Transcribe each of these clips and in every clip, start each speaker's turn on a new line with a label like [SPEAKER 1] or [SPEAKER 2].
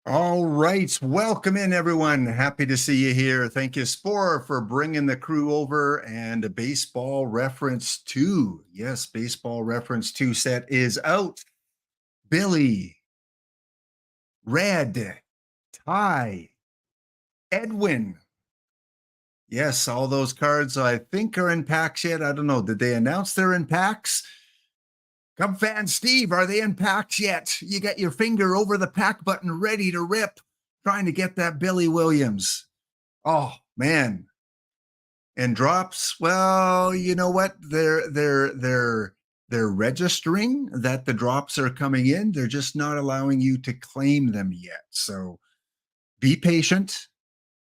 [SPEAKER 1] All right. Welcome in, everyone. Happy to see you here. Thank you, Spore, for bringing the crew over. And a Baseball Reference 2. Yes, Baseball Reference 2 set is out. Billy, Red, Ty, Edwin. Yes, all those cards I think are in packs yet. I don't know. Did they announce they're in packs? Cub fan Steve, are they in packs yet? You got your finger over the pack button ready to rip, trying to get that Billy Williams. Oh, man. And drops, well, you know what? They're registering that the drops are coming in. They're just not allowing you to claim them yet. So be patient.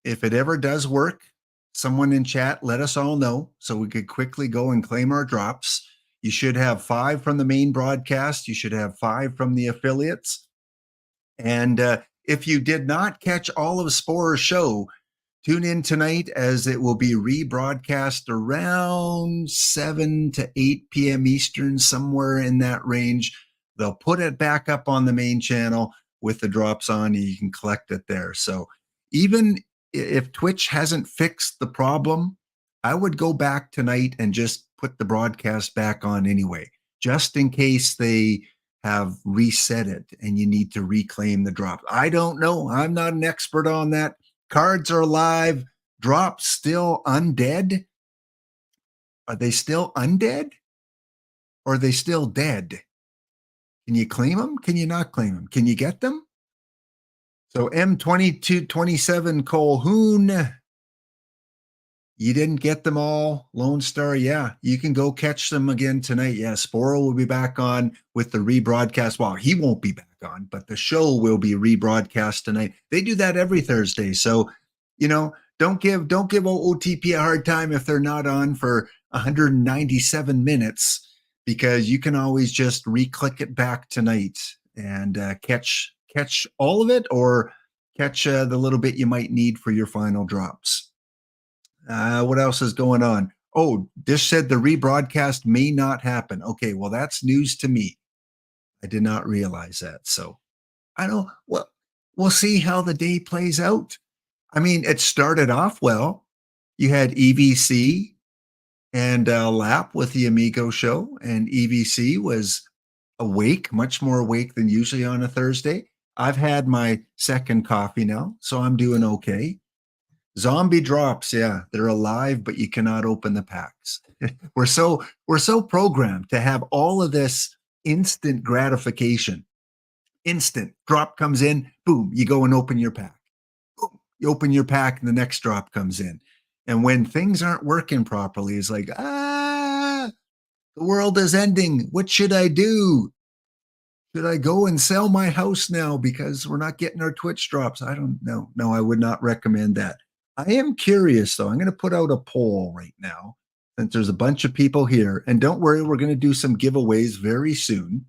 [SPEAKER 1] If it ever does work, someone in chat, let us all know so we could quickly go and claim our drops. You should have 5 from the main broadcast. You should have 5 from the affiliates. And if you did not catch all of Spore's show, tune in tonight as it will be rebroadcast around 7 to 8 p.m. Eastern, somewhere in that range. They'll put it back up on the main channel with the drops on, and you can collect it there. So even if Twitch hasn't fixed the problem, I would go back tonight and just put the broadcast back on anyway, just in case they have reset it and you need to reclaim the drop. I don't know. I'm not an expert on that. Cards are live. Drops still undead. Are they still undead? Or are they still dead? Can you claim them? Can you not claim them? Can you get them? So M2227 Colhoun, you didn't get them all. Lone Star, yeah, you can go catch them again tonight. Yeah, Sporo will be back on with the rebroadcast. Well, he won't be back on, but the show will be rebroadcast tonight. They do that every Thursday. So, you know, don't give OOTP a hard time if they're not on for 197 minutes, because you can always just re-click it back tonight and catch all of it, or catch the little bit you might need for your final drops. What else is going on? Oh, Dish said the rebroadcast may not happen. Okay, well, that's news to me. I did not realize that. So I don't, well, we'll see how the day plays out. I mean, it started off well. You had EVC and Lap with the Amigo show, and EVC was awake, much more awake than usually on a Thursday. I've had my second coffee now, so I'm doing okay. Zombie drops, yeah, they're alive, but you cannot open the packs. we're so programmed to have all of this instant gratification. Instant drop comes in, boom, you go and open your pack. Boom, you open your pack, and the next drop comes in. And when things aren't working properly, it's like, the world is ending. What should I do? Should I go and sell my house now because we're not getting our Twitch drops? I don't know. No, I would not recommend that. I am curious, though. I'm going to put out a poll right now, since there's a bunch of people here. And don't worry, we're going to do some giveaways very soon.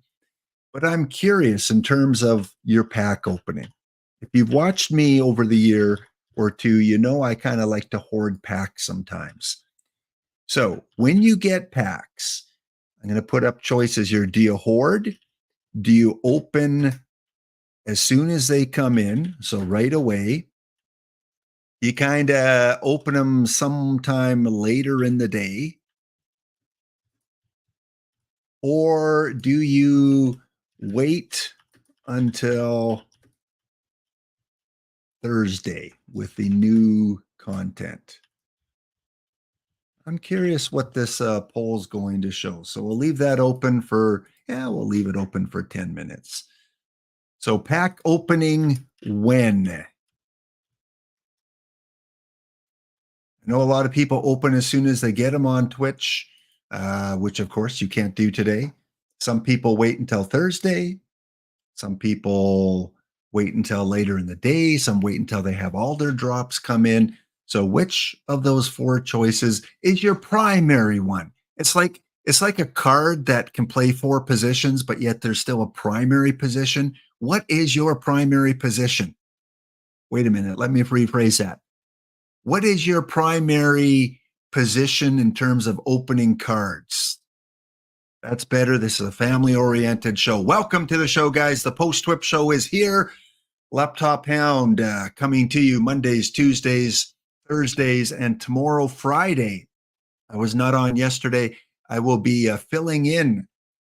[SPEAKER 1] But I'm curious in terms of your pack opening. If you've watched me over the year or two, you know I kind of like to hoard packs sometimes. So when you get packs, I'm going to put up choices here. Do you hoard? Do you open as soon as they come in? So right away. You kind of open them sometime later in the day? Or do you wait until Thursday with the new content? I'm curious what this poll is going to show. So we'll leave that open for, we'll leave it open for 10 minutes. So pack opening when? I know a lot of people open as soon as they get them on Twitch, which of course you can't do today. Some people wait until Thursday. Some people wait until later in the day. Some wait until they have all their drops come in. So which of those 4 choices is your primary one? It's like a card that can play 4 positions, but yet there's still a primary position. What is your primary position? Wait a minute. Let me rephrase that. What is your primary position in terms of opening cards? That's better. This is a family-oriented show. Welcome to the show, guys. The Post-TWIPT show is here. Laptop Hound coming to you Mondays, Tuesdays, Thursdays, and tomorrow, Friday. I was not on yesterday. I will be filling in,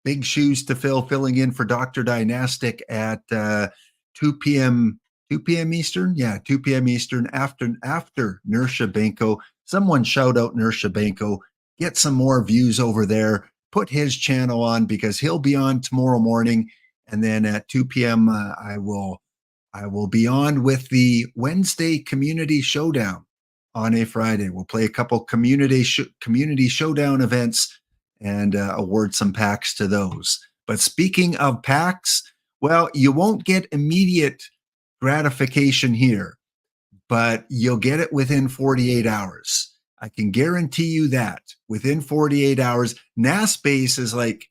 [SPEAKER 1] big shoes to fill, filling in for Dr. Dynastic at 2 p.m. 2 p.m. Eastern. Yeah, 2 p.m. Eastern after Nersha Benko. Someone shout out Nersha Benko. Get some more views over there. Put his channel on because he'll be on tomorrow morning. And then at 2 p.m. I will be on with the Wednesday Community Showdown on a Friday. We'll play a couple community showdown events and award some packs to those. But speaking of packs, well, you won't get immediate gratification here, but you'll get it within 48 hours. I can guarantee you that within 48 hours. NASBase is like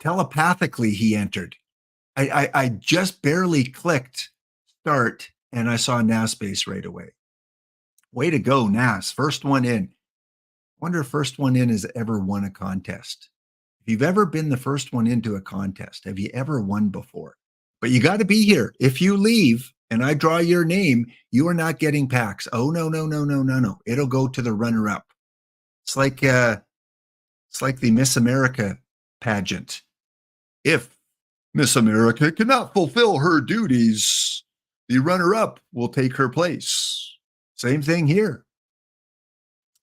[SPEAKER 1] telepathically he entered. I just barely clicked start and I saw NASBase right away. Way to go, Nas. First one in. Wonder if first one in has ever won a contest. If you've ever been the first one into a contest, have you ever won before? But you got to be here. If you leave and I draw your name, you are not getting packs. Oh, no, no, no, no, no, no. It'll go to the runner-up. It's like the Miss America pageant. If Miss America cannot fulfill her duties, the runner-up will take her place. Same thing here.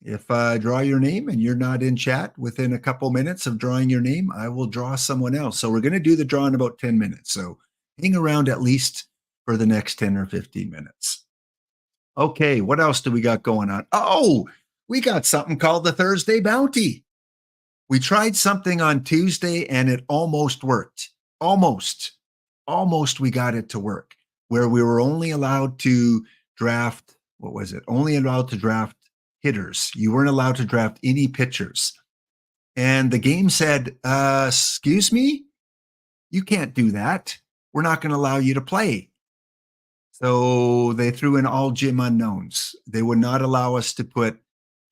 [SPEAKER 1] If I draw your name and you're not in chat within a couple minutes of drawing your name, I will draw someone else. So we're going to do the draw in about 10 minutes. So hang around at least for the next 10 or 15 minutes. Okay, what else do we got going on? Oh, we got something called the Thursday Bounty. We tried something on Tuesday and it almost worked. Almost we got it to work, where we were only allowed to draft, what was it? Only allowed to draft hitters. You weren't allowed to draft any pitchers. And the game said, excuse me, you can't do that. We're not going to allow you to play. So they threw in all gym unknowns. They would not allow us to put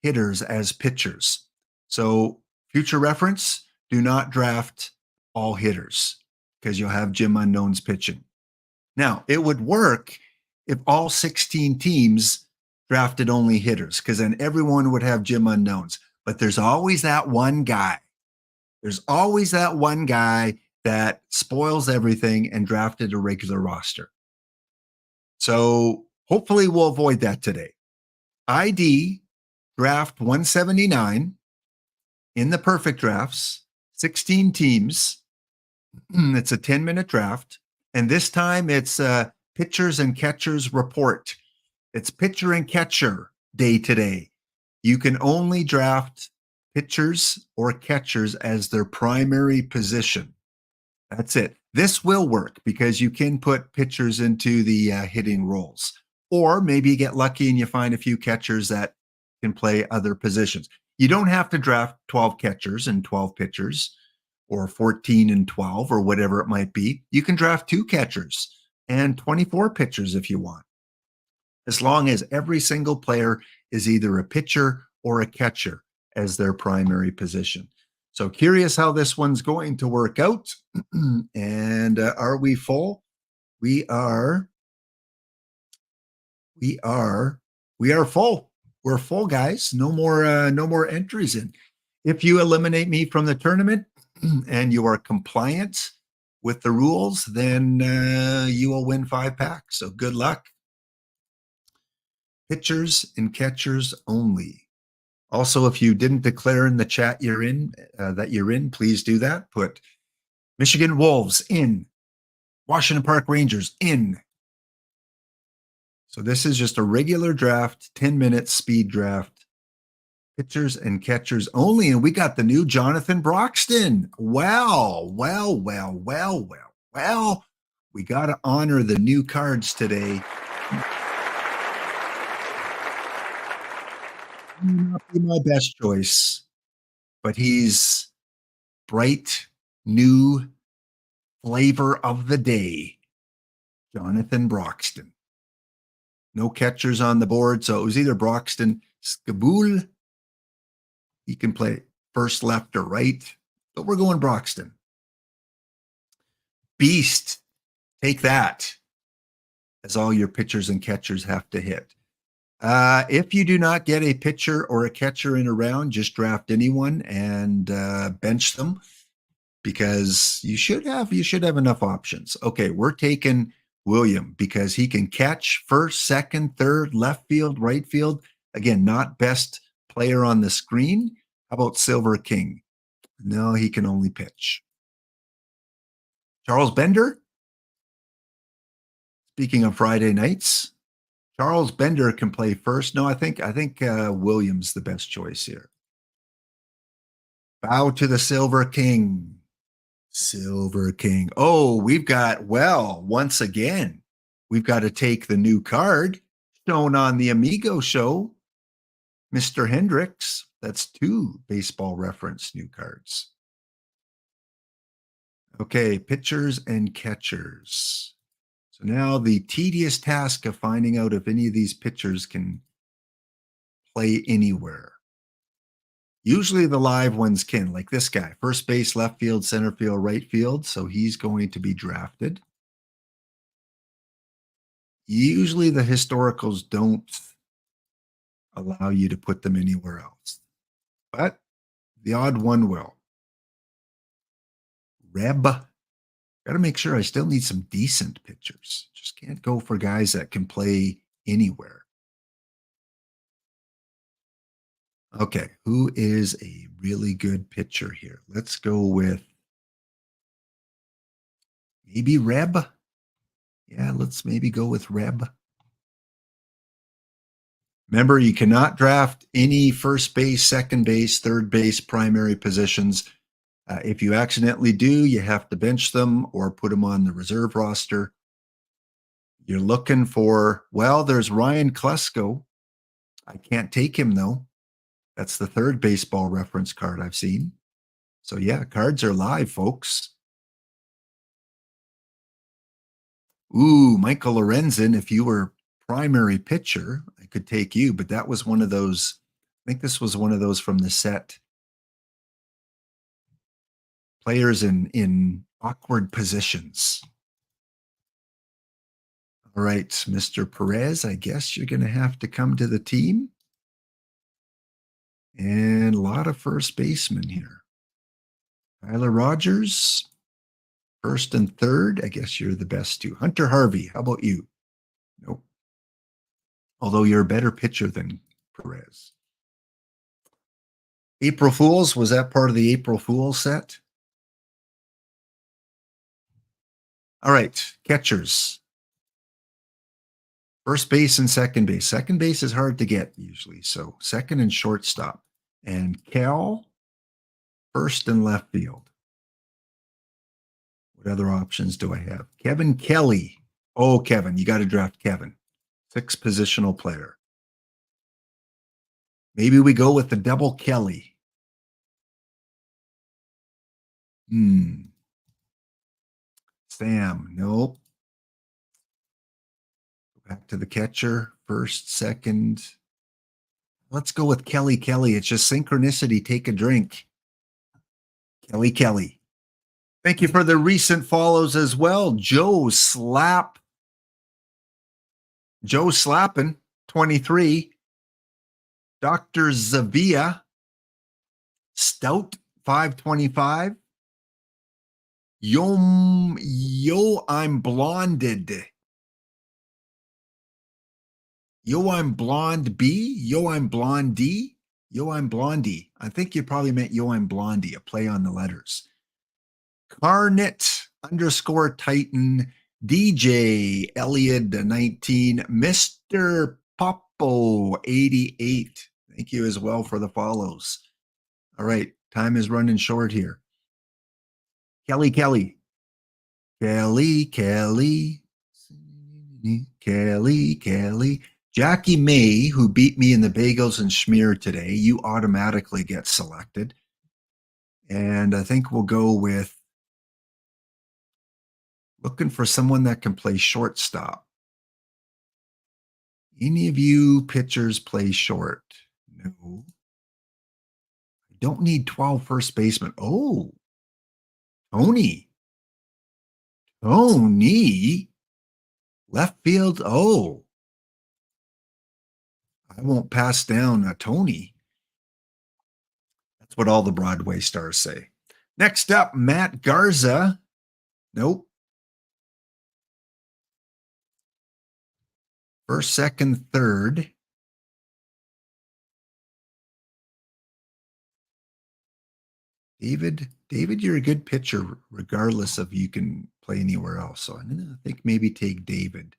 [SPEAKER 1] hitters as pitchers. So future reference, do not draft all hitters because you'll have gym unknowns pitching. Now, it would work if all 16 teams drafted only hitters, because then everyone would have gym unknowns. But there's always that one guy. There's always that one guy that spoils everything and drafted a regular roster. So hopefully we'll avoid that today. ID draft 179 in the perfect drafts, 16 teams. It's a 10-minute draft. And this time it's pitchers and catchers report. It's pitcher and catcher day today. You can only draft pitchers or catchers as their primary position. That's it. This will work because you can put pitchers into the hitting roles. Or maybe you get lucky and you find a few catchers that can play other positions. You don't have to draft 12 catchers and 12 pitchers or 14 and 12 or whatever it might be. You can draft 2 catchers and 24 pitchers if you want, as long as every single player is either a pitcher or a catcher as their primary position. So curious how this one's going to work out. And are we full? We are full. We're full, guys. No more entries in. If you eliminate me from the tournament and you are compliant with the rules, then you will win 5 packs. So good luck. Pitchers and catchers only. Also, if you didn't declare in the chat you're in, please do that. Put Michigan Wolves in, Washington Park Rangers in. So this is just a regular draft, 10-minute speed draft. Pitchers and catchers only. And we got the new Jonathan Broxton. Well. We got to honor the new cards today. Not be my best choice, but he's bright, new flavor of the day. Jonathan Broxton. No catchers on the board, so it was either Broxton, Skaboul. He can play first, left, or right, but we're going Broxton. Beast, take that. as all your pitchers and catchers have to hit. If you do not get a pitcher or a catcher in a round, just draft anyone and bench them because you should have enough options. Okay, we're taking William because he can catch first, second, third, left field, right field. Again, not best player on the screen. How about Silver King? No, he can only pitch. Charles Bender. Speaking of Friday nights, Charles Bender can play first. No, I think Williams the best choice here. Bow to the Silver King. Silver King. Oh, once again, we've got to take the new card shown on the Amigo show. Mr. Hendricks. That's 2 baseball reference new cards. Okay, pitchers and catchers. So now the tedious task of finding out if any of these pitchers can play anywhere. Usually the live ones can, like this guy, first base, left field, center field, right field. So he's going to be drafted. Usually the historicals don't allow you to put them anywhere else, but the odd one will. Reb. Got to make sure I still need some decent pitchers. Just can't go for guys that can play anywhere. Okay, who is a really good pitcher here? Let's go with maybe Reb. Yeah, let's maybe go with Reb. Remember, you cannot draft any first base, second base, third base, primary positions. If you accidentally do, you have to bench them or put them on the reserve roster. You're looking for, well, there's Ryan Klesko. I can't take him, though. That's the 3rd baseball reference card I've seen. So, yeah, cards are live, folks. Ooh, Michael Lorenzen, if you were primary pitcher, I could take you, but that was one of those, I think this was one of those from the set. Players in awkward positions. All right, Mr. Perez, I guess you're going to have to come to the team. And a lot of first basemen here. Tyler Rogers, first and third. I guess you're the best too. Hunter Harvey, how about you? Nope. Although you're a better pitcher than Perez. April Fools, was that part of the April Fool set? All right, catchers. First base and second base. Second base is hard to get usually, so second and shortstop. And Cal, first and left field. What other options do I have? Kevin Kelly. Oh, Kevin, you got to draft Kevin. 6 positional player. Maybe we go with the double Kelly. Sam, nope. Back to the catcher, first, second. Let's go with Kelly Kelly. It's just synchronicity. Take a drink. Kelly Kelly. Thank you for the recent follows as well. Joe Slappin, 23. Dr. Zavia, Stout, 525. I'm blonded. I'm blonde B. I'm blondie. I'm blondie. I think you probably meant I'm blondie, a play on the letters. Carnet _ Titan, DJ Elliot 19, Mr. Popo 88. Thank you as well for the follows. All right, time is running short here. Kelly Kelly. Jackie May, who beat me in the bagels and schmear today, you automatically get selected. And I think we'll go with looking for someone that can play shortstop. Any of you pitchers play short? No. I don't need 12 first basemen. Oh, Tony. Left field. Oh, I won't pass down a Tony. That's what all the Broadway stars say. Next up, Matt Garza. Nope. First, second, third. David, you're a good pitcher, regardless of you can play anywhere else. So I'm gonna think maybe take David.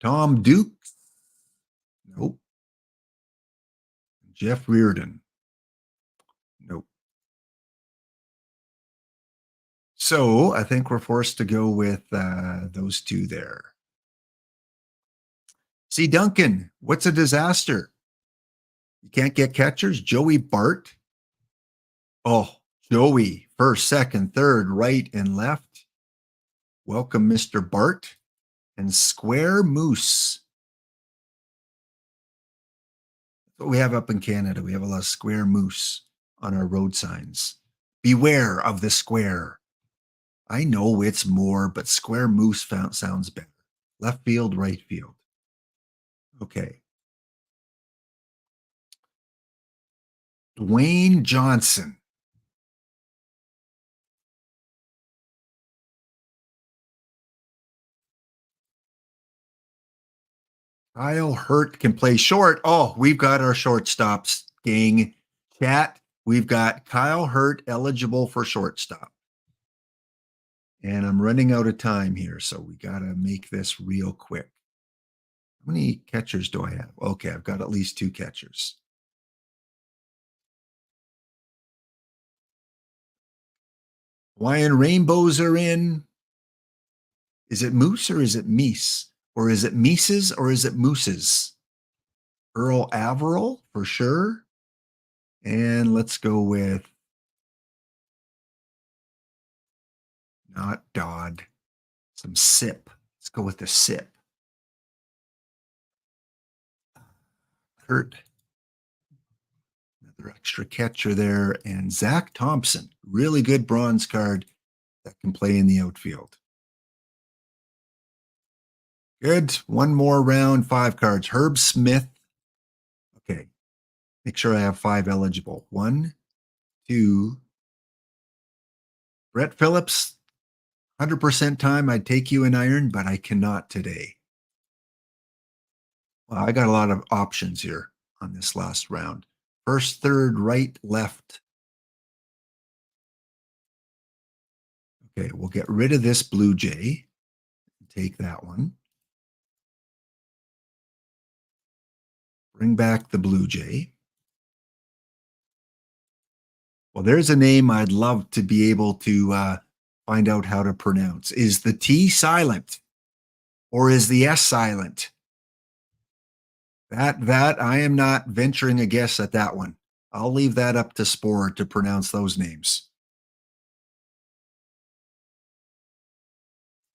[SPEAKER 1] Tom Dukes. Nope. Jeff Reardon. Nope. So I think we're forced to go with those two there. See, Duncan, what's a disaster? You can't get catchers? Joey Bart. Oh, Joey, first, second, third, right, and left. Welcome, Mr. Bart. And Square Moose. That's what we have up in Canada. We have a lot of square moose on our road signs. Beware of the square. I know it's more, but square moose sounds better. Left field, right field. Okay. Dwayne Johnson. Kyle Hurt can play short. Oh, we've got our shortstops, gang. Chat, we've got Kyle Hurt eligible for shortstop. And I'm running out of time here, so we got to make this real quick. How many catchers do I have? Okay, I've got at least 2 catchers. Hawaiian Rainbows are in. Is it Moose or is it Meese? Or is it Mises or is it Mooses? Earl Averill for sure. And let's go with not Dodd. Some sip. Let's go with the sip. Kurt. Another extra catcher there. And Zach Thompson. Really good bronze card that can play in the outfield. Good. One more round, 5 cards. Herb Smith. Okay. Make sure I have 5 eligible. 1, 2. Brett Phillips. 100% time, I'd take you in iron, but I cannot today. Well, I got a lot of options here on this last round. First, third, right, left. Okay, we'll get rid of this Blue Jay. Take that one. Bring back the Blue Jay. Well, there's a name I'd love to be able to find out how to pronounce. Is the T silent or is the S silent? That I am not venturing a guess at that one. I'll leave that up to Spore to pronounce those names.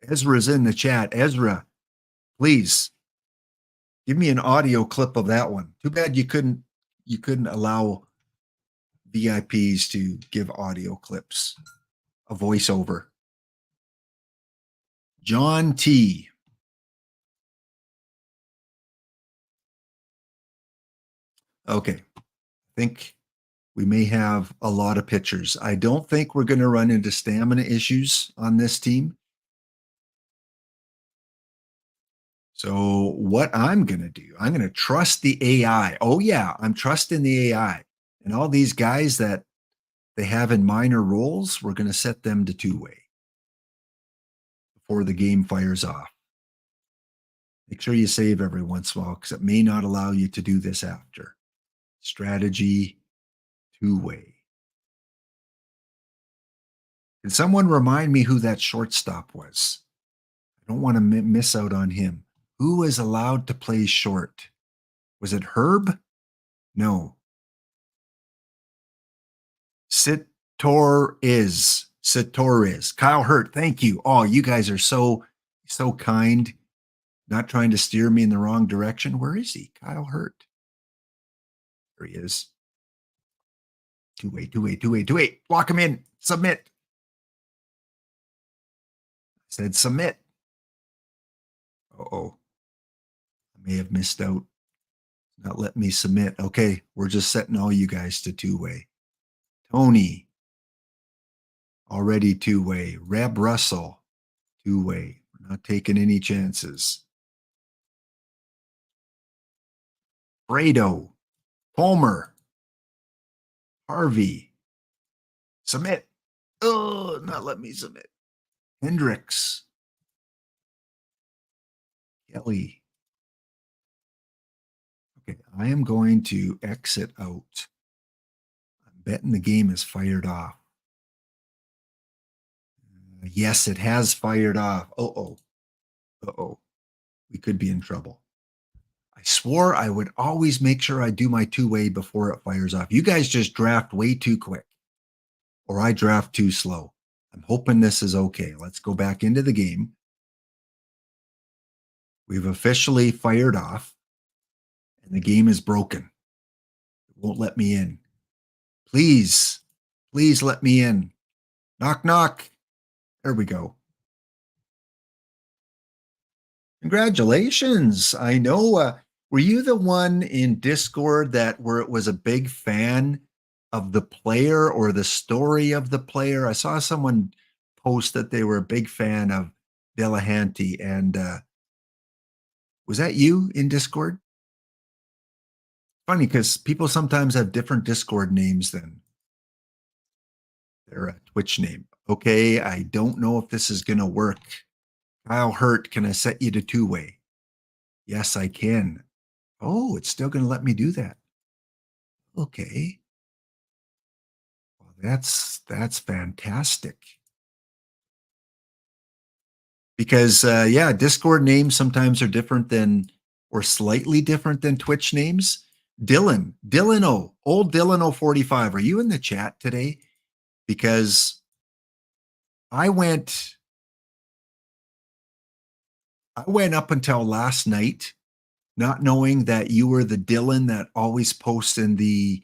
[SPEAKER 1] Ezra's in the chat. Ezra, please give me an audio clip of that one. Too bad you couldn't allow VIPs to give audio clips, a voiceover. John T. Okay. I think we may have a lot of pitchers. I don't think we're going to run into stamina issues on this team. So what I'm going to do, I'm going to trust the AI. Oh yeah, I'm trusting the AI. And all these guys that they have in minor roles, we're going to set them to 2-way before the game fires off. Make sure you save every once in a while because it may not allow you to do this after. Strategy 2-way. Can someone remind me who that shortstop was? I don't want to miss out on him. Who was allowed to play short? Was it Herb? No. Sitor is. Kyle Hurt, thank you. Oh, you guys are so kind. Not trying to steer me in the wrong direction. Where is he? Kyle Hurt. There he is. 2-way. Lock him in. Submit. Said submit. Uh-oh. I may have missed out. Not let me submit. Okay, we're just setting all you guys to two-way. Tony, already two-way. Reb Russell, two-way. We're not taking any chances. Fredo, Palmer, Harvey, submit. Oh, not let me submit. Hendricks, Kelly. Okay, I am going to exit out. I'm betting the game is fired off. Yes, it has fired off. Uh-oh. Uh-oh. We could be in trouble. I swore I would always make sure I do my two-way before it fires off. You guys just draft way too quick, or I draft too slow. I'm hoping this is okay. Let's go back into the game. We've officially fired off, and the game is broken. It won't let me in. Please, please let me in. Knock, knock. There we go. Congratulations. I know. Were you the one in Discord that where it was a big fan of the player or the story of the player? I saw someone post that they were a big fan of Delahanty. And was that you in Discord? Funny because people sometimes have different Discord names than their Twitch name. Okay, I don't know if this is going to work. Kyle Hurt, can I set you to two-way? Yes, I can. Oh, it's still going to let me do that. Okay. Well, that's fantastic. Because yeah, Discord names sometimes are different than or slightly different than Twitch names. Dylan O, old Dylan 045. Are you in the chat today? Because I went up until last night not knowing that you were the Dylan that always posts in the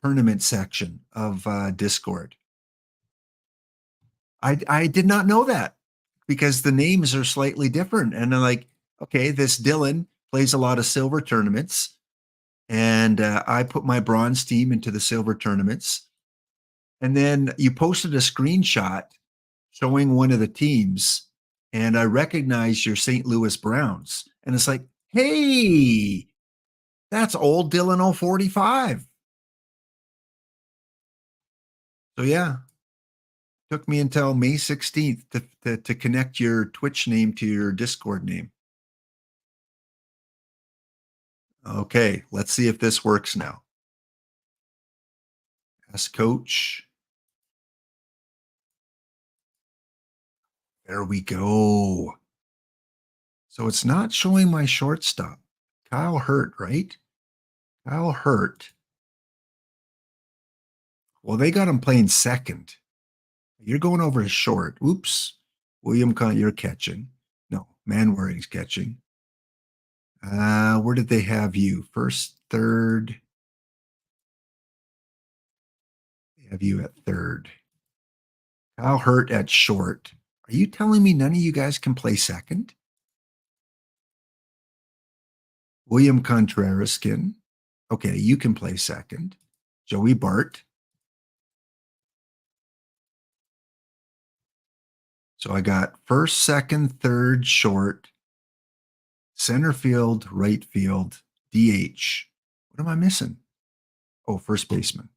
[SPEAKER 1] tournament section of Discord. I did not know that because the names are slightly different. And I'm like, okay, this Dylan plays a lot of silver tournaments. And I put my bronze team into the silver tournaments. And then you posted a screenshot showing one of the teams. And I recognized your St. Louis Browns. And it's like, hey, that's old Dylan 045. So yeah, took me until May 16th to connect your Twitch name to your Discord name. Okay, let's see if this works now. Ask coach. There we go. So it's not showing my shortstop. Kyle Hurt, right? Kyle Hurt. Well, they got him playing second. You're going over his short. Oops. William Con, you're catching. No, Manwaring's catching. Where did they have you? First, third. They have you at third. Kyle Hurt at short. Are you telling me none of you guys can play second? William Contreras can. Okay, you can play second. Joey Bart. So I got first, second, third, short, center field, right field, DH. What am I missing? Oh, first baseman.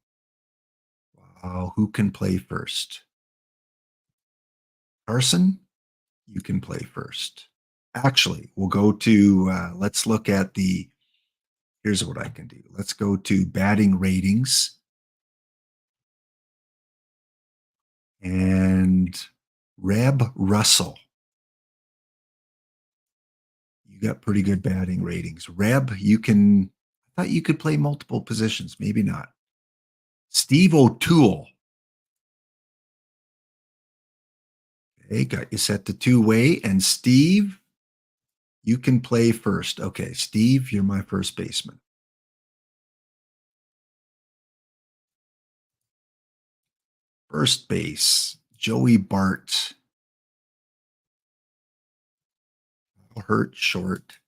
[SPEAKER 1] Wow, who can play first? Carson, you can play first. Actually, we'll go to, let's look at here's what I can do. Let's go to batting ratings. And Reb Russell. You got pretty good batting ratings. Reb, I thought you could play multiple positions. Maybe not. Steve O'Toole. Okay, got you set to two-way. And Steve, you can play first. Okay, Steve, you're my first baseman. First base, Joey Bart. hurt short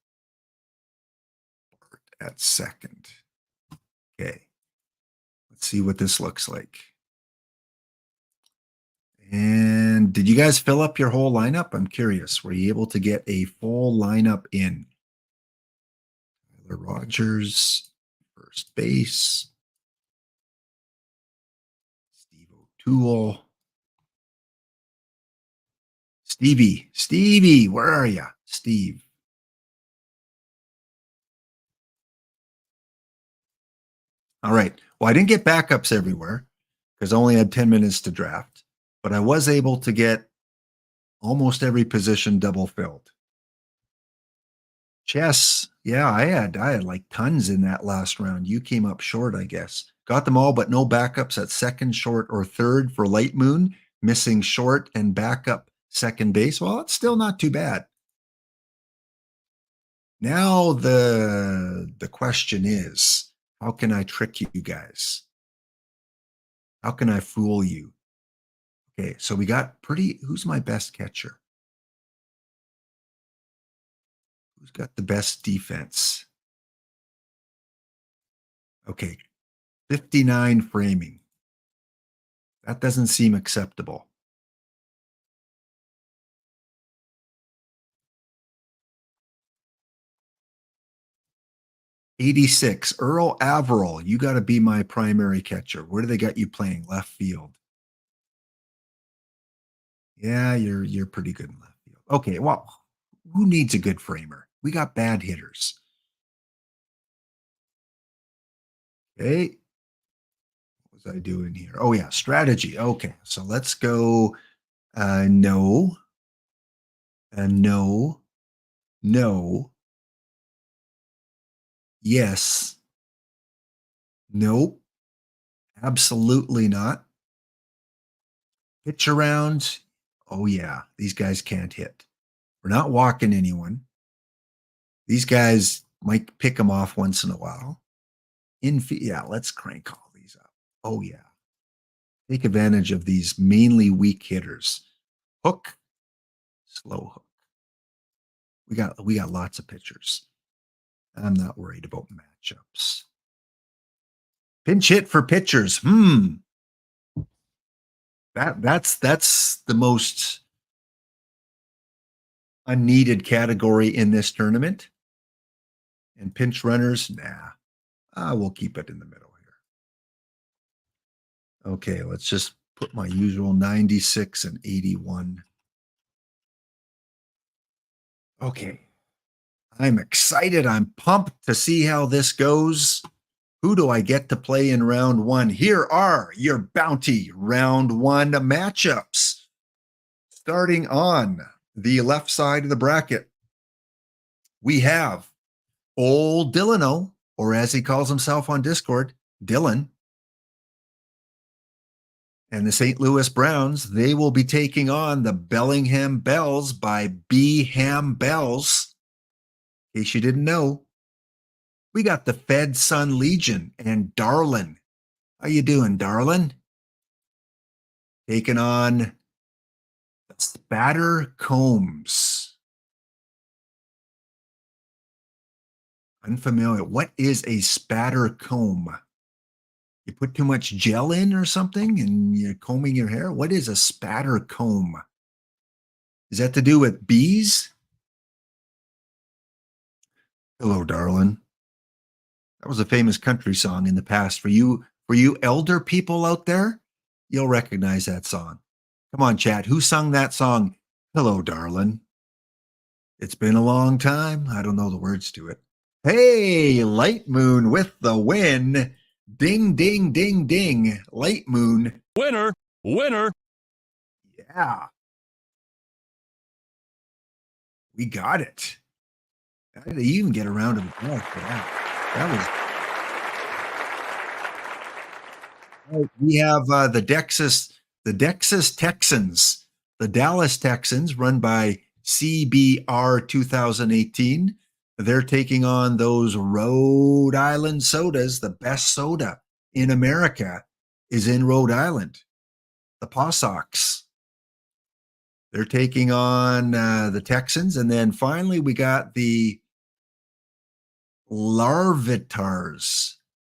[SPEAKER 1] at second. Okay. Let's see what this looks like. And did you guys fill up your whole lineup? I'm curious. Were you able to get a full lineup in? Tyler Rogers, first base. Steve O'Toole. Stevie, where are you? Steve. All right. Well, I didn't get backups everywhere because I only had 10 minutes to draft, but I was able to get almost every position double filled. Chess, yeah, I had like tons in that last round. You came up short, I guess. Got them all, but no backups at second, short, or third for Light Moon, missing short and backup second base. Well, it's still not too bad. Now the question is, how can I trick you guys? How can I fool you? Okay, so we got who's my best catcher? Who's got the best defense? Okay, 59 framing. That doesn't seem acceptable. '86, Earl Averill. You got to be my primary catcher. Where do they got you playing? Left field. Yeah, you're pretty good in left field. Okay, well, who needs a good framer? We got bad hitters. Okay. What was I doing here? Oh, yeah, strategy. Okay, so let's go. No. No. No. Yes. Nope. Absolutely not. Pitch around. Oh, yeah, these guys can't hit. We're not walking anyone. These guys might pick them off once in a while. Yeah, let's crank all these up. Oh, yeah. Take advantage of these mainly weak hitters. Hook, slow hook. We got lots of pitchers. I'm not worried about matchups. Pinch hit for pitchers. That's the most unneeded category in this tournament. And pinch runners, nah. We'll keep it in the middle here. Okay, let's just put my usual 96 and 81. Okay. I'm excited. I'm pumped to see how this goes. Who do I get to play in round one? Here are your bounty round one matchups. Starting on the left side of the bracket, we have Old Dillano, or as he calls himself on Discord, Dylan. And the St. Louis Browns, they will be taking on the Bellingham Bells by B. Ham Bells. In case you didn't know, we got the Fed Sun Legion and Darlin. How you doing, Darlin? Taking on the Spatter Combs. Unfamiliar. What is a spatter comb? You put too much gel in or something and you're combing your hair? What is a spatter comb? Is that to do with bees? Hello, darling. That was a famous country song in the past. For you elder people out there, you'll recognize that song. Come on, chat. Who sung that song? Hello, darling. It's been a long time. I don't know the words to it. Hey, Light Moon with the win. Ding, ding, ding, ding. Light Moon.
[SPEAKER 2] Winner.
[SPEAKER 1] Yeah. We got it. How did they even get around to the ball for that? We have the Texas Texans, the Dallas Texans, run by CBR 2018. They're taking on those Rhode Island sodas. The best soda in America is in Rhode Island. The Pawsox. They're taking on the Texans. And then finally, we got the Larvitars.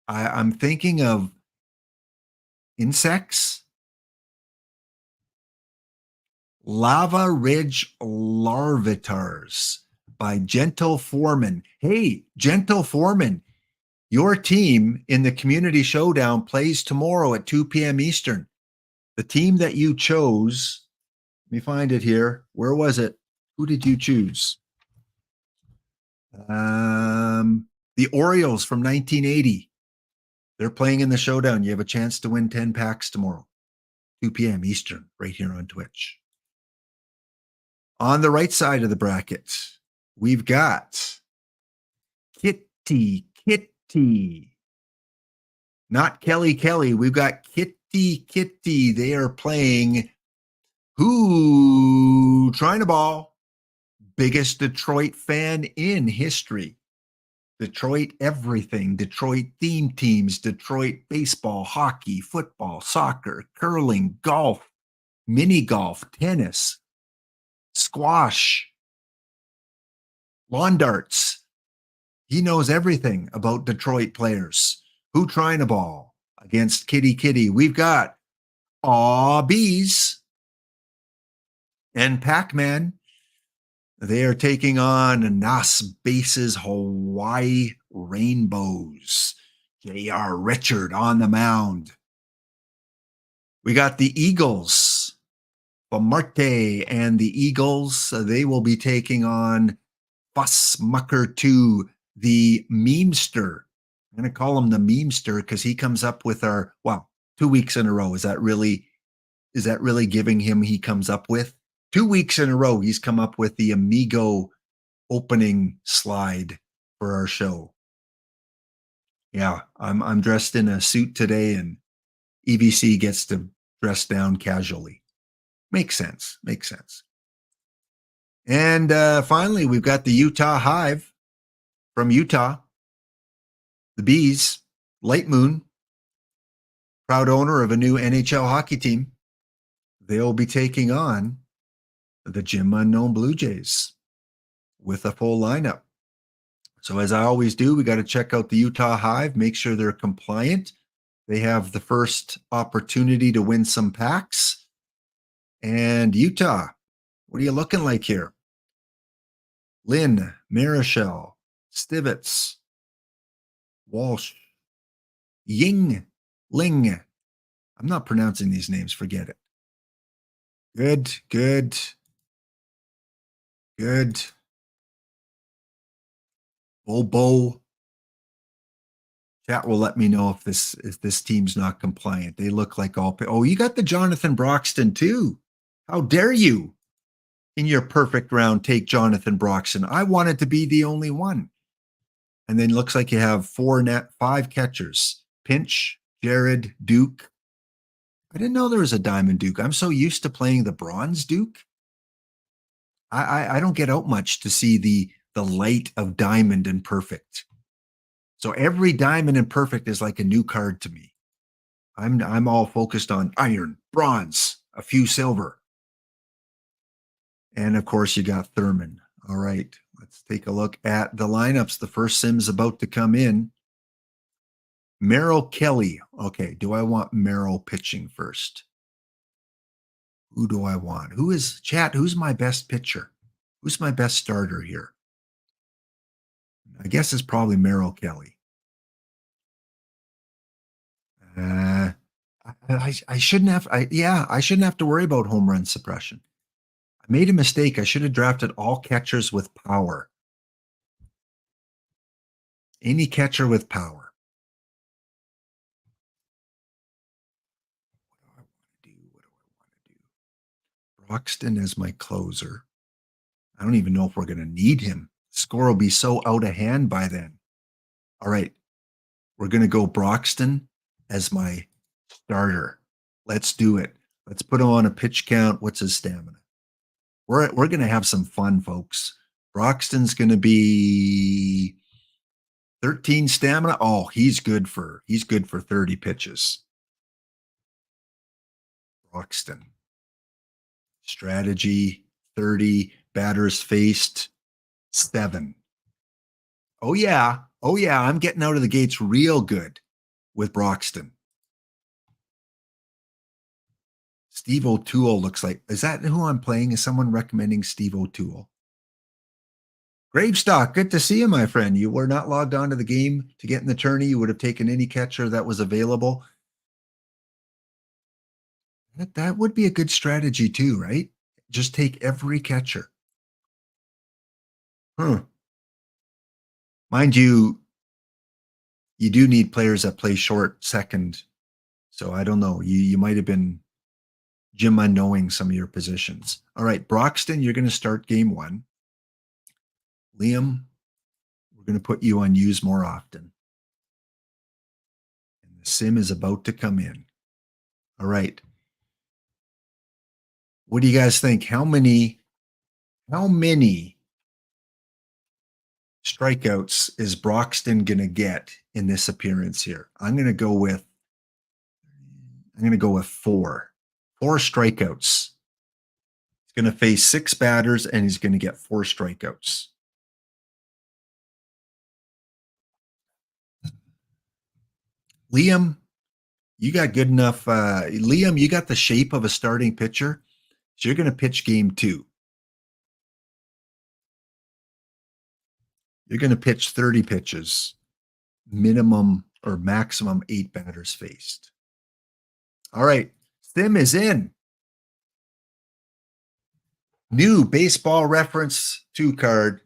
[SPEAKER 1] I'm thinking of insects. Lava Ridge Larvitars by Gentle Foreman. Hey, Gentle Foreman, your team in the Community Showdown plays tomorrow at 2 p.m. Eastern. The team that you chose, let me find it here. Where was it? Who did you choose? The Orioles from 1980. They're playing in the Showdown. You have a chance to win 10 packs tomorrow, 2 p.m. Eastern, right here on Twitch. On the right side of the bracket, we've got Kitty. Not Kelly. We've got Kitty. They are playing who? Trying to ball. Biggest Detroit fan in history. Detroit everything. Detroit theme teams. Detroit baseball, hockey, football, soccer, curling, golf, mini golf, tennis, squash, lawn darts. He knows everything about Detroit players. Who trying to ball against Kitty? We've got Bees and Pac-Man. They are taking on Nas Bases Hawaii Rainbows. J.R. Richard on the mound. We got the Eagles. Marte and the Eagles. They will be taking on Fuss Mucker 2, the memester. I'm going to call him the memester because he comes up with 2 weeks in a row. Is that really giving him he comes up with? 2 weeks in a row, he's come up with the Amigo opening slide for our show. Yeah, I'm dressed in a suit today, and EVC gets to dress down casually. Makes sense. And finally, we've got the Utah Hive from Utah. The Bees, Light Moon, proud owner of a new NHL hockey team. They'll be taking on the Jim Unknown Blue Jays with a full lineup. So as I always do, we got to check out the Utah Hive, make sure they're compliant. They have the first opportunity to win some packs. And Utah, what are you looking like here? Lynn, Marichal, Stivitz, Walsh, Ying, Ling. I'm not pronouncing these names. Forget it. Good. Bobo. Chat will let me know if this team's not compliant. They look like all. Oh, you got the Jonathan Broxton too. How dare you? In your perfect round, take Jonathan Broxton. I wanted to be the only one. And then looks like you have 5 catchers. Pinch, Jared, Duke. I didn't know there was a Diamond Duke. I'm so used to playing the Bronze Duke. I don't get out much to see the light of Diamond and Perfect. So every Diamond and Perfect is like a new card to me. I'm all focused on Iron, Bronze, a few Silver. And of course, you got Thurman. All right, let's take a look at the lineups. The first sim's about to come in. Merrill Kelly. Okay, do I want Merrill pitching first? Who do I want? Who's my best pitcher? Who's my best starter here? I guess it's probably Merrill Kelly. I shouldn't have. I shouldn't have to worry about home run suppression. I made a mistake. I should have drafted all catchers with power. Any catcher with power. What do I want to do? Broxton as my closer. I don't even know if we're going to need him. Score will be so out of hand by then. All right. We're going to go Broxton as my starter. Let's do it. Let's put him on a pitch count. What's his stamina? We're going to have some fun, folks. Broxton's going to be 13 stamina. Oh, he's good for 30 pitches. Broxton. Strategy 30, batters faced 7. Oh yeah. Oh yeah, I'm getting out of the gates real good with Broxton. Steve O'Toole looks like, is that who I'm playing? Is someone recommending Steve O'Toole? Gravestock, good to see you, my friend. You were not logged on to the game to get in the tourney. You would have taken any catcher that was available. That would be a good strategy too, right? Just take every catcher. Mind you, you do need players that play short second. So I don't know. You might have been Jim unknowing some of your positions. All right, Broxton, you're going to start game 1. Liam, we're going to put you on use more often. And the sim is about to come in. All right. What do you guys think? How many strikeouts is Broxton going to get in this appearance here? I'm going to go with 4. 4 strikeouts. He's going to face 6 batters and he's going to get 4 strikeouts. Liam, you got good enough. Liam, you got the shape of a starting pitcher. So you're going to pitch game 2. You're going to pitch 30 pitches, minimum or maximum 8 batters faced. All right. Sim is in. New Baseball Reference 2 card,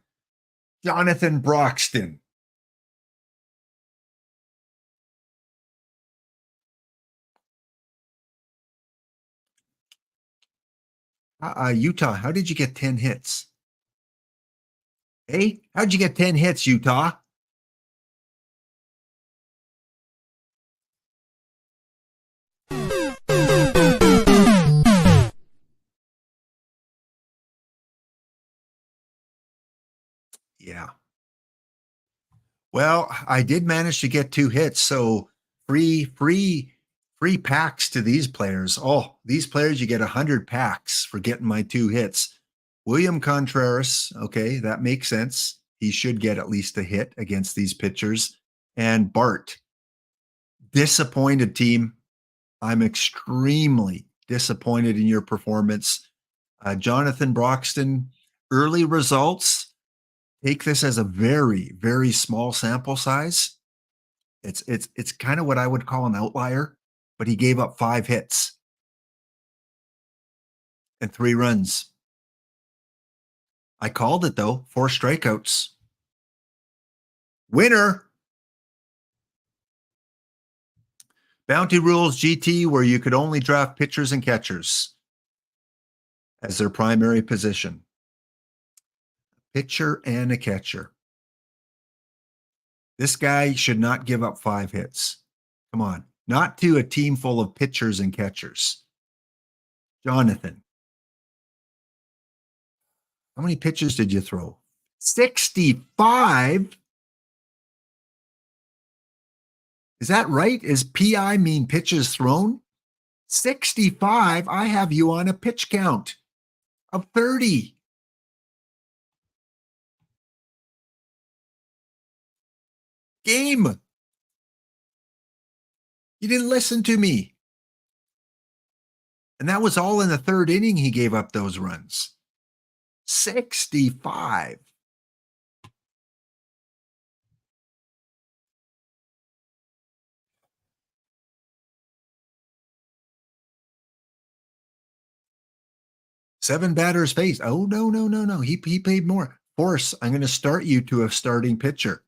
[SPEAKER 1] Jonathan Broxton. Utah, how did you get 10 hits? Hey, how'd you get 10 hits, Utah? Yeah. Well, I did manage to get 2 hits, so free packs to these players. Oh, these players, you get 100 packs for getting my 2 hits. William Contreras, okay, that makes sense. He should get at least a hit against these pitchers. And Bart, disappointed team. I'm extremely disappointed in your performance. Jonathan Broxton, early results. Take this as a very, very small sample size. It's kind of what I would call an outlier, but he gave up 5 hits and 3 runs. I called it though, 4 strikeouts. Winner. Bounty Rules GT, where you could only draft pitchers and catchers as their primary position. Pitcher and a catcher. This guy should not give up 5 hits. Come on. Not to a team full of pitchers and catchers. Jonathan. How many pitches did you throw? 65? Is that right? Is PI mean pitches thrown? 65? I have you on a pitch count of 30. Game. You didn't listen to me. And that was all in the 3rd inning he gave up those runs. 65. Seven batters faced. Oh, no. He paid more. Force, I'm going to start you to a starting pitcher.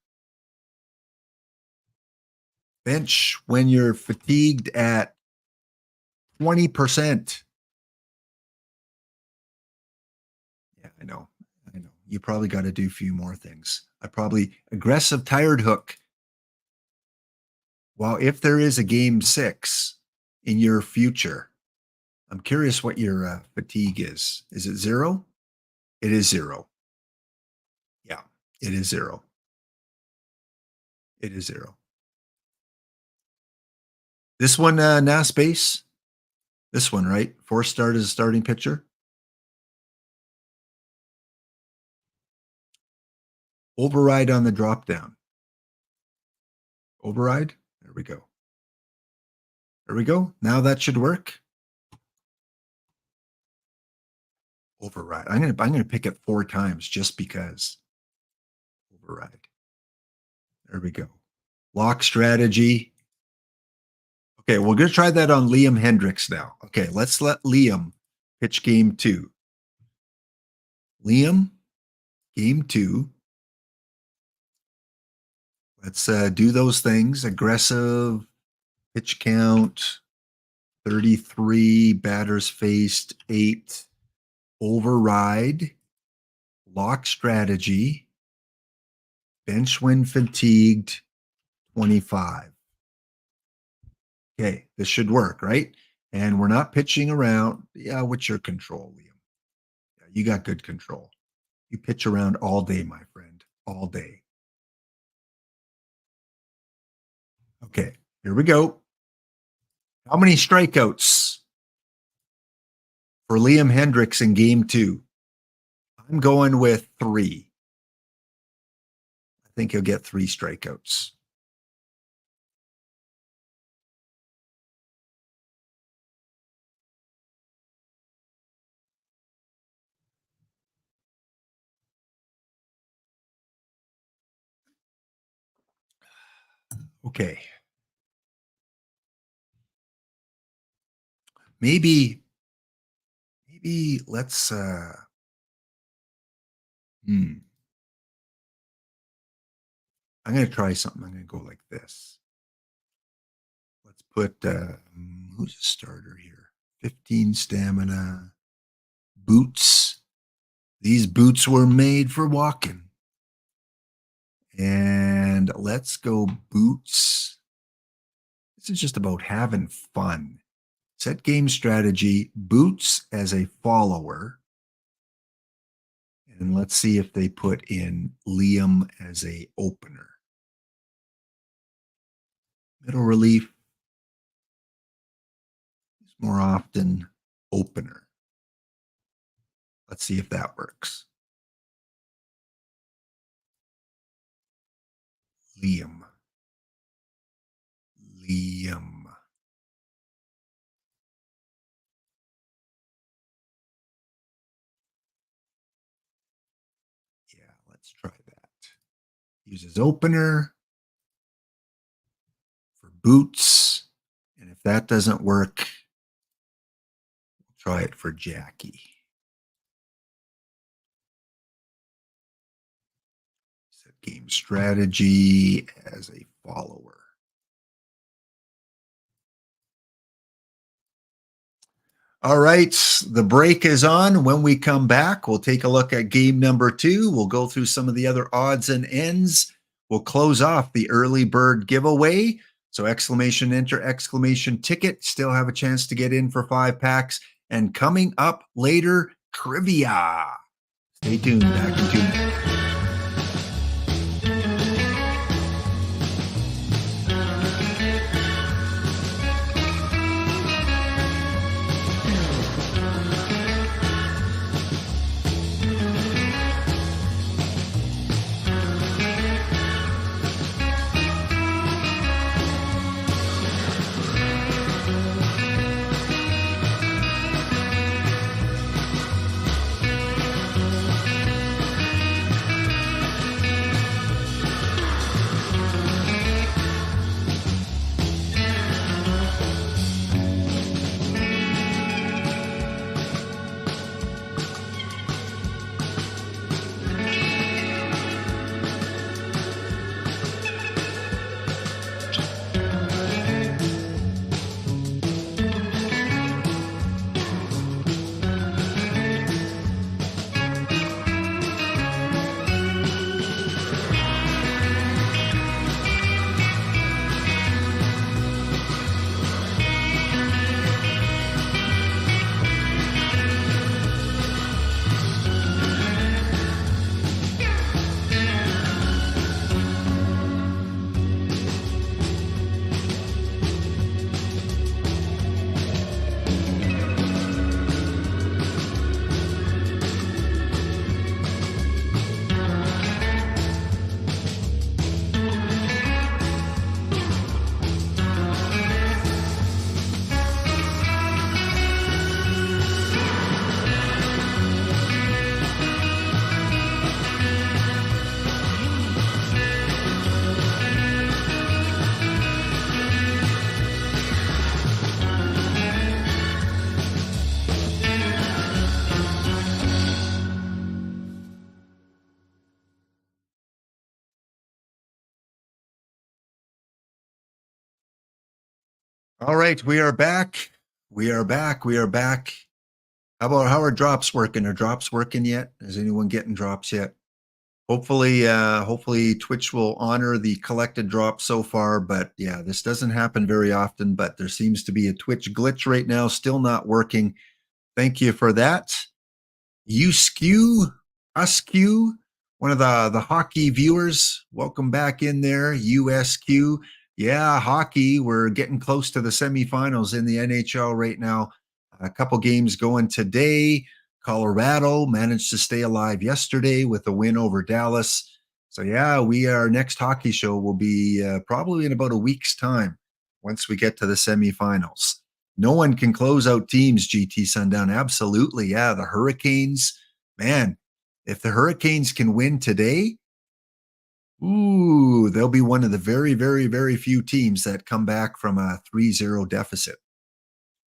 [SPEAKER 1] Bench when you're fatigued at 20%. Yeah, I know. You probably got to do a few more things. Aggressive tired hook. Well, if there is a game 6 in your future, I'm curious what your fatigue is. Is it 0? It is 0. Yeah, it is 0. It is 0. This one, NAS base. This one, right? 4 start as a starting pitcher. Override on the drop down. Override. There we go. There we go. Now that should work. Override. I'm gonna pick it 4 times just because. Override. There we go. Lock strategy. Okay, we're gonna try that on Liam Hendricks now. Okay, let's let Liam pitch game 2. Liam, game 2. Let's do those things. Aggressive, pitch count, 33, batters faced, 8. Override, lock strategy, bench when fatigued, 25. Okay, this should work, right? And we're not pitching around. Yeah, what's your control, Liam? Yeah, you got good control. You pitch around all day, my friend, all day. Okay, here we go. How many strikeouts for Liam Hendricks in game 2? I'm going with 3. I think he'll get 3 strikeouts. Okay. Maybe let's I'm going to try something. I'm going to go like this. Let's put who's a starter here? 15 stamina. Boots. These boots were made for walking. And let's go boots. This is just about having fun. Set game strategy, boots as a follower. And let's see if they put in Liam as a opener. Middle relief is more often opener. Let's see if that works. Liam. Yeah, let's try that. Uses opener for boots. And if that doesn't work, we'll try it for Jackie. Set game strategy as a follower. All right, the break is on. When we come back, we'll take a look at game number 2. We'll go through some of the other odds and ends. We'll close off the early bird giveaway. So exclamation enter, exclamation ticket. Still have a chance to get in for 5 packs. And coming up later, trivia. Stay tuned. Back in 2 minutes. All right, we are back. We are back. We are back. How are drops working? Are drops working yet? Is anyone getting drops yet? Hopefully Twitch will honor the collected drops so far, but yeah, this doesn't happen very often, but there seems to be a Twitch glitch right now, still not working. Thank you for that. USQ, one of the hockey viewers. Welcome back in there, USQ. Yeah, hockey. We're getting close to the semifinals in the NHL right now. A couple games going today. Colorado managed to stay alive yesterday with a win over Dallas. So yeah, our next hockey show will be probably in about a week's time once we get to the semifinals. No one can close out teams, GT Sundown. Absolutely. Yeah. The Hurricanes, man, if the Hurricanes can win today, ooh, they'll be one of the very, very, very few teams that come back from a 3-0 deficit.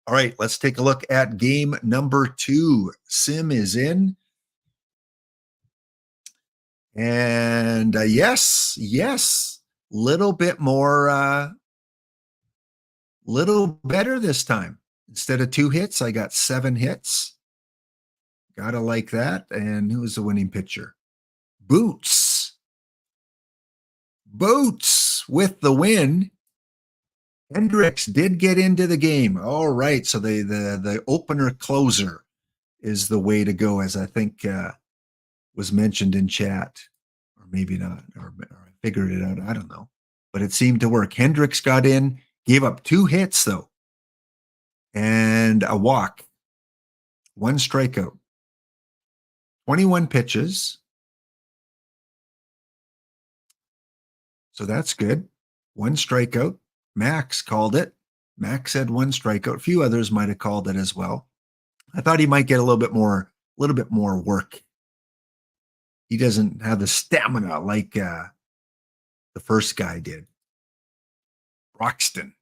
[SPEAKER 1] All right, let's take a look at game number 2. Sim is in. And yes, little bit more, little better this time. Instead of 2 hits, I got 7 hits. Gotta like that. And who was the winning pitcher? Boots with the win. Hendricks did get into the game. All right. So the opener closer is the way to go, as I think was mentioned in chat. Or maybe not, or I figured it out. I don't know. But it seemed to work. Hendricks got in, gave up 2 hits, though, and a walk. 1 strikeout. 21 pitches. So that's good. 1 strikeout. Max called it. Max said 1 strikeout. A few others might have called it as well. I thought he might get a little bit more work. He doesn't have the stamina like the first guy did. Broxton.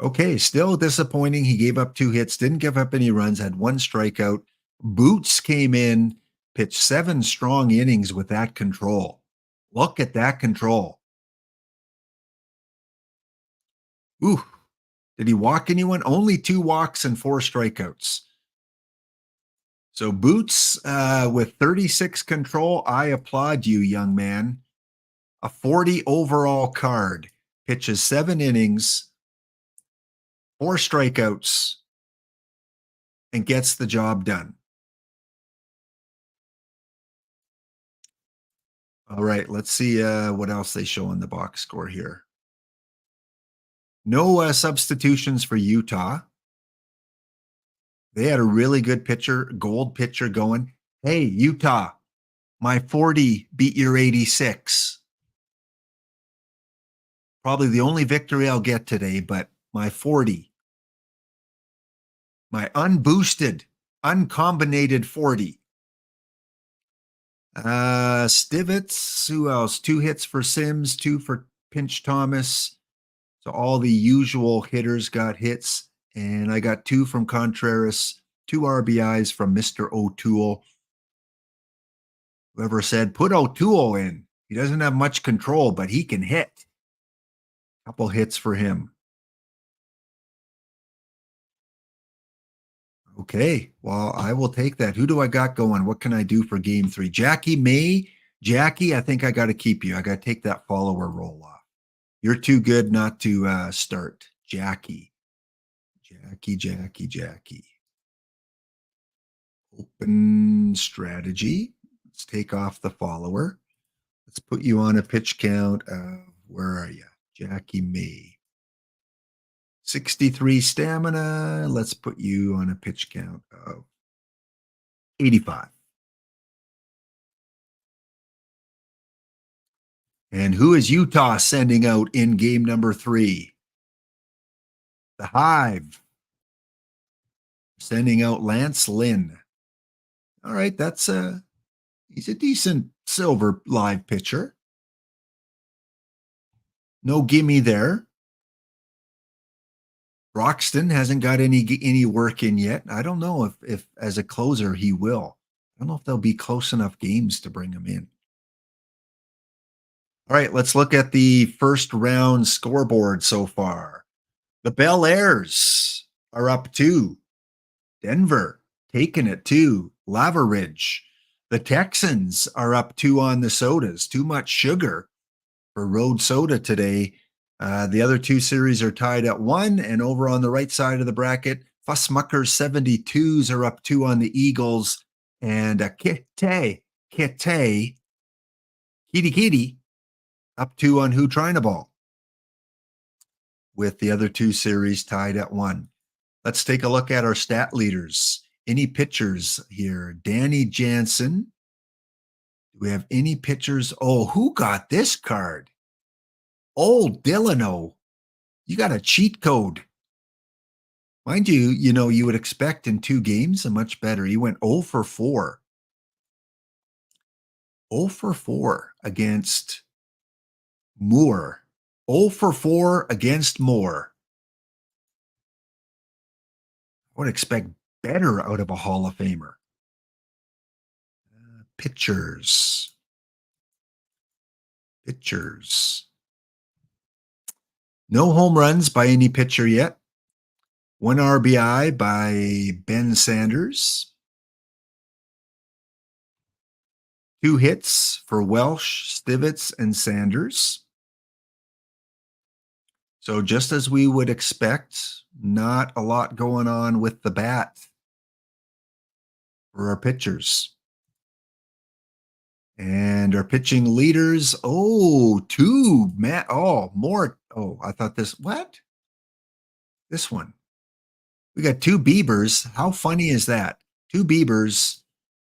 [SPEAKER 1] Okay, still disappointing. He gave up 2 hits, didn't give up any runs, had 1 strikeout. Boots came in, pitched 7 strong innings with that control. Look at that control. Ooh, did he walk anyone? Only 2 walks and 4 strikeouts. So Boots with 36 control, I applaud you, young man. A 40 overall card, pitches 7 innings, 4 strikeouts, and gets the job done. All right, let's see what else they show in the box score here. No substitutions for Utah. They had a really good pitcher, gold pitcher going. Hey, Utah, my 40 beat your 86. Probably the only victory I'll get today, but my 40, my unboosted, uncombinated 40. Stivitz, who else? 2 hits for Sims, 2 for Pinch Thomas. So all the usual hitters got hits, and I got 2 from Contreras, 2 RBIs from Mr. O'Toole. Whoever said, put O'Toole in. He doesn't have much control, but he can hit. Couple hits for him. Okay, well, I will take that. Who do I got going? What can I do for game 3? Jackie May. Jackie, I think I got to keep you. I got to take that follower roll off. You're too good not to start. Jackie. Open strategy. Let's take off the follower. Let's put you on a pitch count of, where are you? Jackie May. 63 stamina. Let's put you on a pitch count of 85. And who is Utah sending out in game number 3? The Hive. Sending out Lance Lynn. All right, he's a decent silver live pitcher. No gimme there. Broxton hasn't got any work in yet. I don't know if as a closer he will. I don't know if there'll be close enough games to bring him in. All right, let's look at the first round scoreboard so far. The Bel Airs are up 2. Denver taking it 2. Lava Ridge. The Texans are up 2 on the sodas. Too much sugar for road soda today. The other 2 series are tied at 1. And over on the right side of the bracket, Fussmuckers 72s are up 2 on the Eagles. And Kitty, up 2 on Who Trying to Ball, with the other 2 series tied at 1. Let's take a look at our stat leaders. Any pitchers here? Danny Jansen. Do we have any pitchers? Oh, who got this card? Old Delano. You got a cheat code. Mind you, you would expect in 2 games a much better. He went 0 for 4. 0 for 4 against Moore. 0 for 4 against Moore. I would expect better out of a Hall of Famer. Pitchers. No home runs by any pitcher yet. 1 RBI by Ben Sanders. 2 hits for Welsh, Stivitz, and Sanders. So just as we would expect, not a lot going on with the bat for our pitchers. And our pitching leaders, 2, Matt, more. I thought this, what? This one. We got 2 Biebers. How funny is that? 2 Biebers.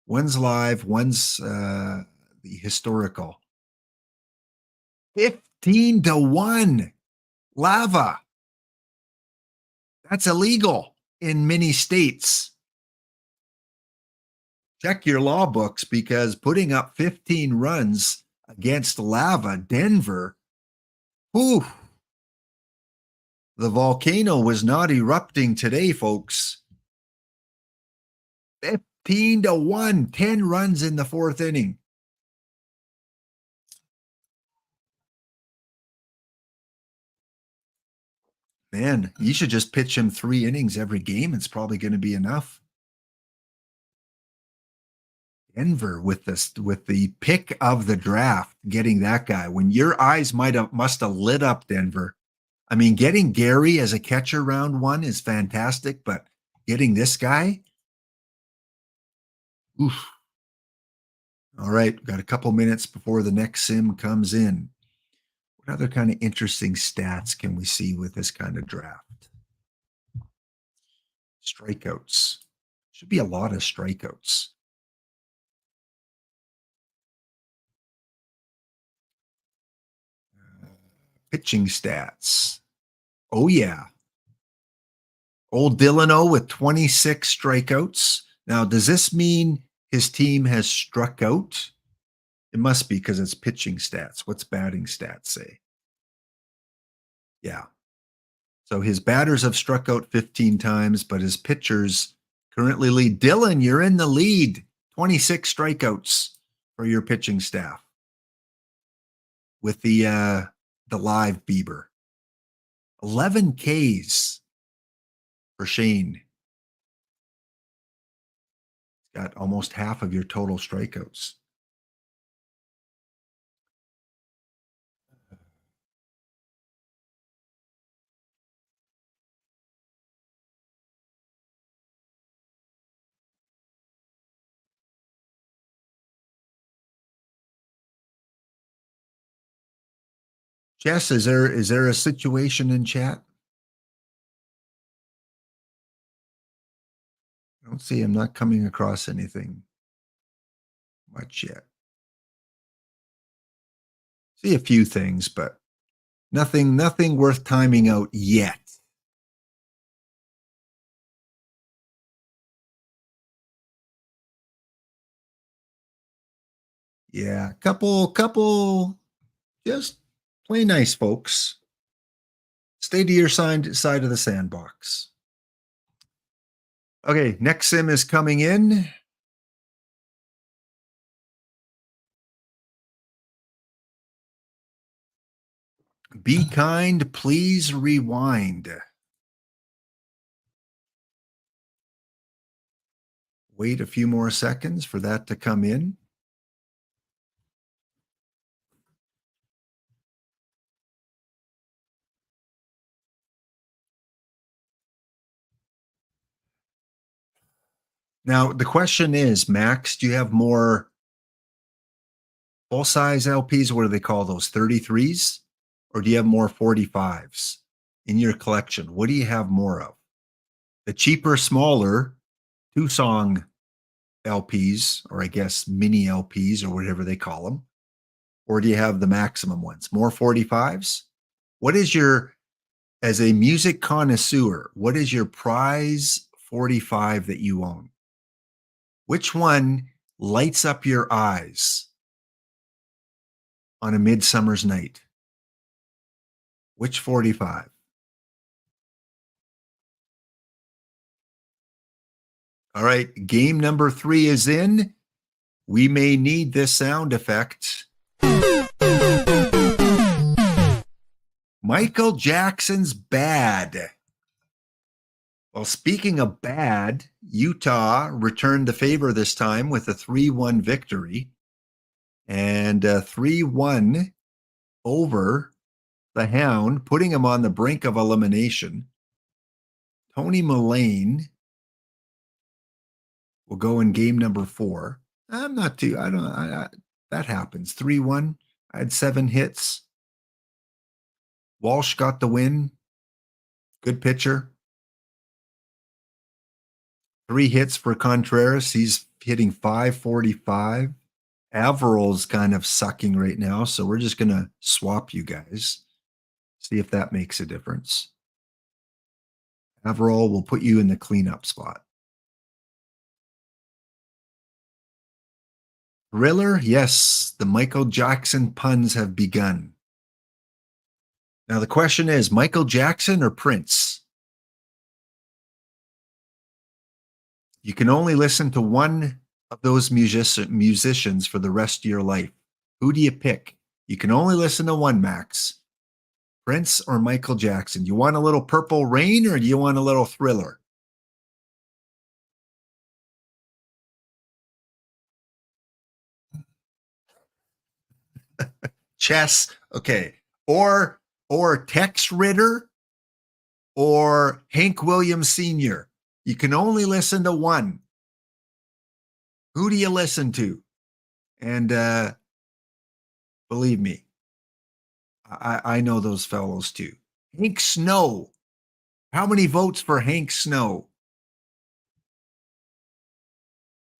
[SPEAKER 1] One's live, one's the historical. 15-1. Lava. That's illegal in many states. Check your law books, because putting up 15 runs against Lava, Denver, whew, the volcano was not erupting today, folks. 15-1, 10 runs in the 4th inning. Man, you should just pitch him 3 innings every game. It's probably going to be enough. Denver with the pick of the draft, getting that guy. When your eyes must have lit up, Denver. I mean, getting Gary as a catcher round 1 is fantastic, but getting this guy, oof. All right, got a couple minutes before the next sim comes in. What other kind of interesting stats can we see with this kind of draft? Strikeouts. Should be a lot of strikeouts. Pitching stats. Oh, yeah. Old Delano with 26 strikeouts. Now, does this mean his team has struck out? It must be, because it's pitching stats. What's batting stats say? Yeah. So his batters have struck out 15 times, but his pitchers currently lead. Dylan, you're in the lead. 26 strikeouts for your pitching staff with the live Bieber. 11 Ks for Shane. Got almost half of your total strikeouts. Jess, is there a situation in chat? I don't see. I'm not coming across anything much yet. See a few things, but nothing worth timing out yet. Yeah, couple, just play nice, folks. Stay to your side of the sandbox. Okay, next sim is coming in. Be kind, please rewind. Wait a few more seconds for that to come in. Now, the question is, Max, do you have more full-size LPs? What do they call those, 33s? Or do you have more 45s in your collection? What do you have more of? The cheaper, smaller, two-song LPs, or I guess mini LPs, or whatever they call them? Or do you have the maximum ones? More 45s? What is your, as a music connoisseur, what is your prize 45 that you own? Which one lights up your eyes on a midsummer's night? Which 45? All right, game number 3 is in. We may need this sound effect. Michael Jackson's Bad. Well, speaking of bad, Utah returned the favor this time with a 3-1 victory, and 3-1 over the Hound, putting him on the brink of elimination. Tony Mullane will go in game number 4. I'm not too, that happens. 3-1. I had 7 hits. Walsh got the win. Good pitcher. 3 hits for Contreras. He's hitting .545. Averil's kind of sucking right now, so we're just going to swap you guys. See if that makes a difference. Averil will put you in the cleanup spot. Thriller, yes, the Michael Jackson puns have begun. Now the question is, Michael Jackson or Prince? You can only listen to one of those musicians for the rest of your life. Who do you pick? You can only listen to one, Max. Prince or Michael Jackson? You want a little Purple Rain or do you want a little Thriller? Chess, okay. Or Tex Ritter or Hank Williams Sr. You can only listen to one. Who do you listen to? And believe me, I know those fellows too. Hank Snow. How many votes for Hank Snow?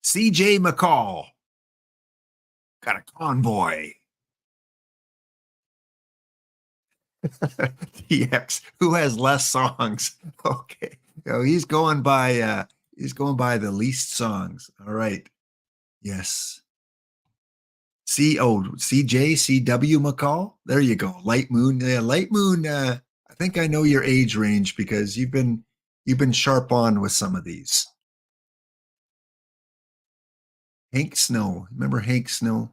[SPEAKER 1] CJ McCall. Got a convoy. DX, who has less songs? Okay. So he's going by the least songs. All right. Yes. CJ McCall. There you go. Light Moon. Yeah, Light Moon. I think I know your age range because you've been sharp on with some of these. Hank Snow. Remember Hank Snow?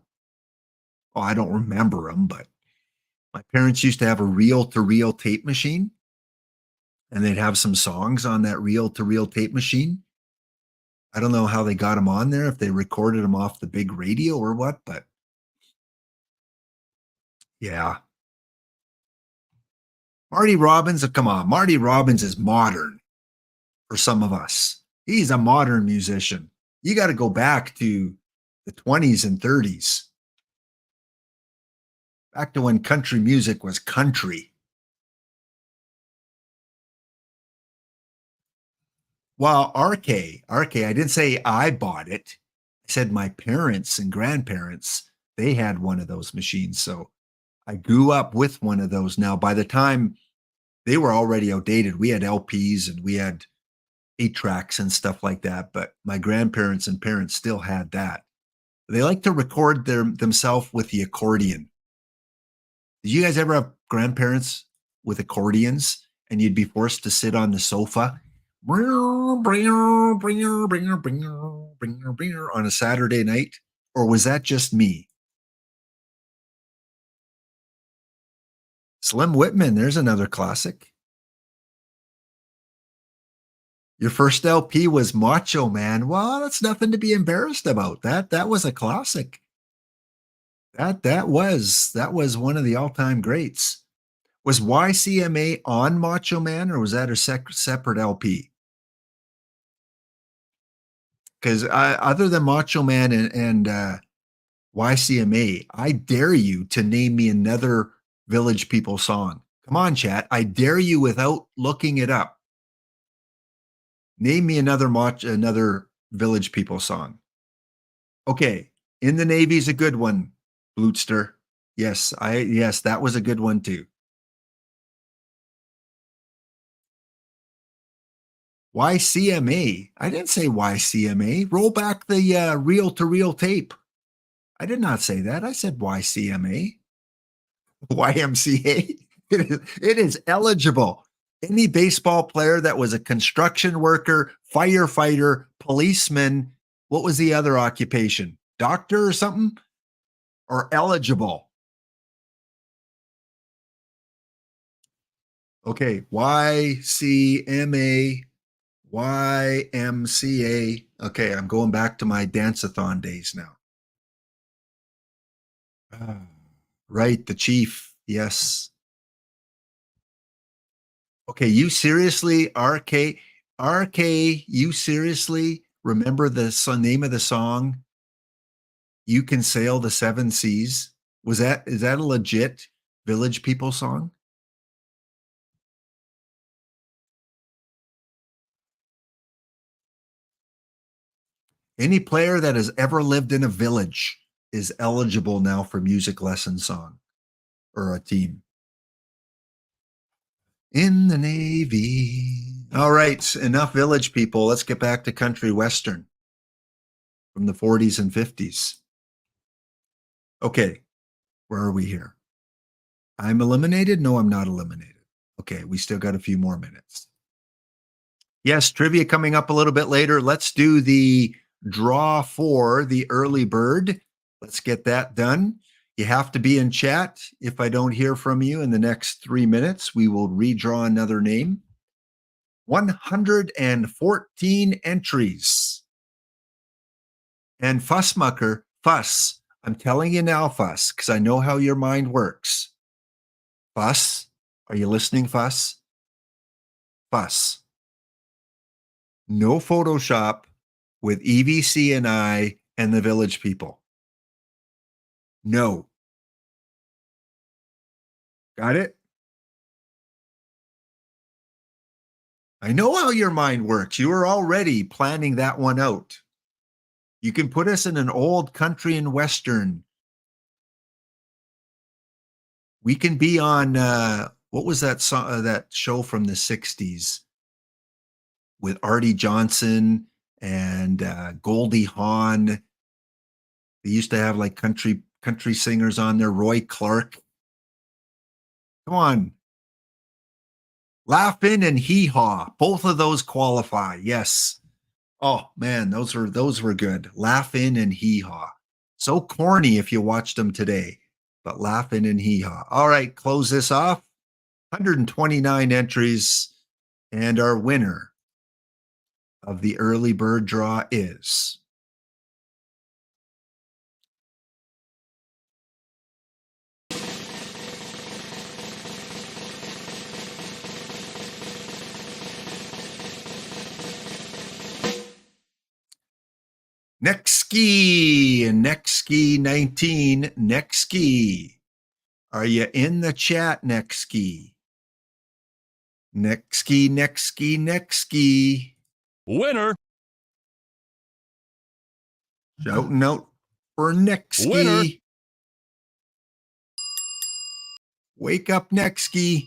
[SPEAKER 1] Oh, I don't remember him, but my parents used to have a reel-to-reel tape machine, and they'd have some songs on that reel-to-reel tape machine. I don't know how they got them on there, if they recorded them off the big radio or what, but yeah. Marty Robbins, come on. Marty Robbins is modern for some of us. He's a modern musician. You got to go back to the 20s and 30s. Back to when country music was country. Well, RK, I didn't say I bought it. I said my parents and grandparents, they had one of those machines. So I grew up with one of those. Now, by the time they were already outdated, we had LPs and we had 8-tracks and stuff like that. But my grandparents and parents still had that. They like to record themselves with the accordion. Did you guys ever have grandparents with accordions and you'd be forced to sit on the sofa on a Saturday night? Or was that just me? Slim Whitman, there's another classic. Your first LP was Macho Man. Well, that's nothing to be embarrassed about. That was a classic. That was one of the all-time greats. Was YCMA on Macho Man, or was that a separate LP? Because other than Macho Man and YCMA, I dare you to name me another Village People song. Come on, chat. I dare you without looking it up. Name me another Village People song. Okay, In the Navy is a good one, Blootster. Yes, that was a good one too. YCMA. I didn't say YCMA. Roll back the reel-to-reel tape. I did not say that. I said YCMA. YMCA. It is eligible. Any baseball player that was a construction worker, firefighter, policeman, what was the other occupation? Doctor or something? Or eligible? Okay, YCMA, YMCA. Okay, I'm going back to my dance-a-thon days now. Right, the Chief. Yes. Okay, you seriously, RK, you seriously remember the name of the song? You Can Sail the Seven Seas. Is that a legit Village People song? Any player that has ever lived in a village is eligible now for music lesson song or a team. In the Navy. All right, enough Village People. Let's get back to country western from the 40s and 50s. Okay, where are we here? I'm eliminated? No, I'm not eliminated. Okay, we still got a few more minutes. Yes, trivia coming up a little bit later. Let's do the draw for the early bird. Let's get that done. You have to be in chat. If I don't hear from you in the next 3 minutes, we will redraw another name. 114 entries. And Fussmucker, Fuss, I'm telling you now, Fuss, because I know how your mind works. Fuss, are you listening, Fuss? Fuss. No Photoshop with EVC and I and the Village People. No. Got it? I know how your mind works. You are already planning that one out. You can put us in an old country and western. We can be on what was that song, that show from the 60s with Artie Johnson and Goldie Hawn. They used to have like country singers on there, Roy Clark. Come on. Laugh-In and Hee Haw. Both of those qualify. Yes. Oh man, those were good. Laugh-In and Hee Haw. So corny if you watched them today, but Laugh-In and Hee Haw. All right, close this off. 129 entries, and our winner of the early bird draw is Nexski 19. Nexski. Are you in the chat, Nexski? Nexski.
[SPEAKER 2] Winner.
[SPEAKER 1] Shouting out for Nexski.
[SPEAKER 2] Winner.
[SPEAKER 1] Wake up, Nexski.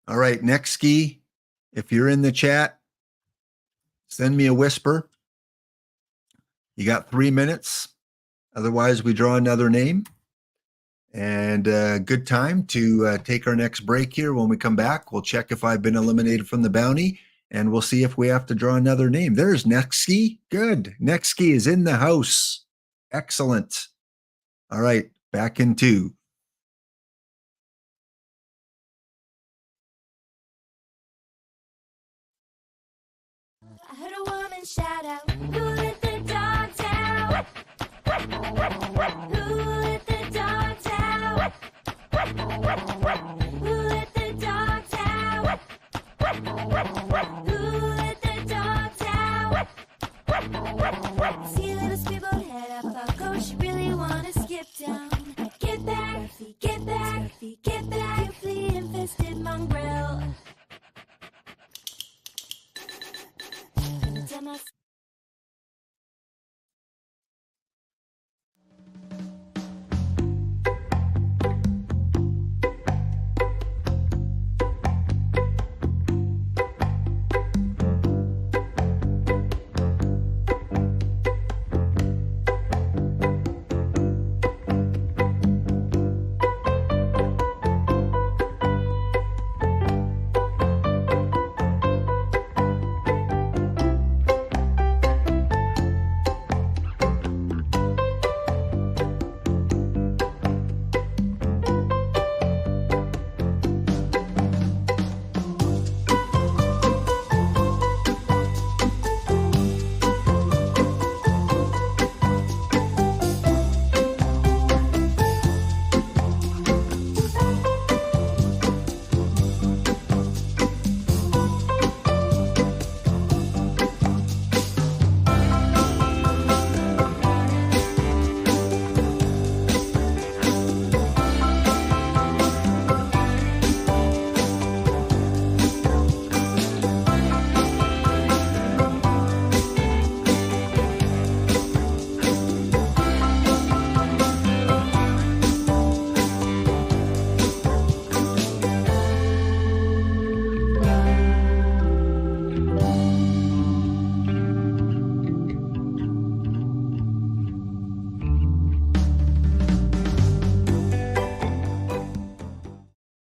[SPEAKER 1] All right, Nexski, if you're in the chat, send me a whisper. You got 3 minutes. Otherwise, we draw another name. And good time to take our next break here. When we come back, we'll check if I've been eliminated from the bounty, and we'll see if we have to draw another name. There's Nexski. Good. Nexski is in the house. Excellent. All right, back in 2.
[SPEAKER 2] Heard a woman shout out, who let the dogs out? Who let the dogs out? Who let the dogs out? Who let the dogs out? See a little speedboat head up a coach, you really wanna skip down. Get back, get back, get back, you flea-infested mongrel. Tell my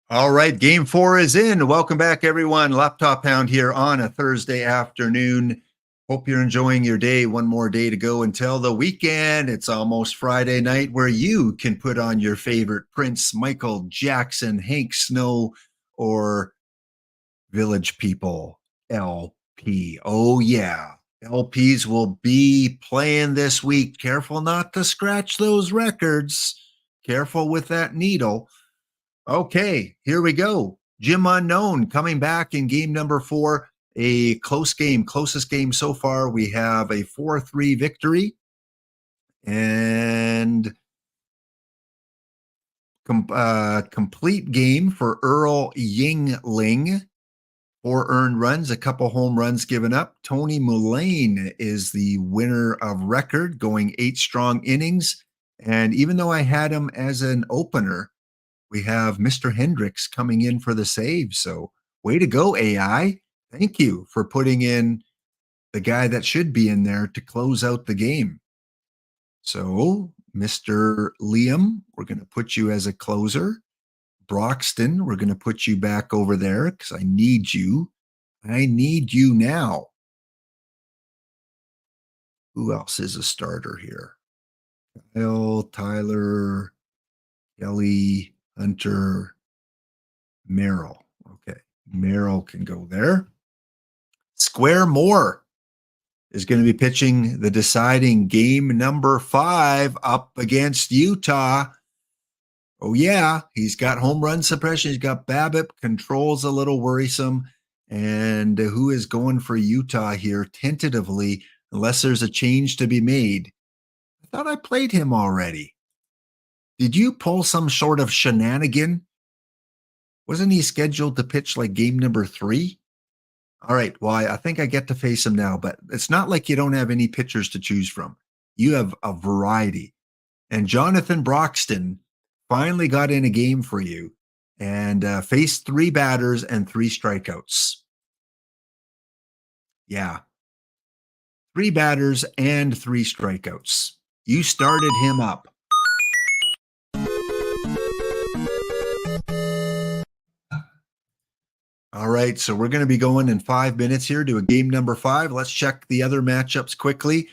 [SPEAKER 1] All right, game 4 is in. Welcome back, everyone. Laptop Hound here on a Thursday afternoon. Hope you're enjoying your day. One more day to go until the weekend. It's almost Friday night where you can put on your favorite Prince, Michael Jackson, Hank Snow, or Village People LP. Oh, yeah. LPs will be playing this week. Careful not to scratch those records. Careful with that needle. Okay, here we go. Jim Unknown coming back in game number 4. A close game, closest game so far. We have a 4-3 victory. And complete game for Earl Yingling. 4 earned runs, a couple home runs given up. Tony Mullane is the winner of record, going 8 strong innings. And even though I had him as an opener, we have Mr. Hendricks coming in for the save. So way to go, AI. Thank you for putting in the guy that should be in there to close out the game. So Mr. Liam, we're going to put you as a closer. Broxton, we're going to put you back over there because I need you. I need you now. Who else is a starter here? Kyle, Tyler, Kelly, Hunter, Merrill. Okay, Merrill can go there. Square Moore is going to be pitching the deciding game number 5 up against Utah. Oh, yeah, he's got home run suppression. He's got BABIP. Controls a little worrisome. And who is going for Utah here tentatively, unless there's a change to be made? I thought I played him already. Did you pull some sort of shenanigan? Wasn't he scheduled to pitch like game number 3? All right, well, I think I get to face him now, but it's not like you don't have any pitchers to choose from. You have a variety. And Jonathan Broxton finally got in a game for you and faced 3 batters and 3 strikeouts. Yeah. 3 batters and 3 strikeouts. You started him up. All right, so we're going to be going in 5 minutes here to a game number 5. Let's check the other matchups quickly.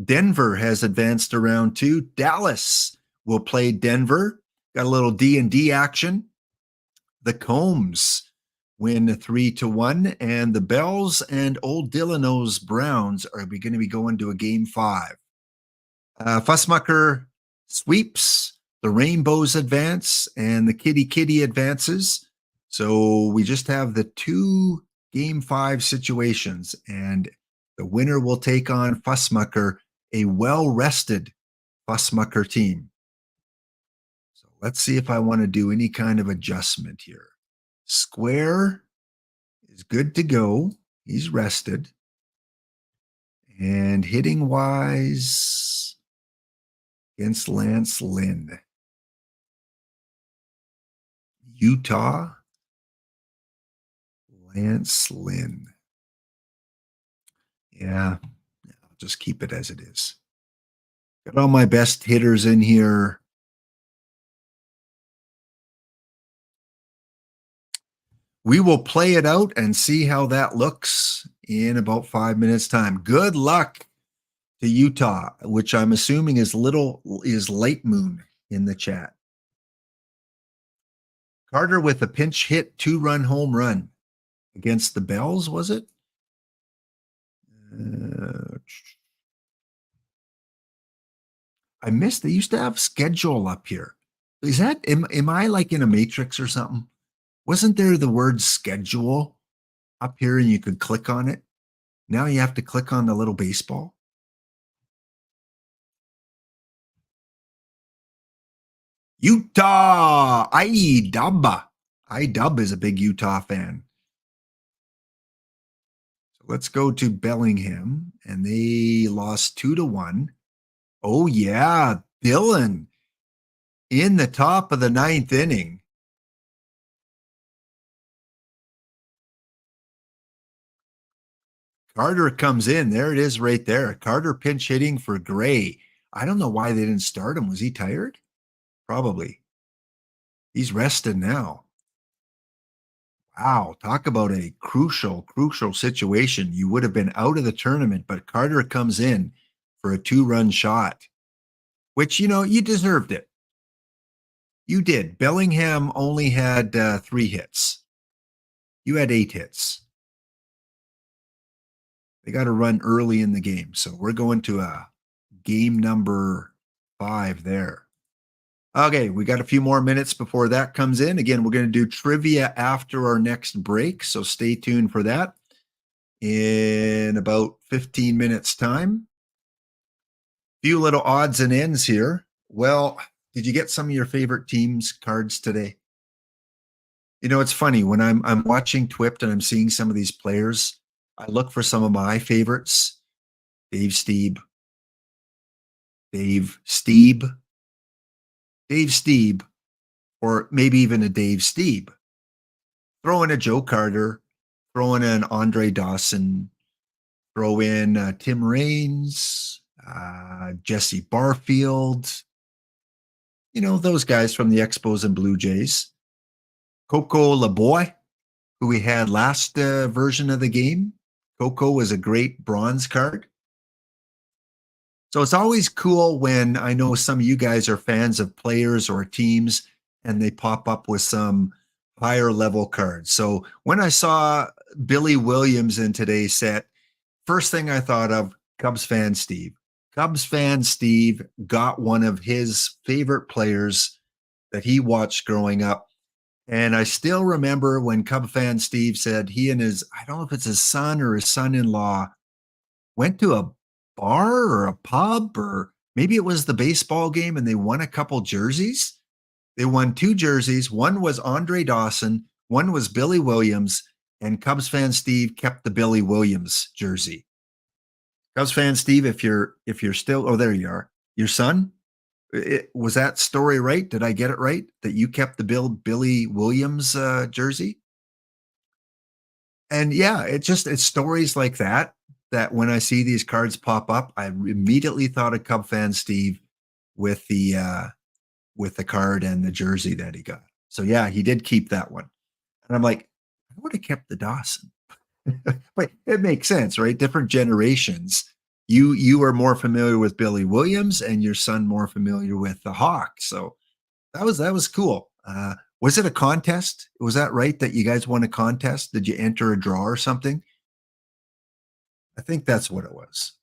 [SPEAKER 1] Denver has advanced to round 2. Dallas will play Denver. Got a little D&D action. The Combs win 3-1, and the Bells and Old Delano's Browns are going to be going to a game 5. Fussmucker sweeps, the Rainbows advance, and the Kitty advances. So we just have the 2 game 5 situations, and the winner will take on Fussmucker, a well-rested Fussmucker team. So let's see if I want to do any kind of adjustment here. Square is good to go. He's rested. And hitting wise against Lance Lynn. Utah, Lance Lynn. Yeah, I'll just keep it as it is. Got all my best hitters in here. We will play it out and see how that looks in about 5 minutes' time. Good luck to Utah, which I'm assuming is Light Moon in the chat. Carter with a pinch hit 2-run home run against the Bells, was it? I missed. They used to have schedule up here. Is that am I like in a matrix or something? Wasn't there the word schedule up here and you could click on it? Now you have to click on the little baseball. Utah, I-Dub. I-Dub is a big Utah fan. So let's go to Bellingham, and they lost 2-1. Oh yeah, Dylan in the top of the 9th inning. Carter comes in. There it is right there. Carter pinch hitting for Gray. I don't know why they didn't start him. Was he tired? Probably. He's rested now. Wow, talk about a crucial situation. You would have been out of the tournament, but Carter comes in for a 2-run shot, which, you deserved it. You did. Bellingham only had 3 hits. You had 8 hits. They got to run early in the game. So we're going to a game number 5 there. Okay, we got a few more minutes before that comes in. Again, we're going to do trivia after our next break, so stay tuned for that in about 15 minutes' time. Few little odds and ends here. Well, did you get some of your favorite teams' cards today? It's funny when I'm watching TWIPT and I'm seeing some of these players, I look for some of my favorites. Dave Stieb, or maybe even a Dave Stieb. Throw in a Joe Carter, throw in an Andre Dawson, throw in Tim Raines, Jesse Barfield, those guys from the Expos and Blue Jays. Coco LeBoy, who we had last version of the game. Coco was a great bronze card. So it's always cool when I know some of you guys are fans of players or teams and they pop up with some higher level cards. So when I saw Billy Williams in today's set, first thing I thought of, Cubs fan Steve. Cubs fan Steve got one of his favorite players that he watched growing up. And I still remember when Cub fan Steve said he and I don't know if it's his son or his son-in-law, went to a bar or a pub, or maybe it was the baseball game, and they won a couple jerseys. They won 2 jerseys. One was Andre Dawson, one was Billy Williams, and Cubs fan Steve kept the Billy Williams jersey. Cubs fan Steve, if you're still, oh, there you are. Your son? Was that story right? Did I get it right? That you kept the Billy Williams jersey? And yeah, it's stories like that when I see these cards pop up, I immediately thought of Cub fan Steve with the card and the jersey that he got. So yeah, he did keep that one. And I'm like, I would have kept the Dawson. But it makes sense, right? Different generations. You are more familiar with Billy Williams and your son more familiar with the Hawk. So that was cool. Was it a contest? Was that right that you guys won a contest? Did you enter a draw or something? I think that's what it was.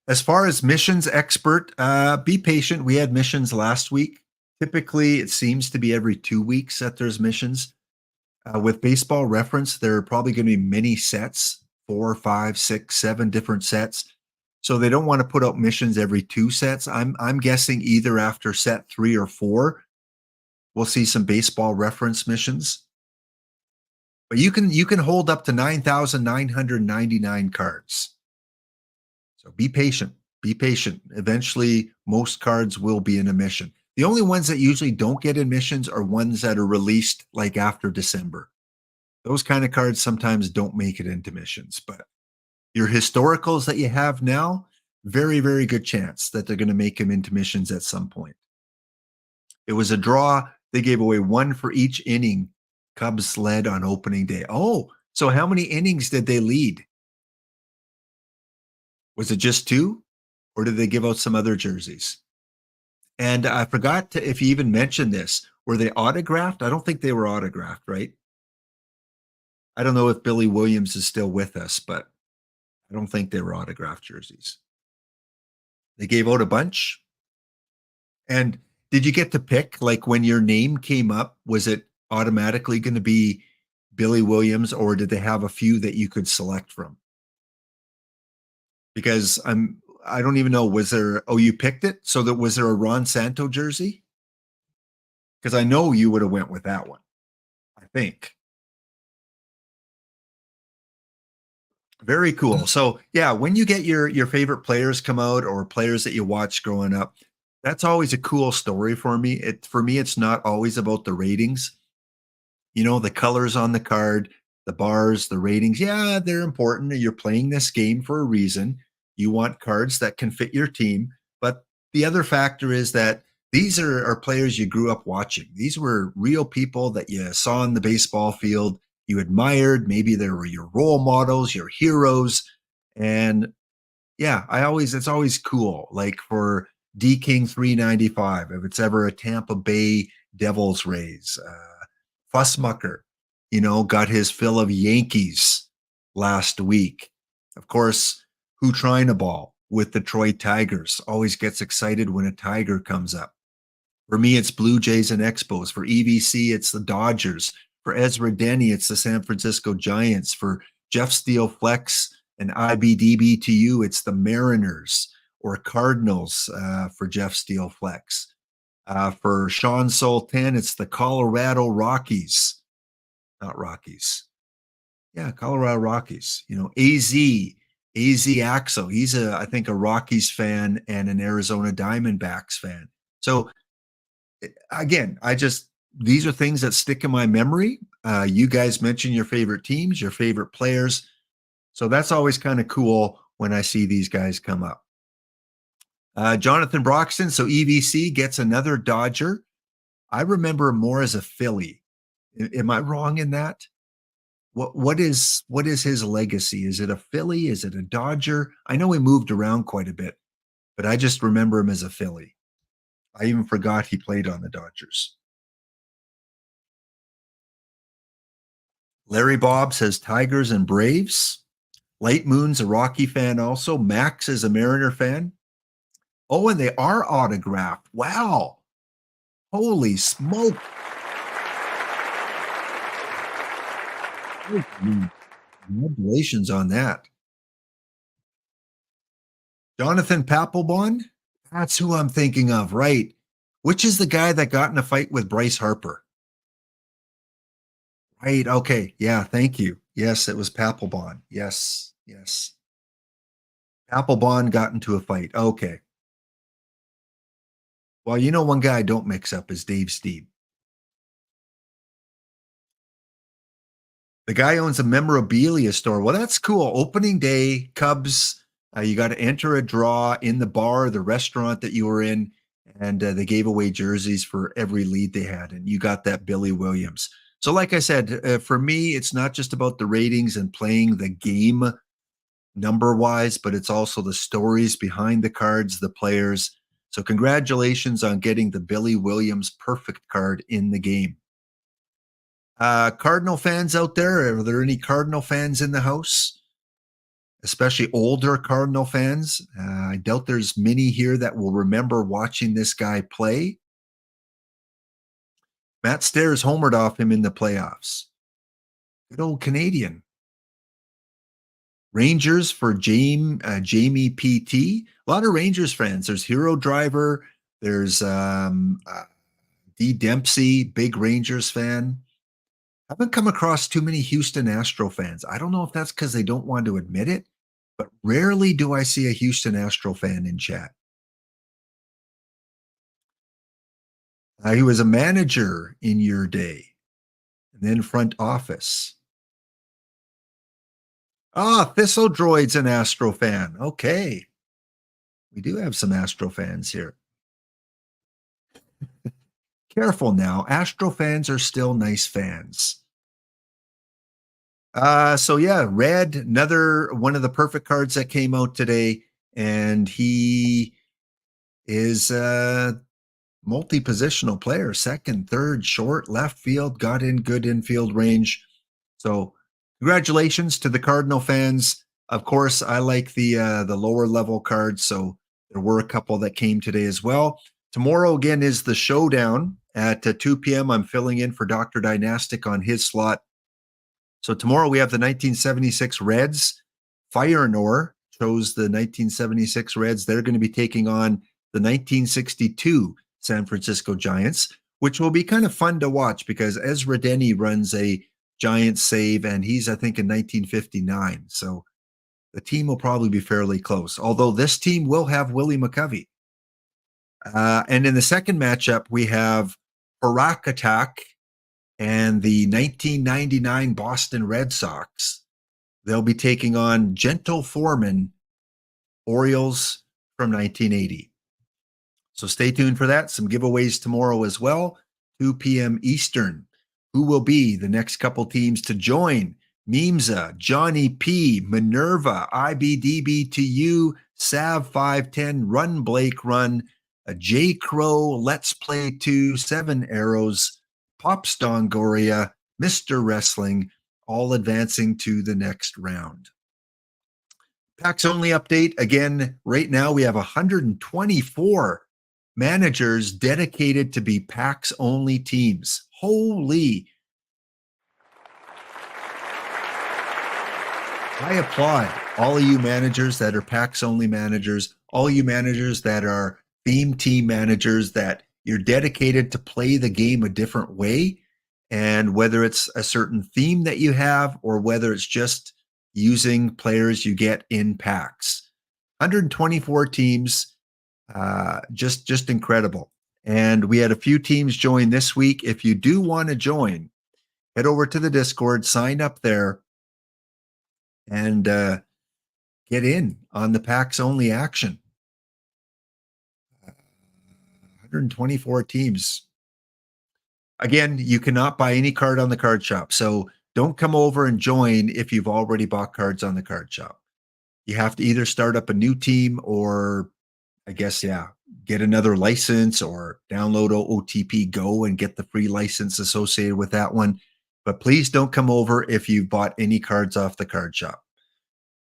[SPEAKER 1] As far as missions expert, be patient. We had missions last week. Typically, it seems to be every 2 weeks that there's missions. With baseball reference, there are probably going to be many sets, 4, 5, 6, 7 different sets. So they don't want to put out missions every 2 sets. I'm guessing either after set 3 or 4, we'll see some baseball reference missions. But you can hold up to 9,999 cards. So be patient. Be patient. Eventually, most cards will be in a mission. The only ones that usually don't get in missions are ones that are released like after December. Those kind of cards sometimes don't make it into missions. But your historicals that you have now, very, very good chance that they're going to make them into missions at some point. It was a draw. They gave away 1 for each inning Cubs led on opening day. Oh, so how many innings did they lead? Was it just 2? Or did they give out some other jerseys? And I forgot if you even mentioned this. Were they autographed? I don't think they were autographed, right? I don't know if Billy Williams is still with us, but I don't think they were autographed jerseys. They gave out a bunch. And did you get to pick, like when your name came up, was it automatically going to be Billy Williams, or did they have a few that you could select from? Because I don't even know, was there, oh, you picked it? So was there a Ron Santo jersey? Because I know you would have went with that one, I think. Very cool. So yeah, when you get your favorite players come out or players that you watched growing up, that's always a cool story for me. For me, it's not always about the ratings. You know, the colors on the card, the bars, the ratings. Yeah, they're important. You're playing this game for a reason. You want cards that can fit your team. But the other factor is that these are players you grew up watching. These were real people that you saw on the baseball field, you admired. Maybe they were your role models, your heroes. And yeah, it's always cool. Like for D King 395, if it's ever a Tampa Bay Devils Rays, Fussmucker, got his fill of Yankees last week. Of course, Who Trying a Ball with the Detroit Tigers always gets excited when a Tiger comes up. For me, it's Blue Jays and Expos. For EVC, it's the Dodgers. For Ezra Denny, it's the San Francisco Giants. For Jeff Steele Flex and IBDB2U, it's the Mariners or Cardinals for Jeff Steele Flex. For Sean Sultan, it's the Colorado Rockies. Not Rockies. Yeah, Colorado Rockies. AZ Axo. He's I think a Rockies fan and an Arizona Diamondbacks fan. So again, these are things that stick in my memory. You guys mentioned your favorite teams, your favorite players. So that's always kind of cool when I see these guys come up. Jonathan Broxton. So EVC gets another Dodger. I remember him more as a Philly. Am I wrong in that? What is his legacy? Is it a Philly? Is it a Dodger? I know he moved around quite a bit, but I just remember him as a Philly. I even forgot he played on the Dodgers. Larry Bob says Tigers and Braves. Light Moon's a Rocky fan also. Max is a Mariner fan. Oh, and they are autographed. Wow. Holy smoke. Congratulations on that. Jonathan Papelbon. That's who I'm thinking of, right? Which is the guy that got in a fight with Bryce Harper? Right. Okay. Yeah. Thank you. Yes, it was Papelbon. Yes. Papelbon got into a fight. Okay. Well, one guy I don't mix up is Dave Steeb. The guy owns a memorabilia store. Well, that's cool. Opening day, Cubs. You got to enter a draw in the bar, the restaurant that you were in, and they gave away jerseys for every lead they had, and you got that Billy Williams. So like I said, for me, it's not just about the ratings and playing the game. number-wise, but it's also the stories behind the cards, the players. So congratulations on getting the Billy Williams perfect card in the game. Cardinal fans out there, are there any Cardinal fans in the house? Especially older Cardinal fans. I doubt there's many here that will remember watching this guy play. Matt Stairs homered off him in the playoffs. Good old Canadian. Rangers for Jamie PT. A lot of Rangers fans. There's Hero Driver. There's D Dempsey, big Rangers fan. I haven't come across too many Houston Astro fans. I don't know if that's because they don't want to admit it, but rarely do I see a Houston Astro fan in chat. He was a manager in your day, and then front office. Thistle Droid's an Astro fan. Okay. We do have some Astro fans here. Careful now. Astro fans are still nice fans. So yeah, Red, another one of the perfect cards that came out today, and he is a multi-positional player, second, third, short, left field, got in good infield range. So congratulations to the Cardinal fans. Of course, I like the lower level cards, so there were a couple that came today as well. Tomorrow again is the showdown at 2 p.m. I'm filling in for Dr. Dynastic on his slot. So tomorrow we have the 1976 Reds. Fire Nor chose the 1976 Reds. They're going to be taking on the 1962 San Francisco Giants, which will be kind of fun to watch because Ezra Denny runs a Giants save, and he's, I think, in 1959. So the team will probably be fairly close, although this team will have Willie McCovey. And in the second matchup, we have Barack Attack and the 1999 Boston Red Sox. They'll be taking on Gentle Foreman, Orioles from 1980. So stay tuned for that. Some giveaways tomorrow as well, 2 p.m. Eastern. Who will be the next couple teams to join? Memza, Johnny P, Minerva, IBDB2U, Sav 510, Run Blake Run, J Crow, Let's Play 2, 7 Arrows, Pop Stongoria, Mr. Wrestling, all advancing to the next round. Packs only update. Again, right now we have 124 managers dedicated to be packs only teams. Holy. I applaud all of you managers that are packs only managers, all you managers that are theme team managers, that you're dedicated to play the game a different way. And whether it's a certain theme that you have or whether it's just using players you get in packs. 124 teams, just incredible. And we had a few teams join this week. If you do want to join, head over to the Discord, sign up there, and get in on the packs only action. 124 teams. Again, you cannot buy any card on the card shop. So don't come over and join if you've already bought cards on the card shop. You have to either start up a new team or, I guess, get another license or download OOTP Go and get the free license associated with that one. But please don't come over if you've bought any cards off the card shop.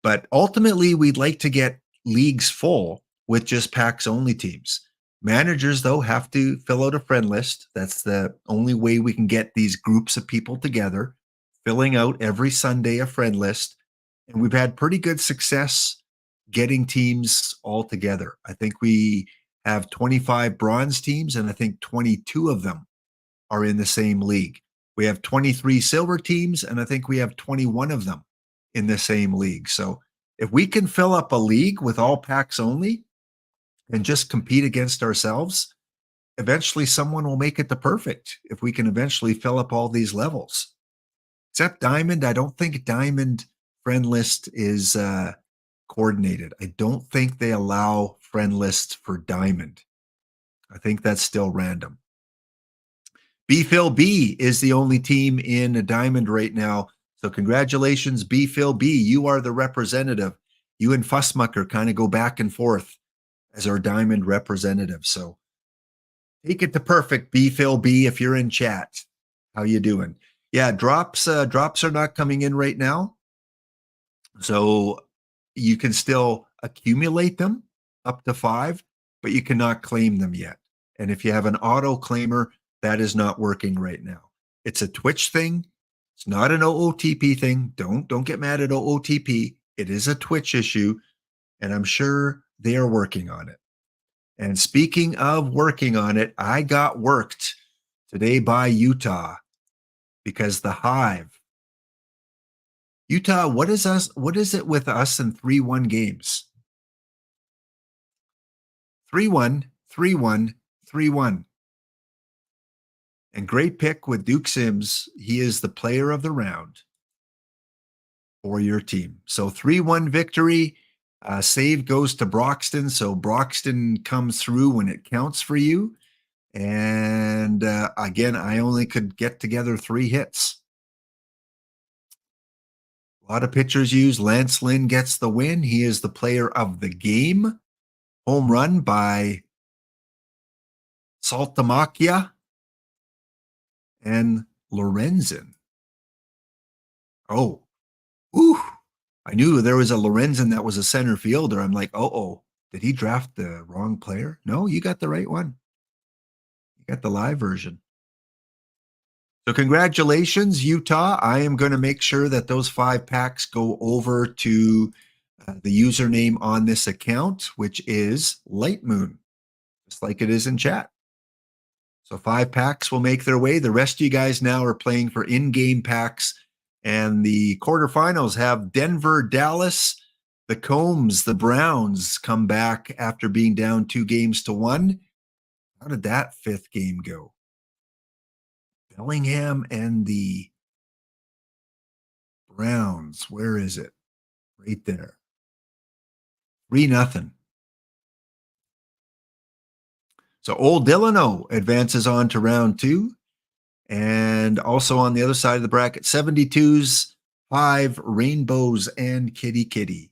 [SPEAKER 1] But ultimately, we'd like to get leagues full with just packs only teams. Managers, though, have to fill out a friend list. That's the only way we can get these groups of people together, filling out every Sunday a friend list. And we've had pretty good success getting teams all together. I think we have 25 bronze teams, and I think 22 of them are in the same league. We have 23 silver teams, and I think we have 21 of them in the same league. So if we can fill up a league with all packs only and just compete against ourselves, eventually someone will make it to perfect if we can eventually fill up all these levels. Except Diamond. I don't think Diamond friend list is coordinated. I don't think they allow friend lists for Diamond. I think that's still random. B-Phil B is the only team in a Diamond right now. So congratulations, B-Phil B. You are the representative. you and Fussmucker kind of go back and forth as our diamond representative. So take it to perfect, B Phil B, if you're in chat. How you doing? Yeah, drops are not coming in right now. So you can still accumulate them up to 5, but you cannot claim them yet. And if you have an auto claimer, that is not working right now. It's a Twitch thing. It's not an OOTP thing. Don't get mad at OOTP. It is a Twitch issue, and I'm sure they are working on it. And speaking of working on it, I got worked today by Utah because the Hive. Utah, what is it with us in 3-1 games? 3-1, 3-1, 3-1. And great pick with Duke Sims. He is the player of the round for your team. So 3-1 victory. Save goes to Broxton. So Broxton comes through when it counts for you. And again, I only could get together 3 hits. A lot of pitchers used. Lance Lynn gets the win. He is the player of the game. Home run by Saltamacchia and Lorenzen. Oh, ooh. I knew there was a Lorenzen that was a center fielder. I'm like, did he draft the wrong player? No, you got the right one. You got the live version. So congratulations, Utah. I am going to make sure that those 5 packs go over to the username on this account, which is Light Moon, just like it is in chat. So 5 packs will make their way. The rest of you guys now are playing for in-game packs. And the quarterfinals have Denver, Dallas, the Combs, the Browns come back after being down 2-1. How did that 5th game go? Bellingham and the Browns. Where is it? Right there. 3-0. So Old Delano advances on to round 2. And also on the other side of the bracket, 72s, 5 Rainbows and Kitty Kitty.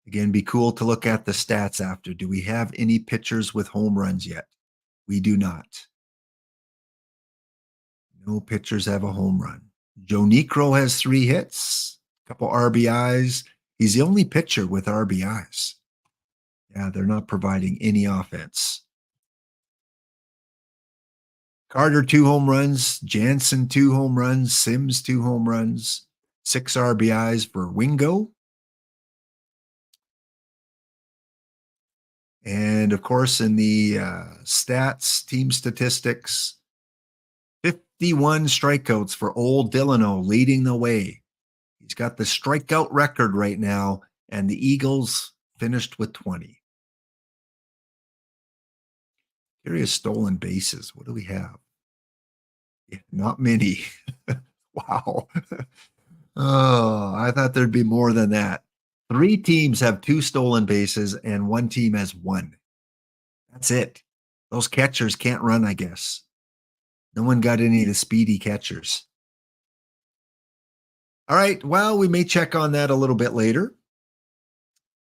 [SPEAKER 1] Again, be cool to look at the stats after. Do we have any pitchers with home runs yet? We do not. No pitchers have a home run. Joe Niekro has 3 hits, a couple RBIs. He's the only pitcher with RBIs. Yeah, they're not providing any offense. Carter, 2 home runs. Jansen, 2 home runs. Sims, 2 home runs. 6 RBIs for Wingo. And of course, in the stats, team statistics, 51 strikeouts for Old Delano, leading the way. He's got the strikeout record right now, and the Eagles finished with 20. Curious stolen bases. What do we have? Yeah, not many. Wow. Oh, I thought there'd be more than that. 3 teams have 2 stolen bases, and 1 team has 1. That's it. Those catchers can't run, I guess. No one got any of the speedy catchers. All right. Well, we may check on that a little bit later.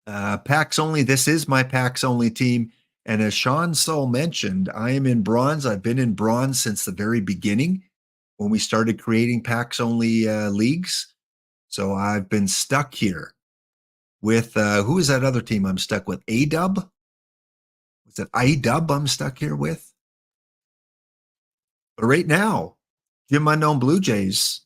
[SPEAKER 1] Packs only. This is my packs only team. And as Sean Soul mentioned, I am in bronze. I've been in bronze since the very beginning when we started creating packs only leagues. So I've been stuck here with, who is that other team I'm stuck with? A-Dub? Was it I-Dub I'm stuck here with? But right now, Jim Unknown Blue Jays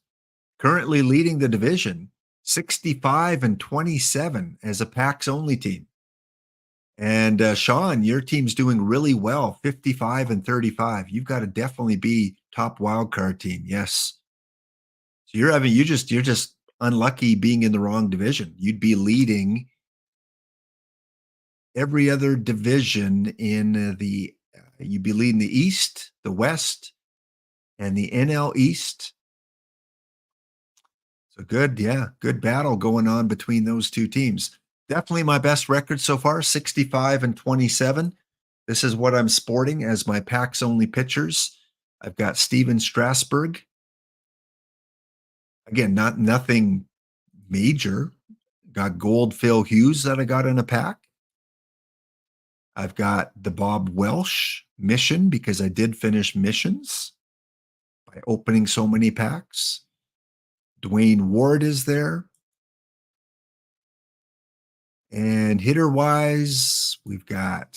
[SPEAKER 1] currently leading the division 65-27 as a packs only team. And Sean, your team's doing really well, 55-35. You've got to definitely be top wildcard team. Yes. So you're just unlucky being in the wrong division. You'd be leading every other division in the you'd be leading the East, the West, and the NL East. So good, yeah, good battle going on between those 2 teams. Definitely my best record so far, 65-27. This is what I'm sporting as my packs only pitchers. I've got Steven Strasburg. Again, nothing major. Got Gold Phil Hughes that I got in a pack. I've got the Bob Welsh Mission because I did finish missions by opening so many packs. Dwayne Ward is there. And hitter-wise, we've got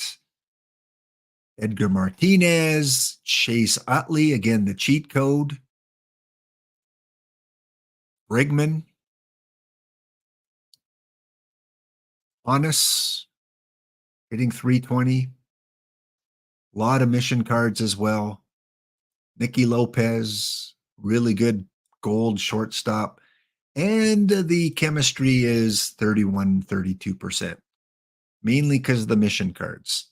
[SPEAKER 1] Edgar Martinez, Chase Utley, again, the cheat code. Bregman. Honest, hitting 320. A lot of mission cards as well. Nicky Lopez, really good gold shortstop. And the chemistry is 32%, mainly because of the mission cards.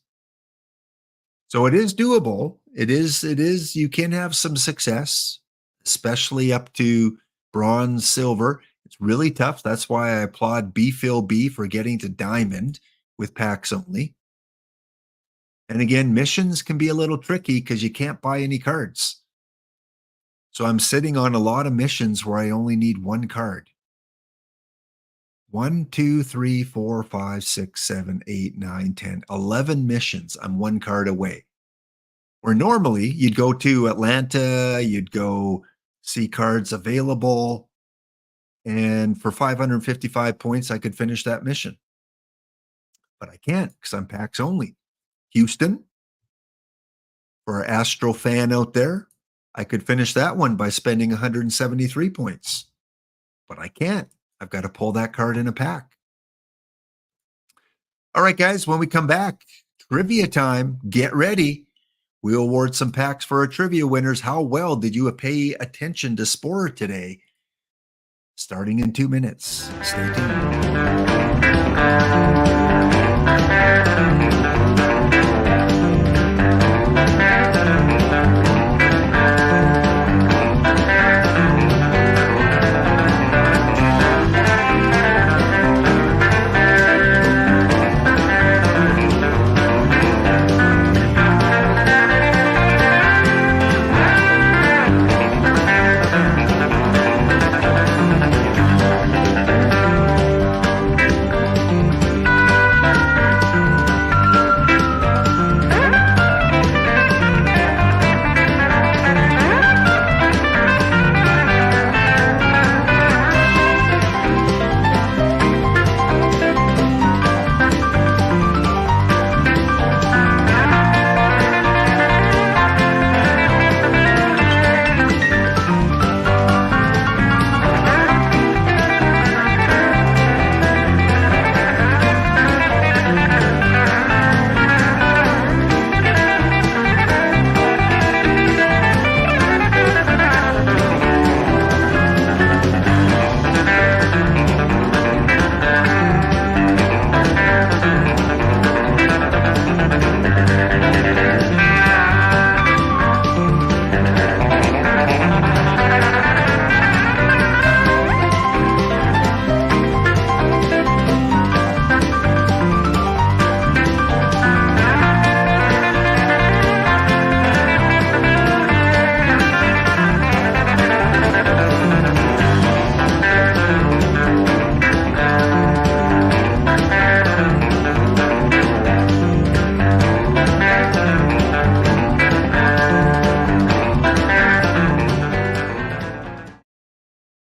[SPEAKER 1] So it is doable. It is, you can have some success, especially up to bronze, silver. It's really tough. That's why I applaud Phil B for getting to diamond with packs only. And again, missions can be a little tricky because you can't buy any cards. So I'm sitting on a lot of missions where I only need one card. 1, 2, 3, 4, 5, 6, 7, 8, 9, 10, 11 missions. I'm one card away. Where normally you'd go to Atlanta, you'd go see cards available, and for 555 points, I could finish that mission. But I can't because I'm packs only. Houston, for our Astro fan out there, I could finish that one by spending 173 points. But I can't. I've got to pull that card in a pack. All right, guys, when we come back, trivia time. Get ready. We award some packs for our trivia winners. How well did you pay attention to Spore today? Starting in 2 minutes. Stay tuned.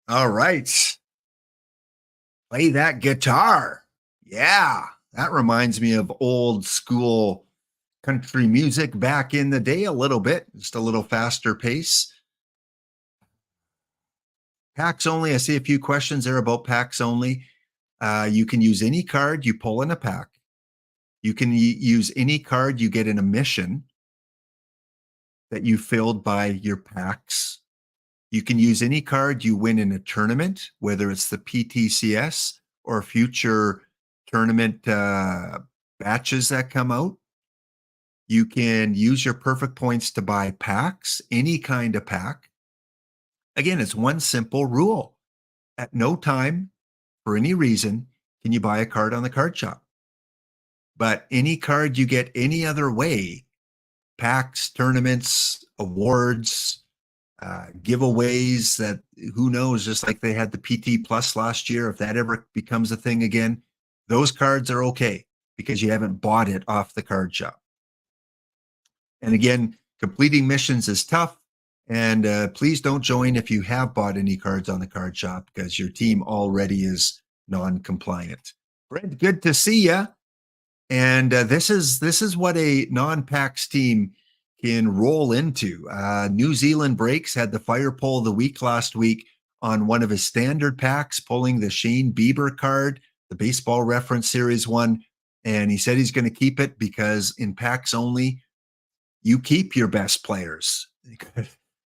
[SPEAKER 1] All right. Play that guitar. Yeah, that reminds me of old school country music back in the day a little bit, just a little faster pace. Packs only. I see a few questions there about packs only. You can use any card you pull in a pack. You can use any card you get in a mission that you filled by your packs. You can use any card you win in a tournament, whether it's the PTCS or future tournament batches that come out. You can use your perfect points to buy packs, any kind of pack. Again, it's one simple rule. At no time, for any reason, can you buy a card on the card shop. But any card you get any other way, packs, tournaments, awards, giveaways that who knows, just like they had the PT Plus last year, if that ever becomes a thing again, those cards are okay because you haven't bought it off the card shop. And again, completing missions is tough. And please don't join if you have bought any cards on the card shop because your team already is non-compliant. Brent, good to see you. And this is what a non-PAX team can roll into. New Zealand Breaks had the fire poll of the week last week on one of his standard packs, pulling the Shane Bieber card, the Baseball Reference Series one. And he said he's going to keep it because in packs only, you keep your best players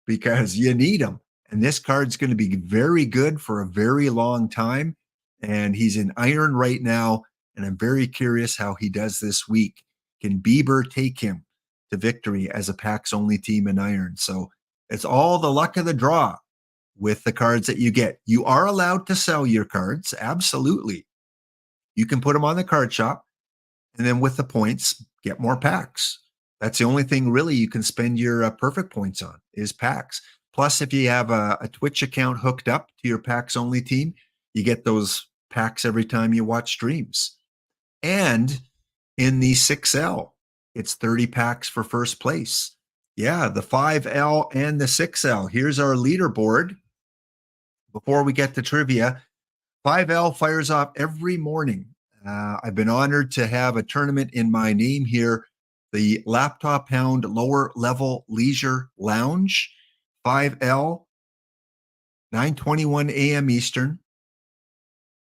[SPEAKER 1] because you need them. And this card's going to be very good for a very long time. And he's in iron right now. And I'm very curious how he does this week. Can Bieber take him to victory as a packs only team in iron? So it's all the luck of the draw with the cards that you get. You are allowed to sell your cards. Absolutely. You can put them on the card shop and then with the points, get more packs. That's the only thing really you can spend your perfect points on is packs. Plus, if you have a Twitch account hooked up to your packs only team, you get those packs every time you watch streams. And in the 6L, it's 30 packs for first place. Yeah, the 5L and the 6L. Here's our leaderboard. Before we get to trivia, 5L fires off every morning. I've been honored to have a tournament in my name here, the Laptop Hound Lower Level Leisure Lounge, 5L, 9:21 a.m. Eastern.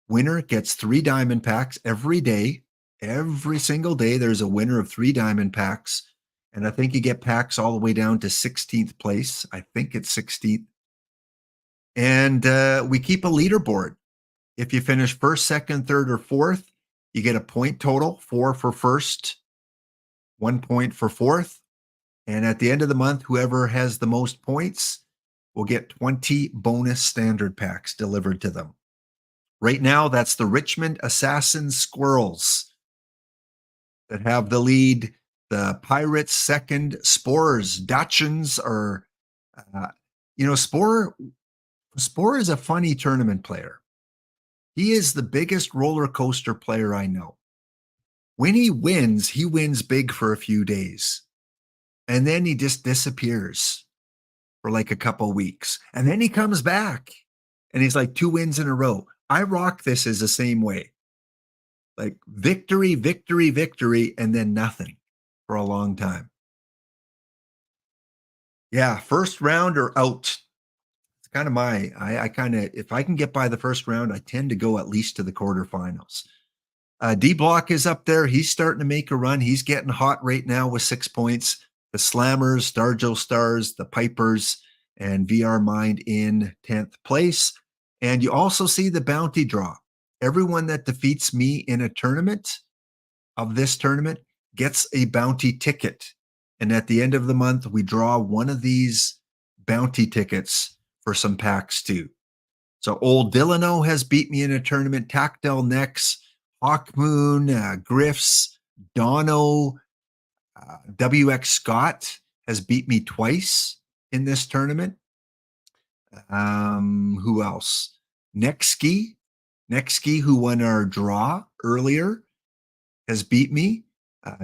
[SPEAKER 1] Winner gets 3 diamond packs every day. Every single day, there's a winner of 3 diamond packs. And I think you get packs all the way down to 16th place. I think it's 16th. And we keep a leaderboard. If you finish first, second, third, or fourth, you get a point total, 4 for first, 1 point for fourth. And at the end of the month, whoever has the most points will get 20 bonus standard packs delivered to them. Right now, that's the Richmond Assassin Squirrels that have the lead. The Pirates second, Spores Dachshunds are, Spore is a funny tournament player. He is the biggest roller coaster player I know. When he wins big for a few days. And then he just disappears for like a couple weeks. And then he comes back and he's like 2 wins in a row. I rock this as the same way. Like victory, victory, victory, and then nothing for a long time. Yeah, first round or out. It's kind of if I can get by the first round, I tend to go at least to the quarterfinals. D-Block is up there. He's starting to make a run. He's getting hot right now with 6 points. The Slammers, Starjo Stars, the Pipers, and VR Mind in 10th place. And you also see the bounty draw. Everyone that defeats me in a tournament of this tournament gets a bounty ticket. And at the end of the month, we draw one of these bounty tickets for some packs too. So Old Delano has beat me in a tournament. Tactile Nex, Hawkmoon, Griffs, Dono, WX Scott has beat me twice in this tournament. Who else? Nexski, who won our draw earlier, has beat me.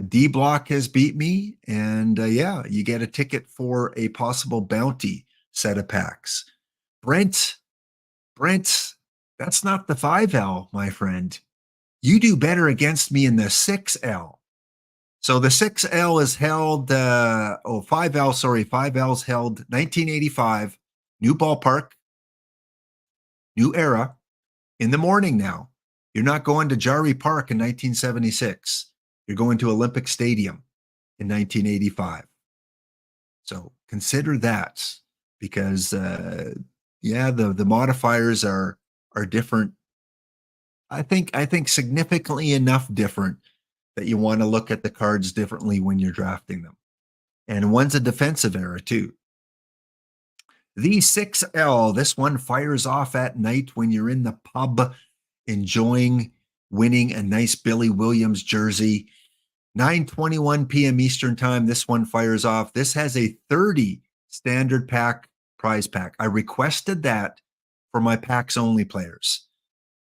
[SPEAKER 1] D-Block has beat me. And yeah, you get a ticket for a possible bounty set of packs. Brent, that's not the 5L, my friend. You do better against me in the 6L. So the 6L is held, 5L, sorry, 5L's held 1985, new ballpark, new era, in the morning now. You're not going to Jari Park in 1976. You're going to Olympic Stadium in 1985. So consider that because, the modifiers are different. I think significantly enough different that you want to look at the cards differently when you're drafting them. And one's a defensive era too. The 6L, this one fires off at night when you're in the pub enjoying winning a nice Billy Williams jersey. 9:21 p.m. Eastern time, this one fires off. This has a 30 standard pack prize pack. I requested that for my packs only players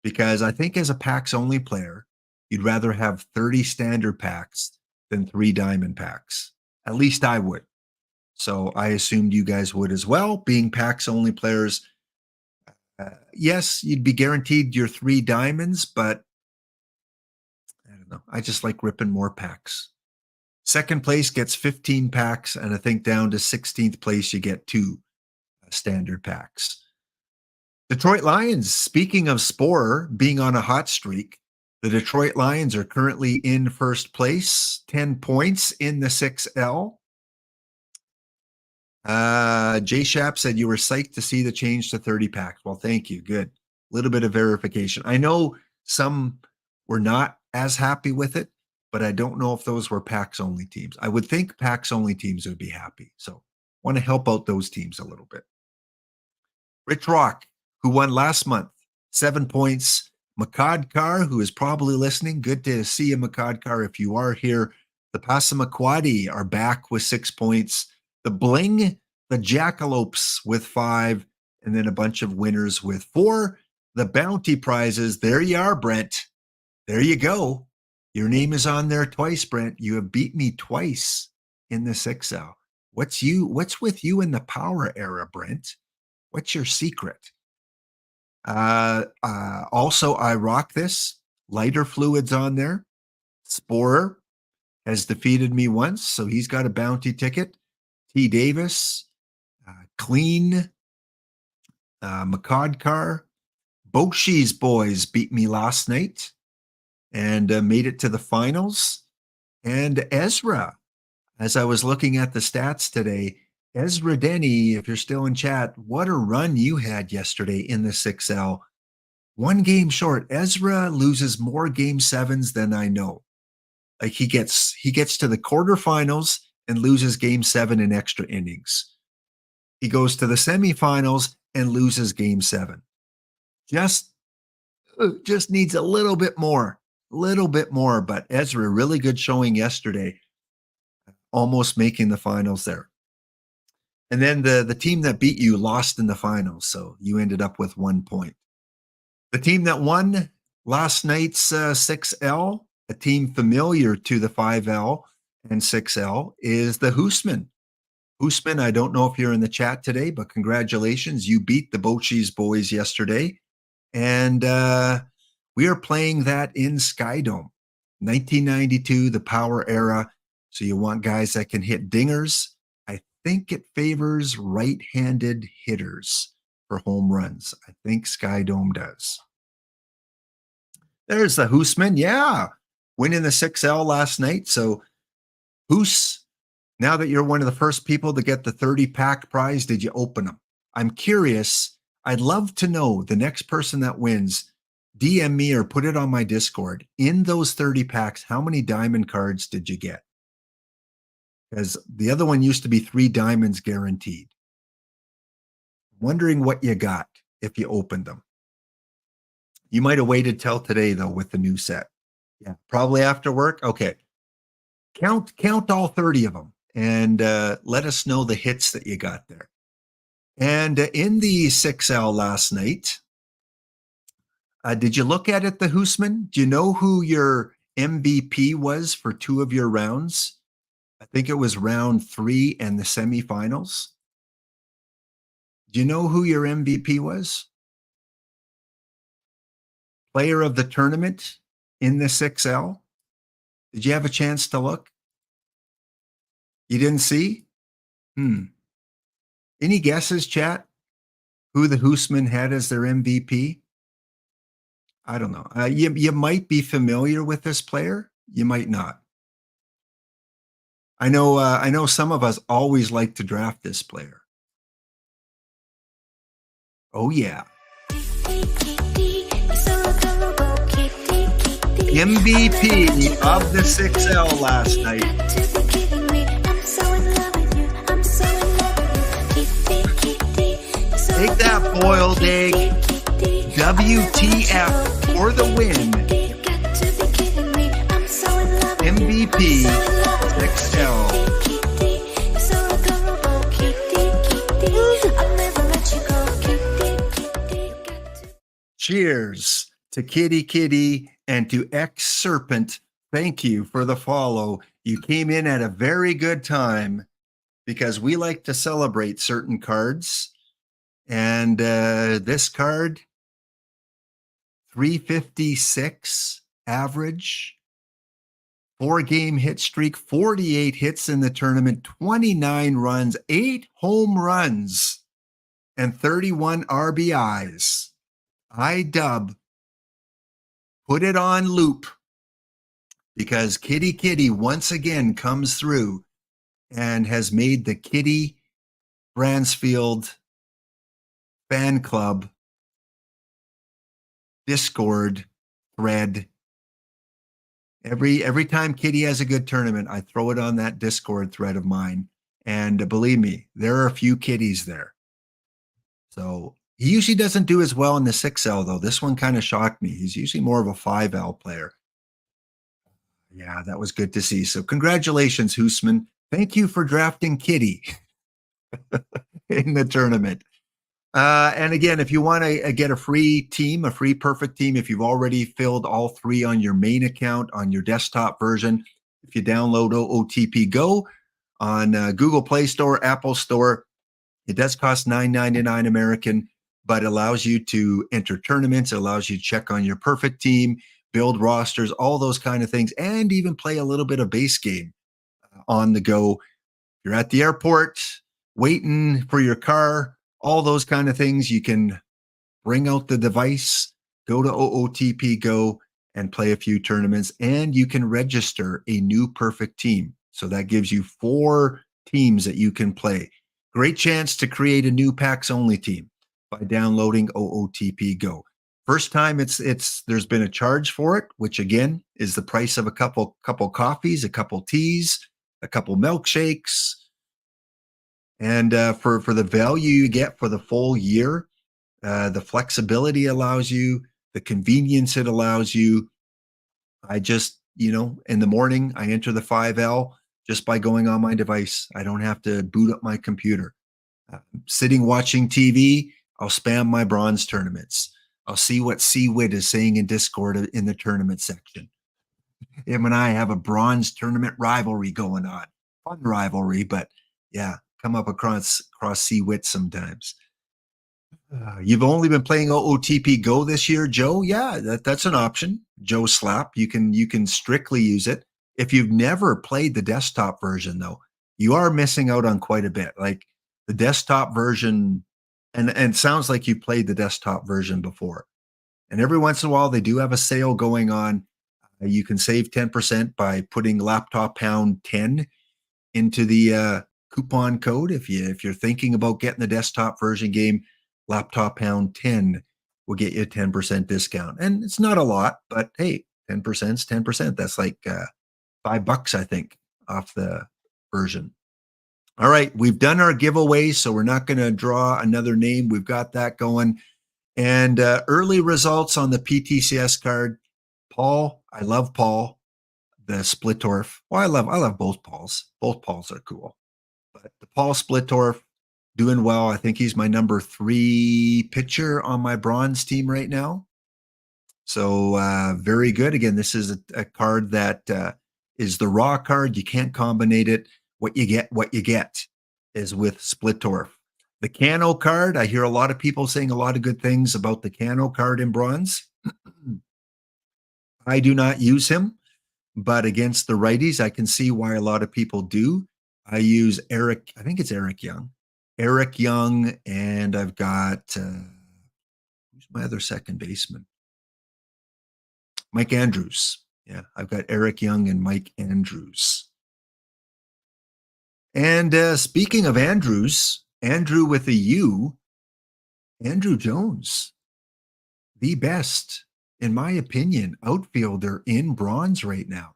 [SPEAKER 1] because I think as a packs only player, you'd rather have 30 standard packs than 3 diamond packs. At least I would. So I assumed you guys would as well. Being packs only players, yes, you'd be guaranteed your 3 diamonds, but I don't know. I just like ripping more packs. Second place gets 15 packs, and I think down to 16th place, you get 2 standard packs. Detroit Lions, speaking of Spore being on a hot streak, the Detroit Lions are currently in first place, 10 points in the 6L. Jay Shapp said you were psyched to see the change to 30 packs. Well, thank you. Good. A little bit of verification. I know some were not as happy with it, but I don't know if those were packs only teams. I would think packs only teams would be happy. So want to help out those teams a little bit. Rich Rock, who won last month, 7 points. Makadkar, who is probably listening. Good to see you, Makadkar, if you are here. The Passamaquoddy are back with 6 points. The Bling, the Jackalopes with 5, and then a bunch of winners with 4. The bounty prizes, there you are, Brent. There you go. Your name is on there twice, Brent. You have beat me twice in the 6L. What's with you in the power era, Brent? What's your secret? Also, I rock this. Lighter fluids on there. Sporer has defeated me once, so he's got a bounty ticket. T. Davis, Clean, Makadkar, Boshi's boys beat me last night and made it to the finals. And Ezra, as I was looking at the stats today, Ezra Denny, if you're still in chat, what a run you had yesterday in the 6L. 1 game short. Ezra loses more game 7s than I know. Like he gets to the quarterfinals and loses game 7 in extra innings. He goes to the semifinals and loses game 7. Just needs a little bit more. But Ezra, really good showing yesterday, almost making the finals there. And then the team that beat you lost in the finals, so you ended up with 1 point. The team that won last night's 6L, a team familiar to the 5L and 6L, is the Hoosman. Hoosman, I don't know if you're in the chat today, but congratulations. You beat the Boshi's boys yesterday. And we are playing that in Skydome. 1992, the power era. So you want guys that can hit dingers. I think it favors right-handed hitters for home runs. I think Skydome does. There's the Hoosman. Yeah. Winning the 6L last night. So Hoos, now that you're one of the first people to get the 30-pack prize, did you open them? I'm curious. I'd love to know, the next person that wins, DM me or put it on my Discord. In those 30 packs, how many diamond cards did you get? Because the other one used to be 3 diamonds guaranteed. Wondering what you got if you opened them. You might have waited till today, though, with the new set. Yeah, probably after work. Okay. Count all 30 of them and let us know the hits that you got there. And in the 6L last night, did you look at it, the Hoosman? Do you know who your MVP was for 2 of your rounds? I think it was round 3 and the semifinals. Do you know who your MVP was? Player of the tournament in the 6L? Did you have a chance to look? You didn't see? Any guesses, chat? Who the Hoosman had as their MVP? I don't know. You might be familiar with this player. You might not. I know some of us always like to draft this player. Oh, yeah. MVP of the 6L last night. Take that, boiled egg. WTF for the win. MVP 6L. Cheers to Kitty Kitty and to X Serpent. Thank you for the follow. You came in at a very good time because we like to celebrate certain cards. And this card, 356 average, 4-game hit streak, 48 hits in the tournament, 29 runs, 8 home runs, and 31 RBIs. I-dub, put it on loop because Kitty Kitty once again comes through and has made the Kitty Bransfield fan club Discord thread. Every time Kitty has a good tournament, I throw it on that Discord thread of mine. And believe me, there are a few kitties there. So he usually doesn't do as well in the 6L, though. This one kind of shocked me. He's usually more of a 5L player. Yeah, that was good to see. So congratulations, Hoosman. Thank you for drafting Kitty in the tournament. And again, if you want to get a free team, a free perfect team, if you've already filled all 3 on your main account on your desktop version, if you download OOTP Go on Google Play Store, Apple Store, it does cost $9.99 American, but allows you to enter tournaments, allows you to check on your perfect team, build rosters, all those kind of things, and even play a little bit of base game on the go. You're at the airport, waiting for your car, all those kind of things. You can bring out the device, go to OOTP Go and play a few tournaments, and you can register a new perfect team. So that gives you 4 teams that you can play. Great chance to create a new packs only team by downloading OOTP Go. First time there's been a charge for it, which again is the price of a couple coffees, a couple teas, a couple milkshakes. And for the value you get for the full year, the flexibility allows you, the convenience it allows you. I just, in the morning, I enter the 5L just by going on my device. I don't have to boot up my computer. Sitting watching TV, I'll spam my bronze tournaments. I'll see what C-Wit is saying in Discord in the tournament section. Him and I have a bronze tournament rivalry going on. Fun rivalry, but yeah, come up across C-Wit sometimes. You've only been playing OOTP Go this year, Joe? Yeah, that's an option. Joe Slap, you can strictly use it. If you've never played the desktop version, though, you are missing out on quite a bit. Like the desktop version, and it sounds like you played the desktop version before. And every once in a while, they do have a sale going on. You can save 10% by putting laptop pound 10 into the coupon code. If you're thinking about getting the desktop version game, laptop pound 10 will get you a 10% discount. And it's not a lot, but hey, 10% is 10%. That's like $5, I think, off the version. All right, we've done our giveaway, so we're not going to draw another name. We've got that going. And early results on the PTCS card. Paul, I love Paul, the Splittorf. Well, I love both Pauls. Both Pauls are cool. But the Paul Splittorf doing well. I think he's my number 3 pitcher on my bronze team right now. So very good. Again, this is a card that is the raw card. You can't combinate it. What you get is with Splittorf. The Cano card, I hear a lot of people saying a lot of good things about the Cano card in bronze. I do not use him, but against the righties, I can see why a lot of people do. I use Eric, I think it's Eric Young. Eric Young, and I've got, who's my other second baseman? Mike Andrews. Yeah, I've got Eric Young and Mike Andrews. And speaking of Andrews, Andrew with a U, Andrew Jones, the best, in my opinion, outfielder in bronze right now.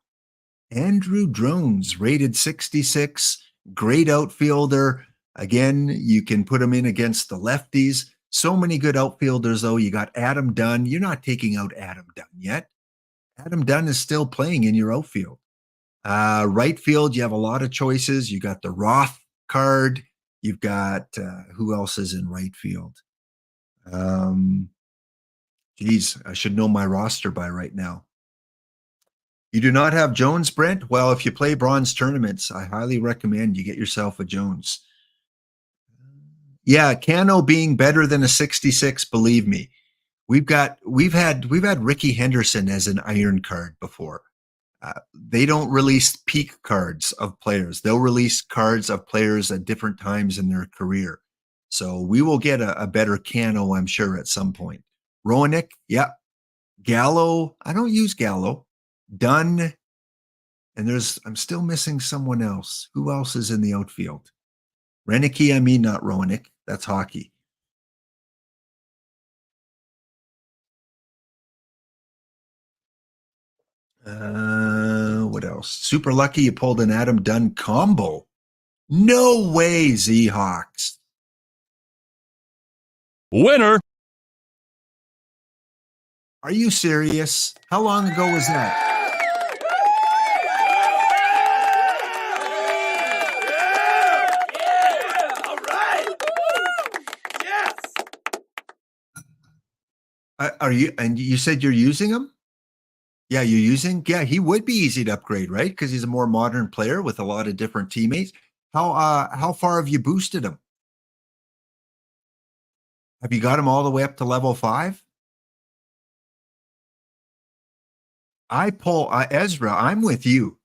[SPEAKER 1] Andrew Jones, rated 66, great outfielder. Again, you can put him in against the lefties. So many good outfielders, though. You got Adam Dunn. You're not taking out Adam Dunn yet. Adam Dunn is still playing in your outfield. Right field, you have a lot of choices. You got the Roth card. You've got, who else is in right field? Geez, I should know my roster by right now. You do not have Jones, Brent? Well, if you play bronze tournaments, I highly recommend you get yourself a Jones. Yeah, Cano being better than a 66, believe me. We've had Ricky Henderson as an iron card before. They don't release peak cards of players. They'll release cards of players at different times in their career. So we will get a better Cano, I'm sure, at some point. Roenick, yeah. Gallo, I don't use Gallo. Dunn, and I'm still missing someone else. Who else is in the outfield? Renicky, I mean, not Roenick. That's hockey. What else? Super lucky you pulled an Adam Dunn combo. No way, Z-Hawks.
[SPEAKER 3] Winner.
[SPEAKER 1] Are you serious? How long ago was that?
[SPEAKER 4] All right. Yes.
[SPEAKER 1] Are you? And you said you're using him? Yeah, you're using. Yeah, he would be easy to upgrade, right? Because he's a more modern player with a lot of different teammates. How far have you boosted him? Have you got him all the way up to level 5? I pull Ezra. I'm with you.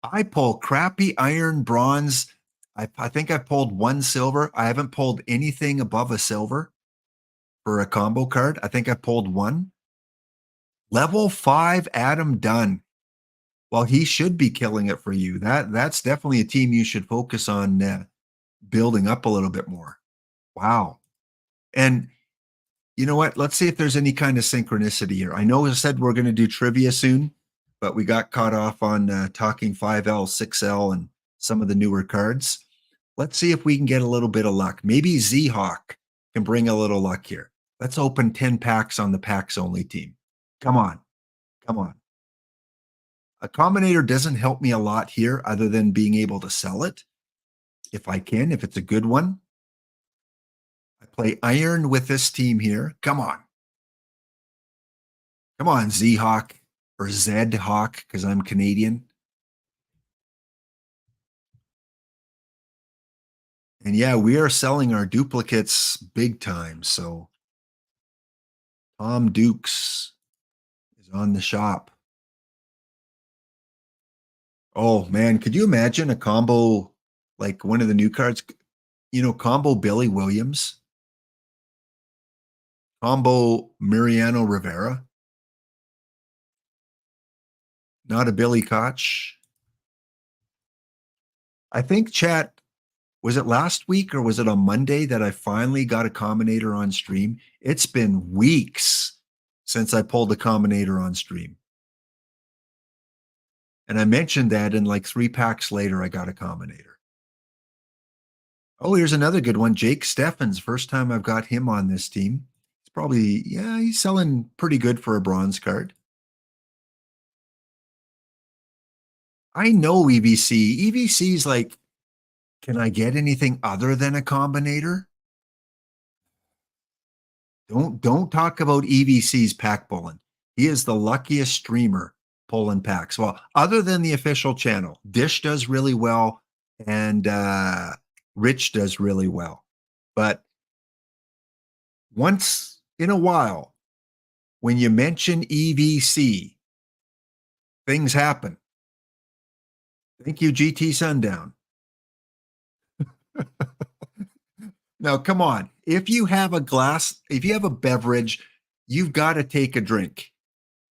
[SPEAKER 1] I pull crappy iron, bronze. I think I pulled 1 silver. I haven't pulled anything above a silver for a combo card. I think I pulled 1. Level 5 Adam Dunn. Well, he should be killing it for you. That's definitely a team you should focus on building up a little bit more. Wow. And you know what? Let's see if there's any kind of synchronicity here. I know I said we're going to do trivia soon, but we got caught off on talking 5L, 6L, and some of the newer cards. Let's see if we can get a little bit of luck. Maybe Z-Hawk can bring a little luck here. Let's open 10 packs on the packs only team. Come on. Come on. A combinator doesn't help me a lot here other than being able to sell it. If I can, if it's a good one. I play iron with this team here. Come on. Come on, Z-Hawk or Z-Hawk, because I'm Canadian. And yeah, we are selling our duplicates big time. So Tom Dukes is on the shop. Oh man, could you imagine a combo like one of the new cards? Combo Billy Williams, combo Mariano Rivera, not a Billy Koch. I think chat, was it last week or was it on Monday that I finally got a combinator on stream? It's been weeks since I pulled a combinator on stream. And I mentioned that, and like 3 packs later, I got a combinator. Oh, here's another good one. Jake Steffens. First time I've got him on this team. It's probably, yeah, he's selling pretty good for a bronze card. I know EVC. EVC's like, can I get anything other than a combinator? Don't talk about EVC's pack pulling. He is the luckiest streamer pulling packs. Well, other than the official channel, Dish does really well, and Rich does really well. But once in a while, when you mention EVC, things happen. Thank you, GT Sundown. Now, come on. If you have a glass, if you have a beverage, you've got to take a drink.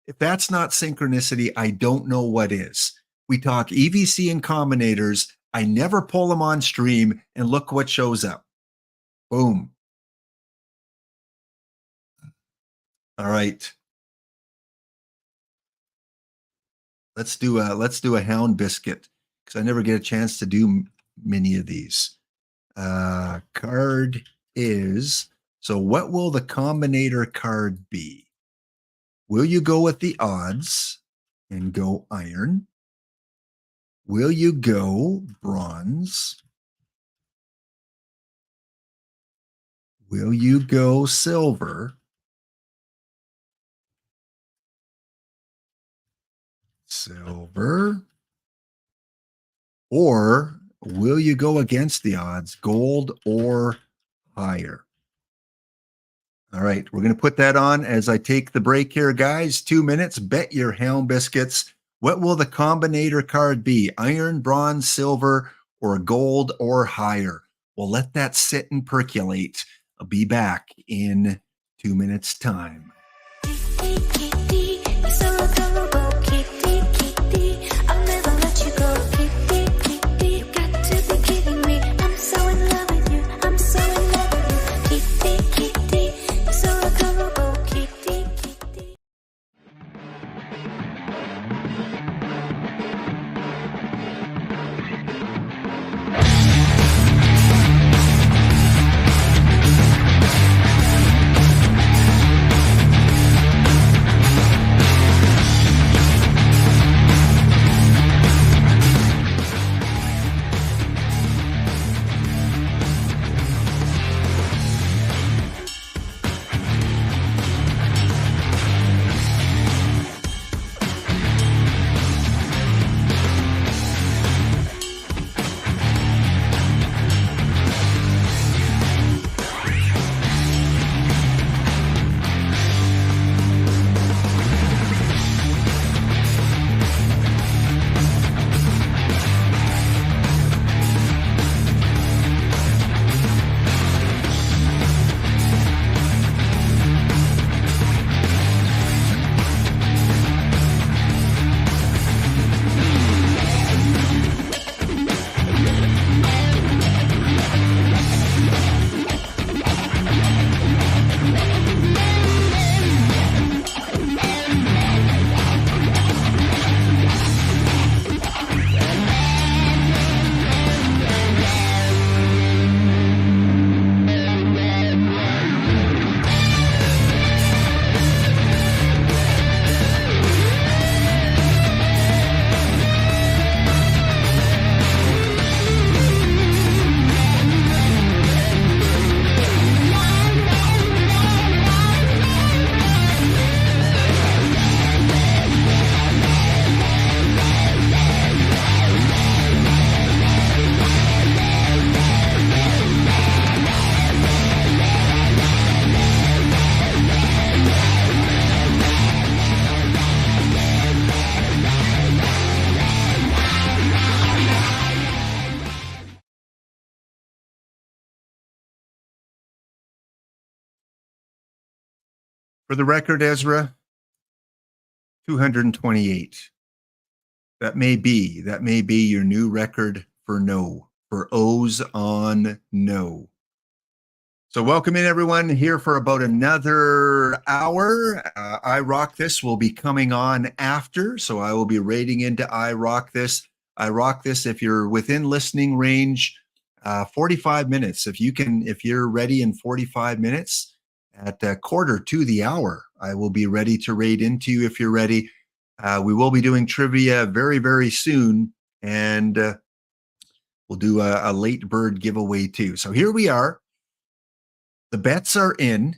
[SPEAKER 1] If that's not synchronicity, I don't know what is. We talk EVC and combinators. I never pull them on stream, and look what shows up. Boom. All right. Let's do a hound biscuit because I never get a chance to do many of these. Card is, so what will the combinator card be? Will you go with the odds and go iron? Will you go bronze? Will you go silver? silver, or will you go against the odds, gold or higher? All right, we're going to put that on as I take the break here, guys. 2 minutes. Bet your Helm biscuits. What will the combinator card be? Iron, bronze, silver, or gold or higher? We'll let that sit and percolate. I'll be back in 2 minutes' time.
[SPEAKER 2] Kitty, kitty, you're so adorable. Kitty, kitty, I'll never let you go. Kitty, kitty, you got to be kidding me. I'm so in love with you. I'm so in love with you. Kitty, kitty, you're so adorable. Kitty, kitty.
[SPEAKER 1] For the record, Ezra, 228. That may be your new record for no, for O's on no. So welcome in, everyone, here for about another hour. I Rock This will be coming on after, so I will be rating into I Rock This. I Rock This, if you're within listening range, 45 minutes. If you're ready in 45 minutes, at a quarter to the hour, I will be ready to raid into you if you're ready. We will be doing trivia very, very soon, and we'll do a late bird giveaway too. So here we are. The bets are in.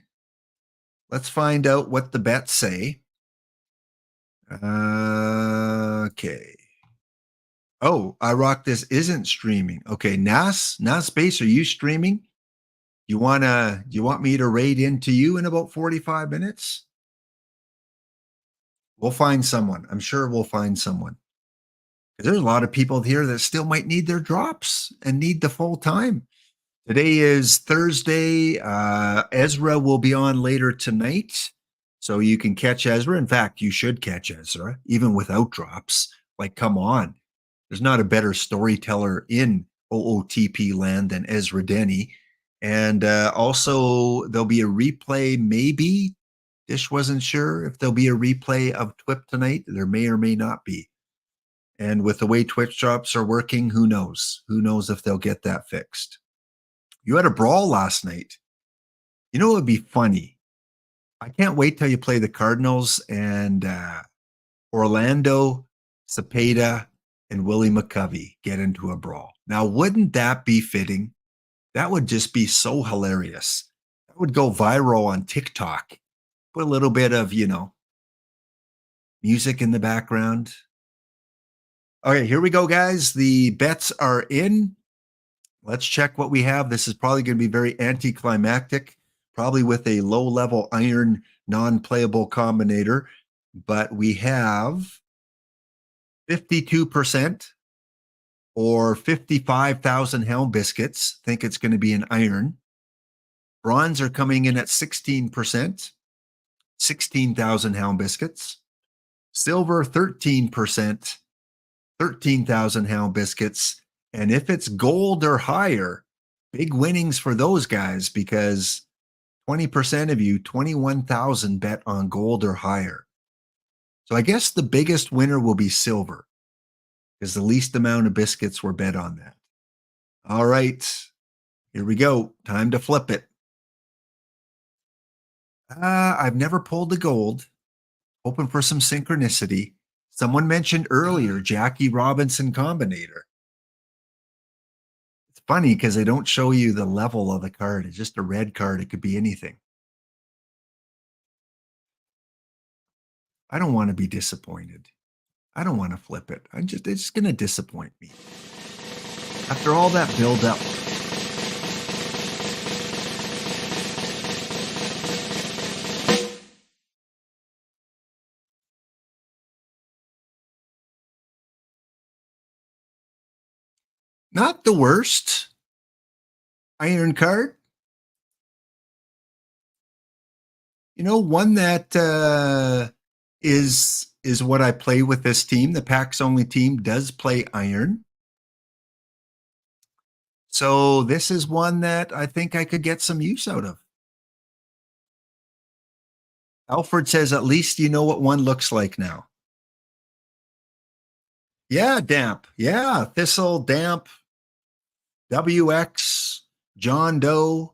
[SPEAKER 1] Let's find out what the bets say. Okay. Oh, I Rock This isn't streaming. Okay, Nas Space, are you streaming? You want me to raid into you in about 45 minutes? We'll find someone. I'm sure we'll find someone. There's a lot of people here that still might need their drops and need the full time. Today is Thursday. Ezra will be on later tonight, so you can catch Ezra. In fact, you should catch Ezra, even without drops. Like, come on. There's not a better storyteller in OOTP land than Ezra Denny. And also, there'll be a replay, maybe. Dish wasn't sure if there'll be a replay of TWIPT tonight. There may or may not be. And with the way Twitch drops are working, who knows? Who knows if they'll get that fixed? You had a brawl last night. You know what would be funny? I can't wait till you play the Cardinals and Orlando, Cepeda, and Willie McCovey get into a brawl. Now, wouldn't that be fitting? That would just be so hilarious. That would go viral on TikTok. Put a little bit of, music in the background. Okay, here we go, guys. The bets are in. Let's check what we have. This is probably going to be very anticlimactic, probably with a low-level iron non-playable combinator. But we have 52% or 55,000 Helm biscuits think it's going to be an iron. Bronze are coming in at 16%, 16,000 Helm biscuits. Silver, 13%, 13,000 Helm biscuits. And if it's gold or higher, big winnings for those guys, because 20% of you, 21,000 bet on gold or higher. So I guess the biggest winner will be silver, because the least amount of biscuits were bet on that. All right, here we go. Time to flip it. I've never pulled the gold. Hoping for some synchronicity. Someone mentioned earlier Jackie Robinson combinator. It's funny because they don't show you the level of the card. It's just a red card. It could be anything. I don't want to be disappointed. I don't want to flip it. It's just going to disappoint me. After all that build up. Not the worst. Iron card. You know, one that is what I play with this team. The packs only team does play iron. So this is one that I think I could get some use out of. Alfred says, at least you know what one looks like now. Yeah, damp. Yeah, Thistle, damp, WX, John Doe.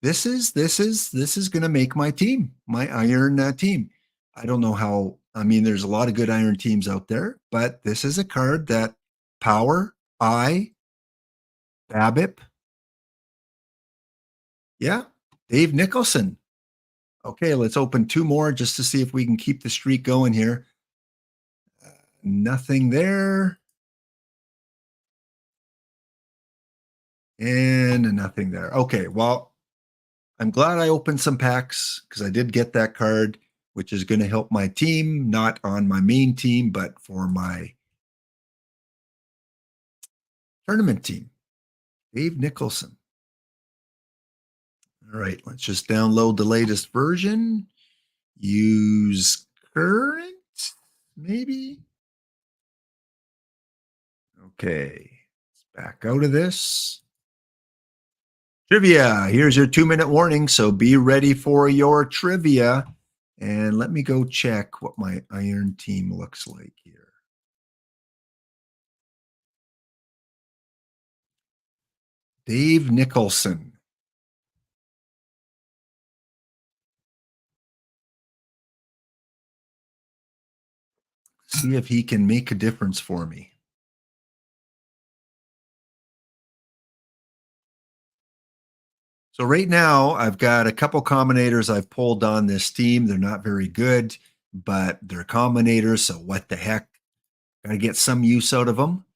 [SPEAKER 1] This is going to make my team, my iron team. I don't know how. I mean, there's a lot of good iron teams out there, but this is a card that Power, Babip. Yeah, Dave Nicholson. Okay, let's open two more just to see if we can keep the streak going here. Nothing there. And nothing there. Okay, well, I'm glad I opened some packs because I did get that card, which is going to help my team, not on my main team, but for my tournament team. Dave Nicholson. All right, let's just download the latest version. Use current, maybe. Okay, let's back out of this. Trivia. Here's your 2-minute warning, so be ready for your trivia. And let me go check what my iron team looks like here. Dave Nicholson. See if he can make a difference for me. So right now, I've got a couple combinators I've pulled on this team. They're not very good, but they're combinators, so what the heck? Got to get some use out of them.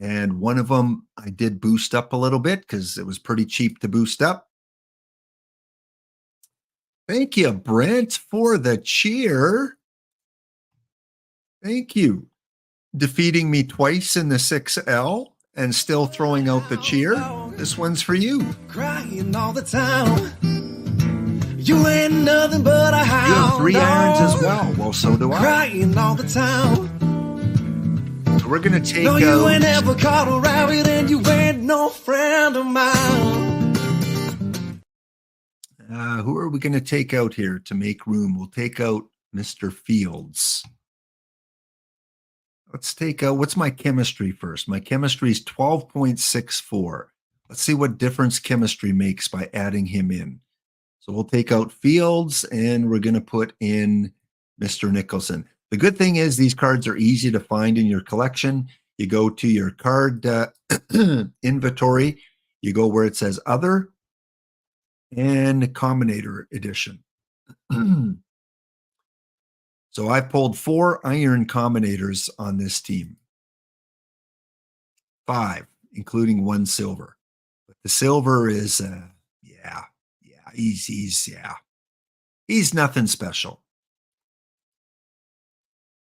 [SPEAKER 1] And one of them I did boost up a little bit because it was pretty cheap to boost up. Thank you, Brent, for the cheer. Thank you. Defeating me twice in the 6L and still throwing out the cheer. This one's for you.
[SPEAKER 3] Crying all the time. You ain't nothing but a hound.
[SPEAKER 1] You have 3 irons as
[SPEAKER 3] dog.
[SPEAKER 1] well. Well, so do I.
[SPEAKER 3] Crying all the time.
[SPEAKER 1] So we're going to take
[SPEAKER 3] No, you ain't
[SPEAKER 1] out...
[SPEAKER 3] ever caught a rabbit and you ain't no friend of mine.
[SPEAKER 1] Who are we going to take out here to make room? We'll take out Mr. Fields. Let's take out, what's my chemistry first? My chemistry is 12.64. Let's see what difference chemistry makes by adding him in. So we'll take out Fields and we're going to put in Mr. Nicholson. The good thing is these cards are easy to find in your collection. You go to your card inventory, you go where it says Other and Combinator Edition. So I pulled 4 iron combinators on this team. 5, including 1 silver. But the silver is, he's nothing special.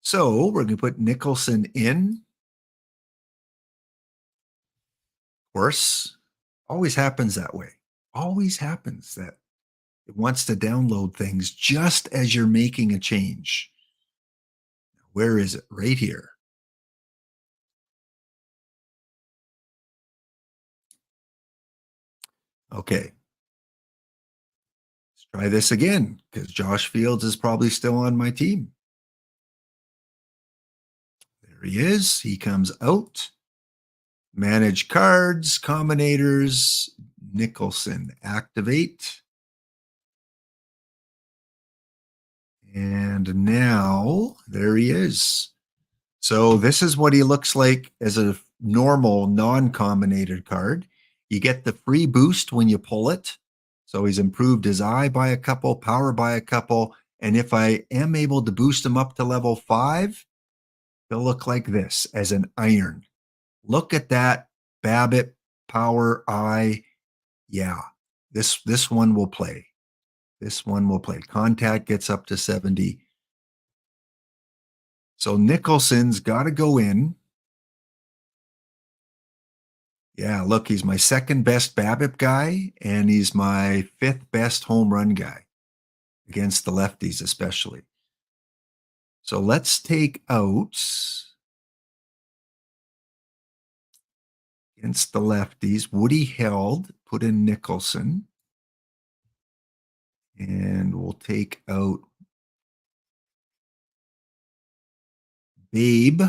[SPEAKER 1] So we're going to put Nicholson in. Of course, always happens that way. Always happens that it wants to download things just as you're making a change. Where is it? Right here. Okay. Let's try this again because Josh Fields is probably still on my team. There he is. He comes out. Manage cards, combinators, Nicholson, activate. And now there he is. So this is what he looks like as a normal non-combinated card. You get the free boost when you pull it. So he's improved his eye by a couple, power by a couple. And if I am able to boost him up to level 5, he'll look like this as an iron. Look at that Babbitt power eye. Yeah, this one will play. This one will play. Contact gets up to 70. So Nicholson's got to go in. Yeah, look, he's my 2nd best Babbitt guy, and he's my 5th best home run guy against the lefties, especially. So let's take out against the lefties. Woody held, put in Nicholson. And we'll take out Babe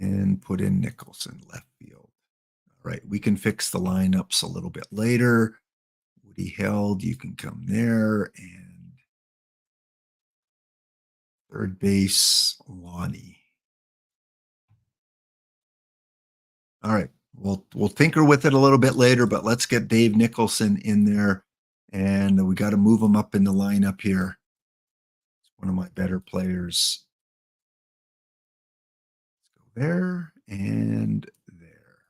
[SPEAKER 1] and put in Nicholson, left field. All right, we can fix the lineups a little bit later. Woody held, you can come there. And third base, Lonnie. All right, we'll tinker with it a little bit later, but let's get Dave Nicholson in there. And we got to move him up in the lineup here. It's one of my better players. Let's go there and there.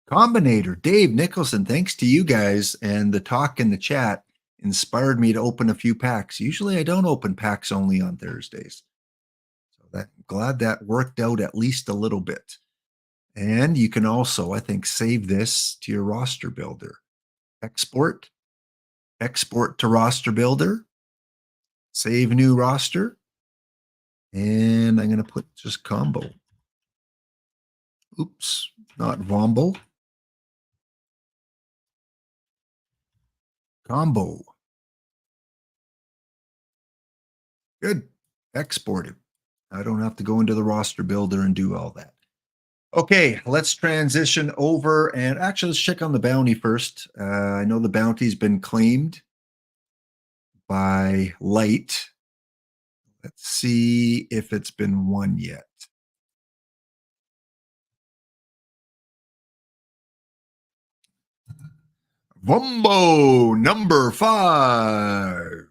[SPEAKER 1] Combinator, Dave Nicholson, thanks to you guys and the talk in the chat inspired me to open a few packs. Usually I don't open packs only on Thursdays. So glad that worked out at least a little bit. And you can also, I think, save this to your roster builder. Export to roster builder, save new roster. And I'm going to put just combo. Oops, not Vombo. Combo. Good. Export it. I don't have to go into the roster builder and do all that. Okay, let's transition over and actually let's check on the bounty first. I know the bounty's been claimed by Light. Let's see if it's been won yet. Vumbo number 5.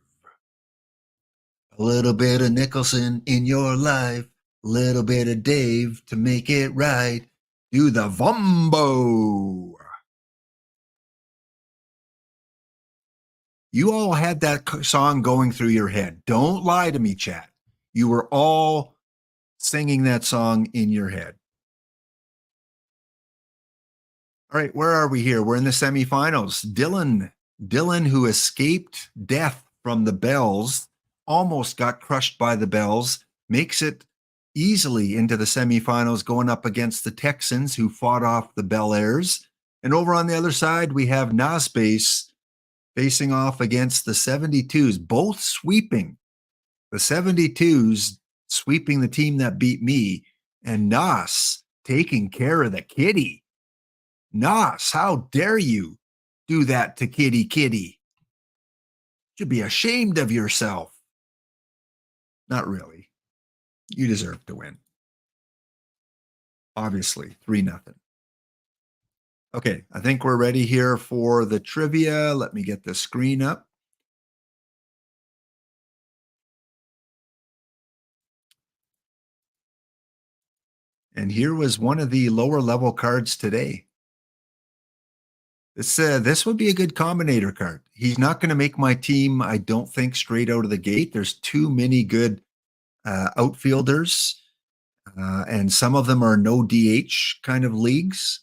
[SPEAKER 1] A little bit of Nicholson in your life. A little bit of Dave to make it right. Do the Vumbo. You all had that song going through your head. Don't lie to me, chat. You were all singing that song in your head. All right, where are we here? We're in the semifinals. Dylan, who escaped death from the Bells, almost got crushed by the Bells, makes it easily into the semifinals, going up against the Texans, who fought off the Bel Airs. And over on the other side, we have Nasbase facing off against the 72s, both sweeping. The 72s sweeping the team that beat me, and Nas taking care of the kitty. Nas, how dare you do that to Kitty Kitty? You should be ashamed of yourself. Not really. You deserve to win. Obviously, 3-0. Okay, I think we're ready here for the trivia. Let me get the screen up. And here was one of the lower level cards today. This would be a good combinator card. He's not going to make my team, I don't think, straight out of the gate. There's too many good outfielders, and some of them are no DH kind of leagues.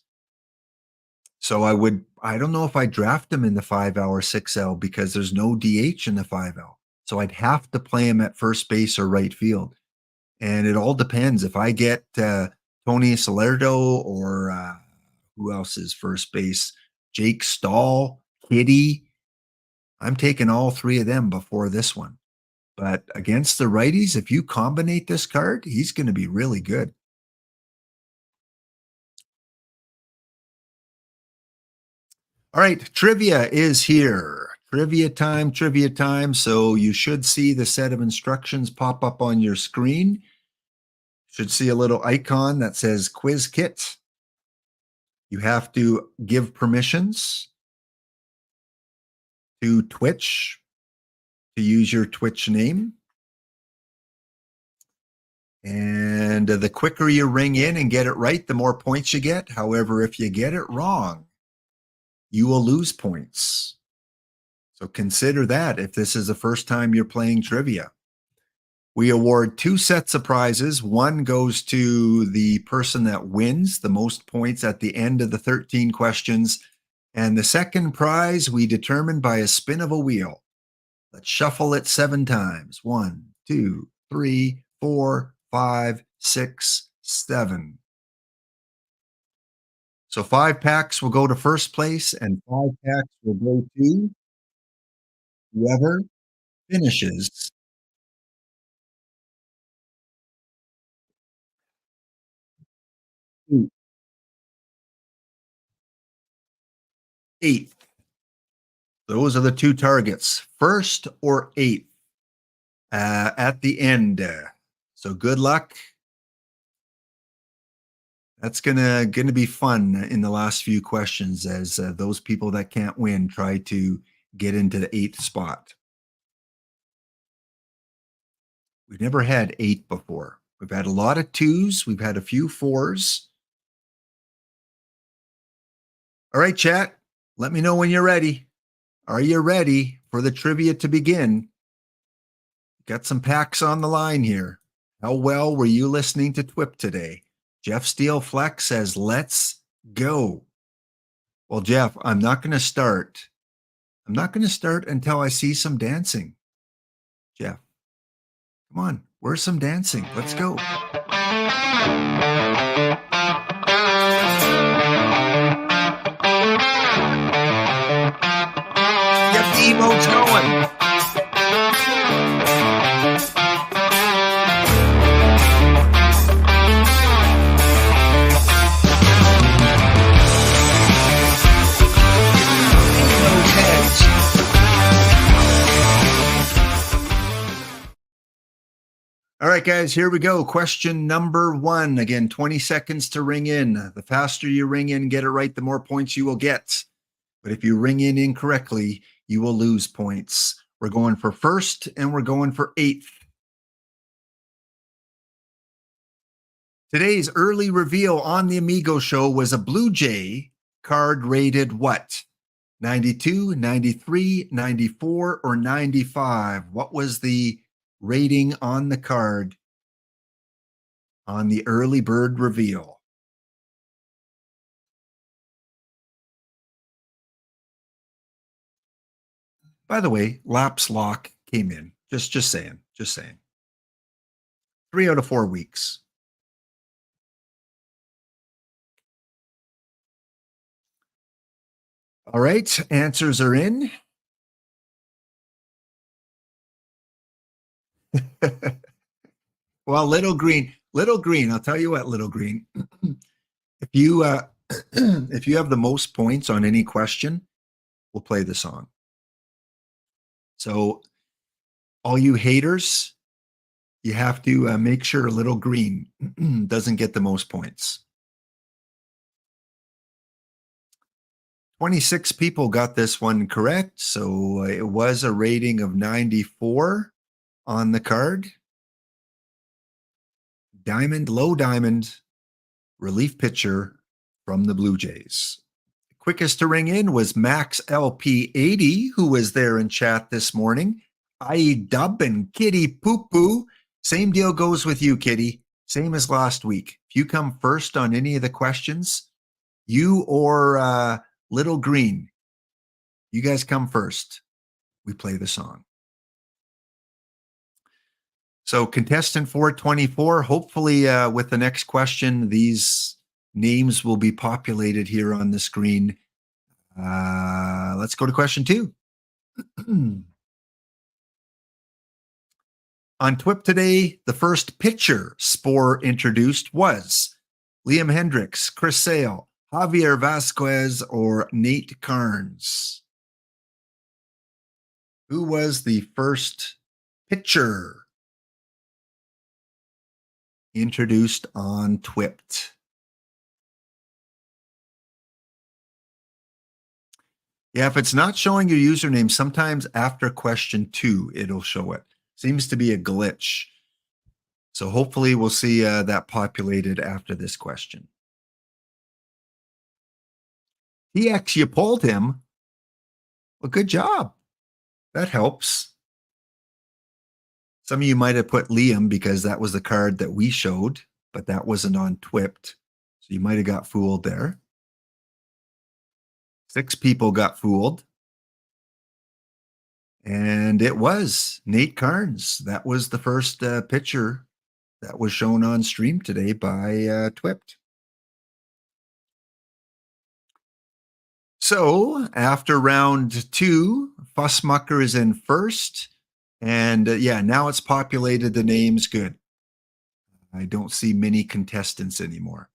[SPEAKER 1] So I don't know if I draft him in the 5L or 6L because there's no DH in the 5L. So I'd have to play him at first base or right field. And it all depends. If I get Tony Salerno or who else is first base? Jake Stahl, Kitty. I'm taking all three of them before this one. But against the righties, if you combinate this card, he's going to be really good. All right, trivia is here. Trivia time. So you should see the set of instructions pop up on your screen. Should see a little icon that says Quiz Kit. You have to give permissions to Twitch to use your Twitch name. And the quicker you ring in and get it right, the more points you get. However, if you get it wrong, you will lose points. So consider that if this is the first time you're playing trivia. We award 2 sets of prizes. One goes to the person that wins the most points at the end of the 13 questions. And the second prize we determine by a spin of a wheel. Let's shuffle it 7 times. 1, 2, 3, 4, 5, 6, 7. So 5 packs will go to first place and 5 packs will go to whoever finishes eighth. Those are the 2 targets, first or 8th at the end. So good luck. That's gonna be fun in the last few questions as those people that can't win try to get into the 8th spot. We've never had 8 before. We've had a lot of 2s. We've had a few 4s. All right, chat. Let me know when you're ready. Are you ready for the trivia to begin? Got some packs on the line here. How well were you listening to TWIPT today? Jeff Steele Flex says, let's go. Well, Jeff, I'm not going to start. I'm not going to start until I see some dancing. Jeff, come on. Where's some dancing? Let's go. Get the emotes going. All right, guys, here we go. Question number 1. Again, 20 seconds to ring in. The faster you ring in, get it right, the more points you will get. But if you ring in incorrectly, you will lose points. We're going for first and we're going for 8th. Today's early reveal on the Amigo show was a Blue Jay card rated what? 92, 93, 94, or 95? What was the rating on the card on the early bird reveal? By the way, Laps Lock came in. Just saying. 3 out of 4 weeks. All right, answers are in. Well, Little Green, I'll tell you what, Little Green, if you if you have the most points on any question, we'll play the song. So all you haters, you have to make sure Little Green doesn't get the most points. 26 people got this one correct. So it was a rating of 94 on the card. Diamond, low diamond, relief pitcher from the Blue Jays. Quickest to ring in was Max LP80, who was there in chat this morning. IE Dub and Kitty Poo Poo. Same deal goes with you, Kitty. Same as last week. If you come first on any of the questions, you or Little Green, you guys come first. We play the song. So contestant 424, hopefully with the next question, these names will be populated here on the screen. Let's go to question 2. On TWIPT today, the first pitcher Spore introduced was Liam Hendriks, Chris Sale, Javier Vasquez, or Nate Carnes. Who was the first pitcher introduced on TWIPT? Yeah, if it's not showing your username, sometimes after question 2, it'll show it. Seems to be a glitch. So hopefully we'll see that populated after this question. TX, you pulled him. Well, good job. That helps. Some of you might have put Liam because that was the card that we showed, but that wasn't on TWIPT. So you might have got fooled there. 6 people got fooled. And it was Nate Carnes. That was the first pitcher that was shown on stream today by TWIPT. So after round 2, Fussmucker is in first. And yeah, now it's populated the names good. I don't see many contestants anymore.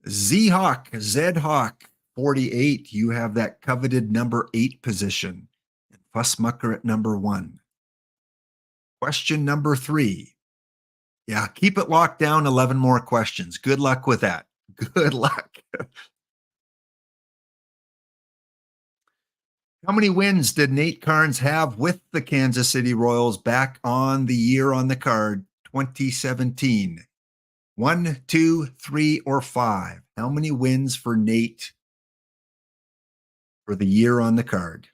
[SPEAKER 1] Z-Hawk, Z-Hawk, 48. You have that coveted number 8 position. And Fussmucker at number 1. Question number 3. Yeah, keep it locked down. 11 more questions. Good luck with that. Good luck. How many wins did Nate Carnes have with the Kansas City Royals back on the year on the card, 2017? 1, 2, 3, or 5? How many wins for Nate for the year on the card?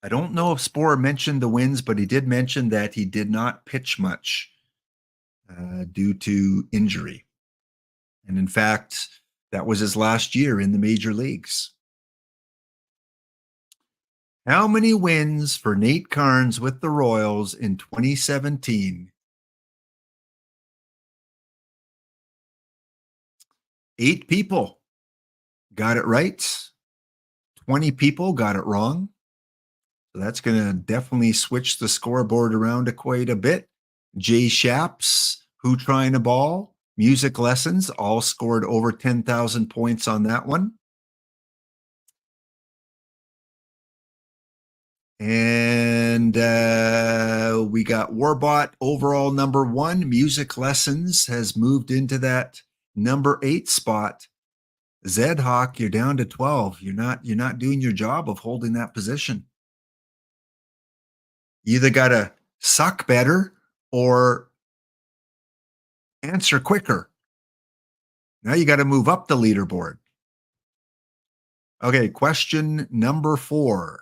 [SPEAKER 1] I don't know if Spore mentioned the wins, but he did mention that he did not pitch much due to injury. And in fact, that was his last year in the major leagues. How many wins for Nate Carnes with the Royals in 2017? 8 people got it right. 20 people got it wrong. So that's going to definitely switch the scoreboard around quite a bit. Jay Shaps, Who Trying a Ball, Music Lessons, all scored over 10,000 points on that one. And we got Warbot overall number 1. Music Lessons has moved into that number 8 spot. Zedhawk, you're down to 12. You're not doing your job of holding that position. You either got to suck better or answer quicker. Now you got to move up the leaderboard. Okay, question number 4.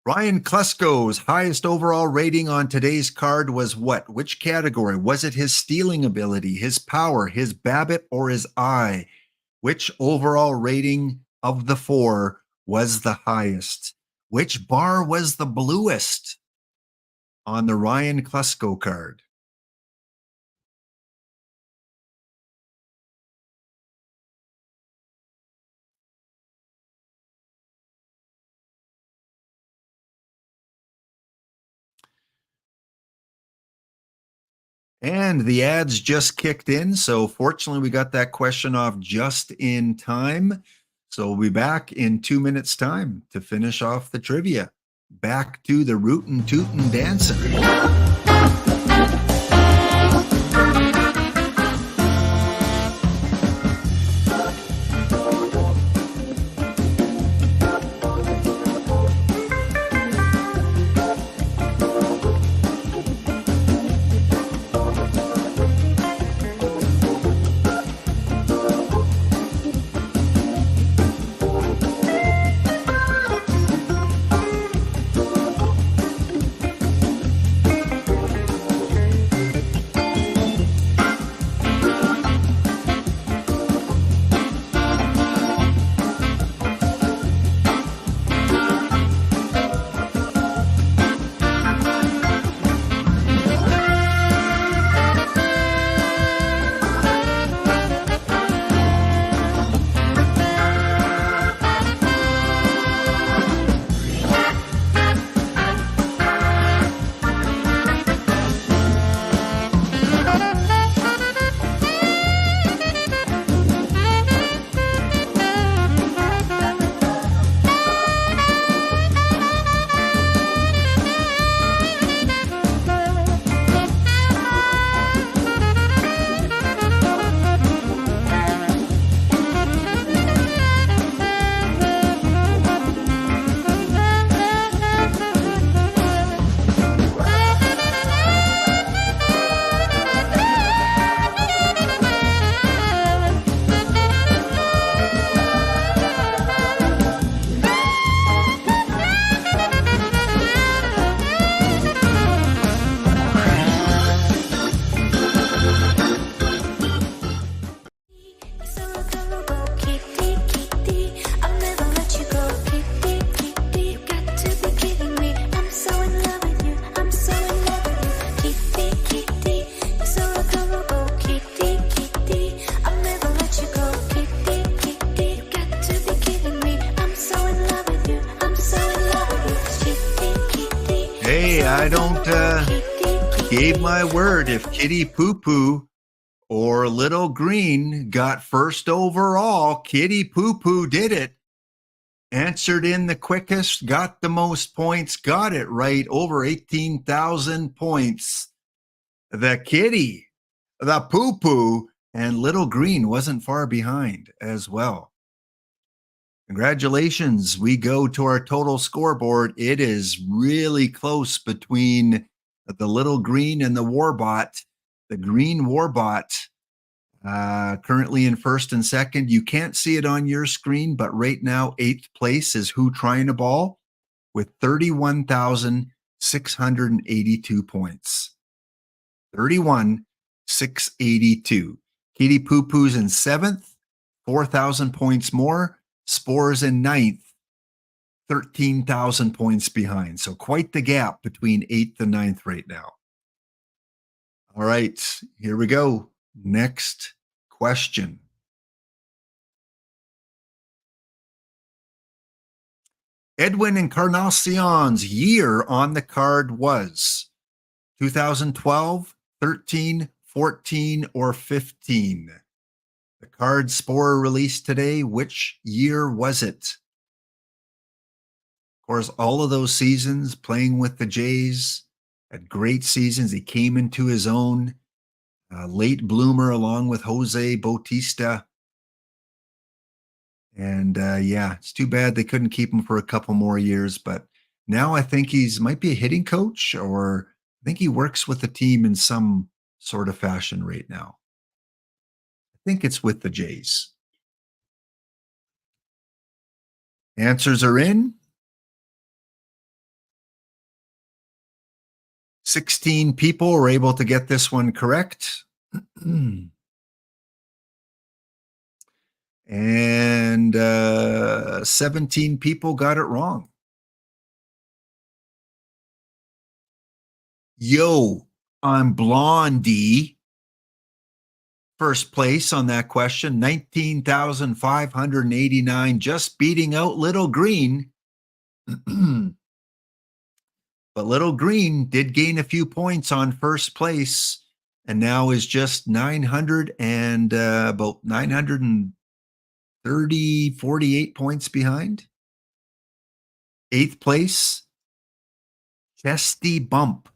[SPEAKER 1] Ryan Klesko's highest overall rating on today's card was what? Which category? Was it his stealing ability, his power, his BABIP, or his eye? Which overall rating of the 4 was the highest? Which bar was the bluest on the Ryan Klesko card? And the ads just kicked in, so fortunately we got that question off just in time. So we'll be back in 2 minutes' time to finish off the trivia. Back to the rootin' tootin' dancing. Hey, I don't, I gave my word. If Kitty Poo Poo or Little Green got first overall, Kitty Poo Poo did it. Answered in the quickest, got the most points, got it right, over 18,000 points. The kitty, the poo poo, and Little Green wasn't far behind as well. Congratulations. We go to our total scoreboard. It is really close between the Little Green and the Warbot. The Green Warbot currently in first and second. You can't see it on your screen, but right now, 8th place is Who Trying a Ball with 31,682 points. 31,682. Kitty Poo Poo's in 7th, 4,000 points more. Spores in 9th, 13,000 points behind. So quite the gap between 8th and 9th right now. All right, here we go. Next question. Edwin Encarnacion's year on the card was 2012, 13, 14, or 15. The card Spore released today, which year was it? Of course, all of those seasons playing with the Jays, had great seasons. He came into his own. Late bloomer along with Jose Bautista. And yeah, it's too bad they couldn't keep him for a couple more years. But now I think might be a hitting coach, or I think he works with the team in some sort of fashion right now. I think it's with the Jays. Answers are in. 16 people were able to get this one correct. And 17 people got it wrong. Yo, I'm Blondie. First place on that question, 19,589, just beating out Little Green. But Little Green did gain a few points on first place, and now is just 900 and about 930, 48 points behind. 8th place, Chesty Bump.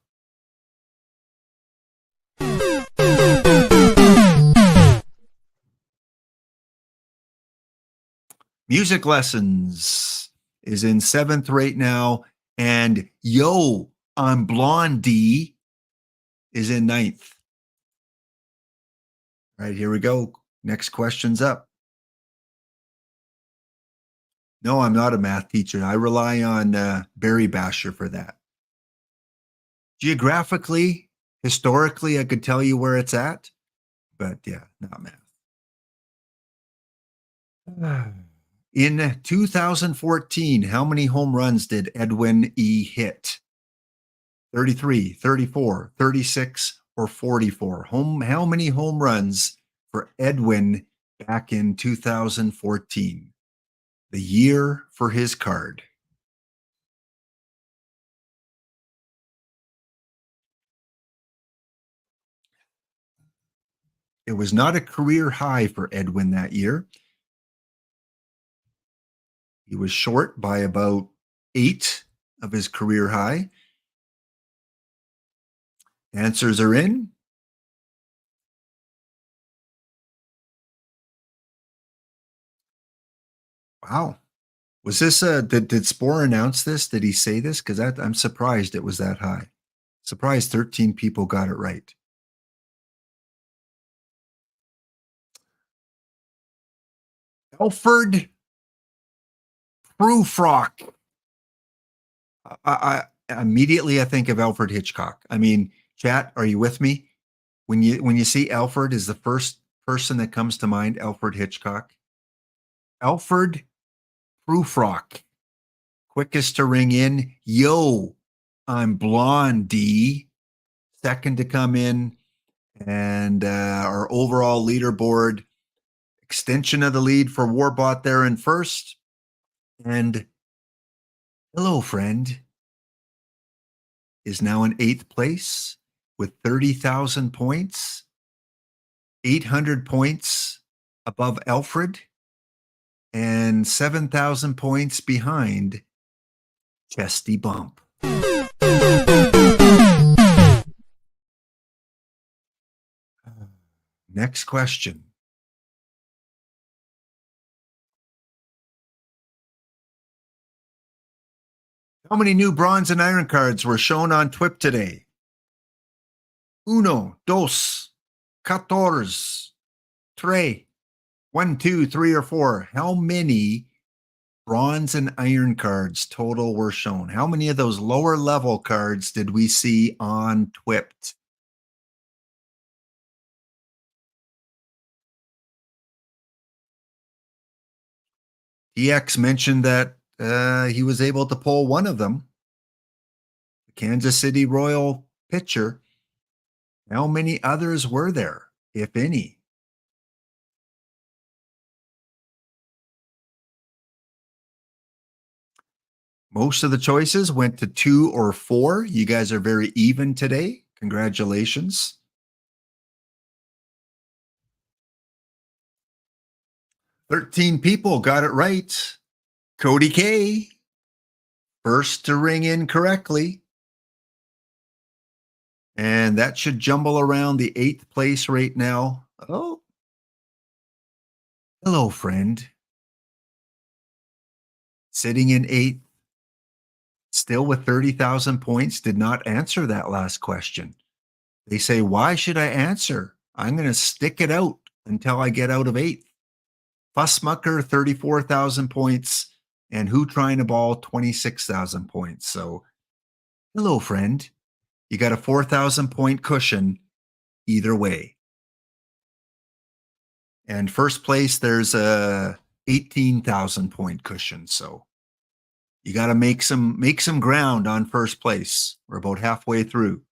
[SPEAKER 1] Music Lessons is in 7th right now. And Yo, I'm Blondie is in 9th. All right, here we go. Next question's up. No, I'm not a math teacher. I rely on Barry Basher for that. Geographically, historically, I could tell you where it's at, but yeah, not math. In 2014, how many home runs did Edwin E. hit? 33, 34, 36, or 44? How many home runs for Edwin back in 2014? The year for his card. It was not a career high for Edwin that year. He was short by about 8 of his career high. Answers are in. Wow. Was this did Spore announce this? Did he say this? Because I'm surprised it was that high. Surprised 13 people got it right. Alfred Prufrock. I immediately I think of Alfred Hitchcock. I mean, chat, are you with me? When you see Alfred is the first person that comes to mind, Alfred Hitchcock. Alfred Prufrock. Quickest to ring in. Yo, I'm Blondie. Second to come in. And our overall leaderboard, extension of the lead for Warbot there in first. And hello, friend. is now in 8th place with 30,000 points, 800 points above Alfred, and 7,000 points behind Chesty Bump. Next question. How many new bronze and iron cards were shown on TWIPT today? Uno, dos, 14, tres. 1, 2, 3, or 4. How many bronze and iron cards total were shown? How many of those lower level cards did we see on TWIPT? EX mentioned that he was able to pull one of them, the Kansas City Royal pitcher. How many others were there, if any? Most of the choices went to 2 or 4. You guys are very even today. Congratulations. "13 people got it right. Cody K, first to ring in correctly. And that should jumble around the 8th place right now. Oh. Hello, friend. Sitting in 8th, still with 30,000 points, did not answer that last question. They say, why should I answer? I'm going to stick it out until I get out of 8th. Fussmucker, 34,000 points, and Who Trying to Ball, 26,000 points. So, hello, friend. You got a 4,000 point cushion either way. And first place, there's a 18,000 point cushion. So you got to make some ground on first place. We're about halfway through.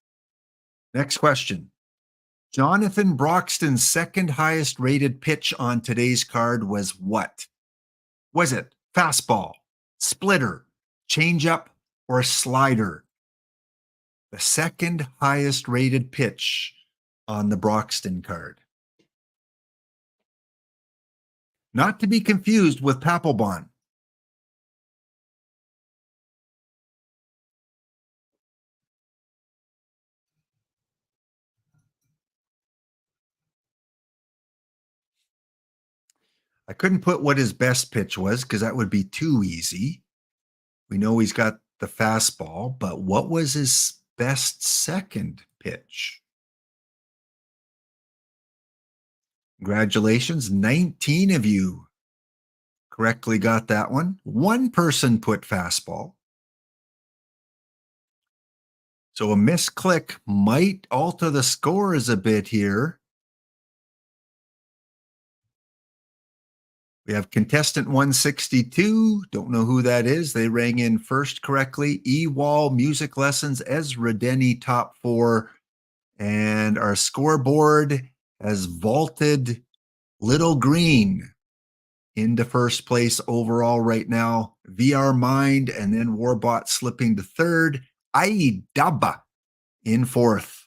[SPEAKER 1] Next question. Jonathan Broxton's second highest rated pitch on today's card was what? Was it fastball, splitter, changeup, or slider? The second highest rated pitch on the Broxton card. Not to be confused with Papelbon. I couldn't put what his best pitch was because that would be too easy. We know he's got the fastball, but what was his best second pitch? Congratulations, 19 of you correctly got that one. One person put fastball. So a misclick might alter the scores a bit here. We have contestant 162. Don't know who that is. They rang in first correctly. E-Wall Music Lessons, Ezra Denny, top 4. And our scoreboard has vaulted Little Green into first place overall right now. VR Mind and then Warbot slipping to 3rd. Ai Daba in 4th.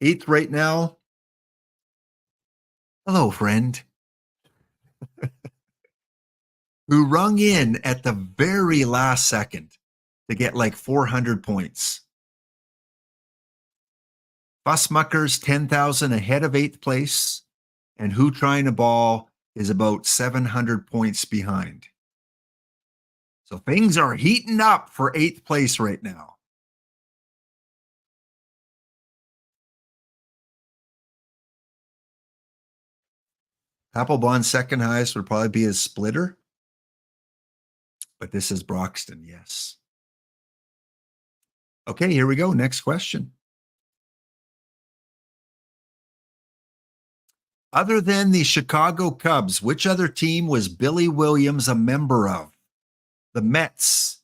[SPEAKER 1] 8th right now. Hello, friend. Who rung in at the very last second to get like 400 points. Fussmuckers 10,000 ahead of 8th place, and Who Trying to Ball is about 700 points behind. So things are heating up for 8th place right now. Papelbon's second highest would probably be his splitter. But this is Broxton, yes. Okay, here we go. Next question. Other than the Chicago Cubs, which other team was Billy Williams a member of? The Mets,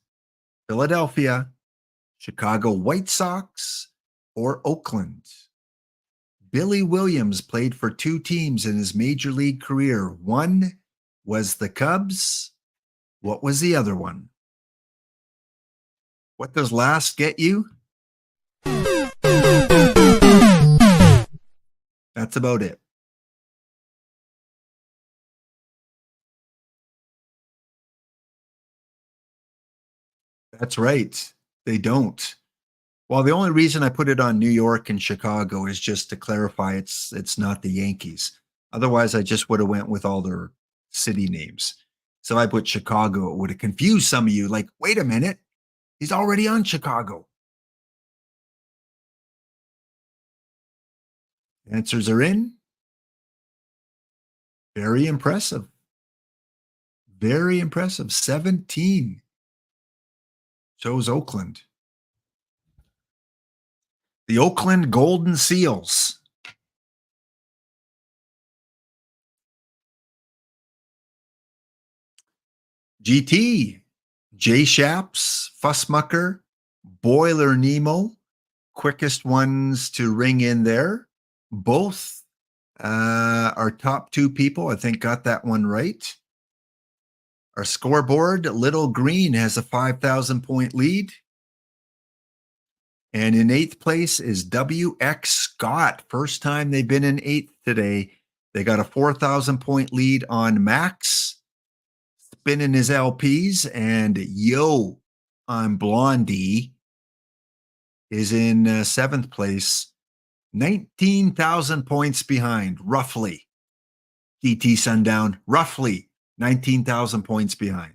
[SPEAKER 1] Philadelphia, Chicago White Sox, or Oakland? Billy Williams played for 2 teams in his major league career. One was the Cubs. What was the other one? What does last get you? That's about it. That's right. They don't. Well, the only reason I put it on New York and Chicago is just to clarify it's not the Yankees. Otherwise, I just would have went with all their city names. So I put Chicago. It would have confused some of you. Like, wait a minute, he's already on Chicago. Answers are in. Very impressive. Very impressive. 17 chose Oakland. The Oakland Golden Seals. GT, J Shaps, Fussmucker, Boiler Nemo, quickest ones to ring in there. Both our top two people, I think, got that one right. Our scoreboard, Little Green has a 5,000 point lead. And in 8th place is WX Scott. First time they've been in 8th today. They got a 4,000 point lead on Max, spinning his LPs. And Yo, I'm Blondie, is in 7th place, 19,000 points behind, roughly. DT Sundown, roughly 19,000 points behind.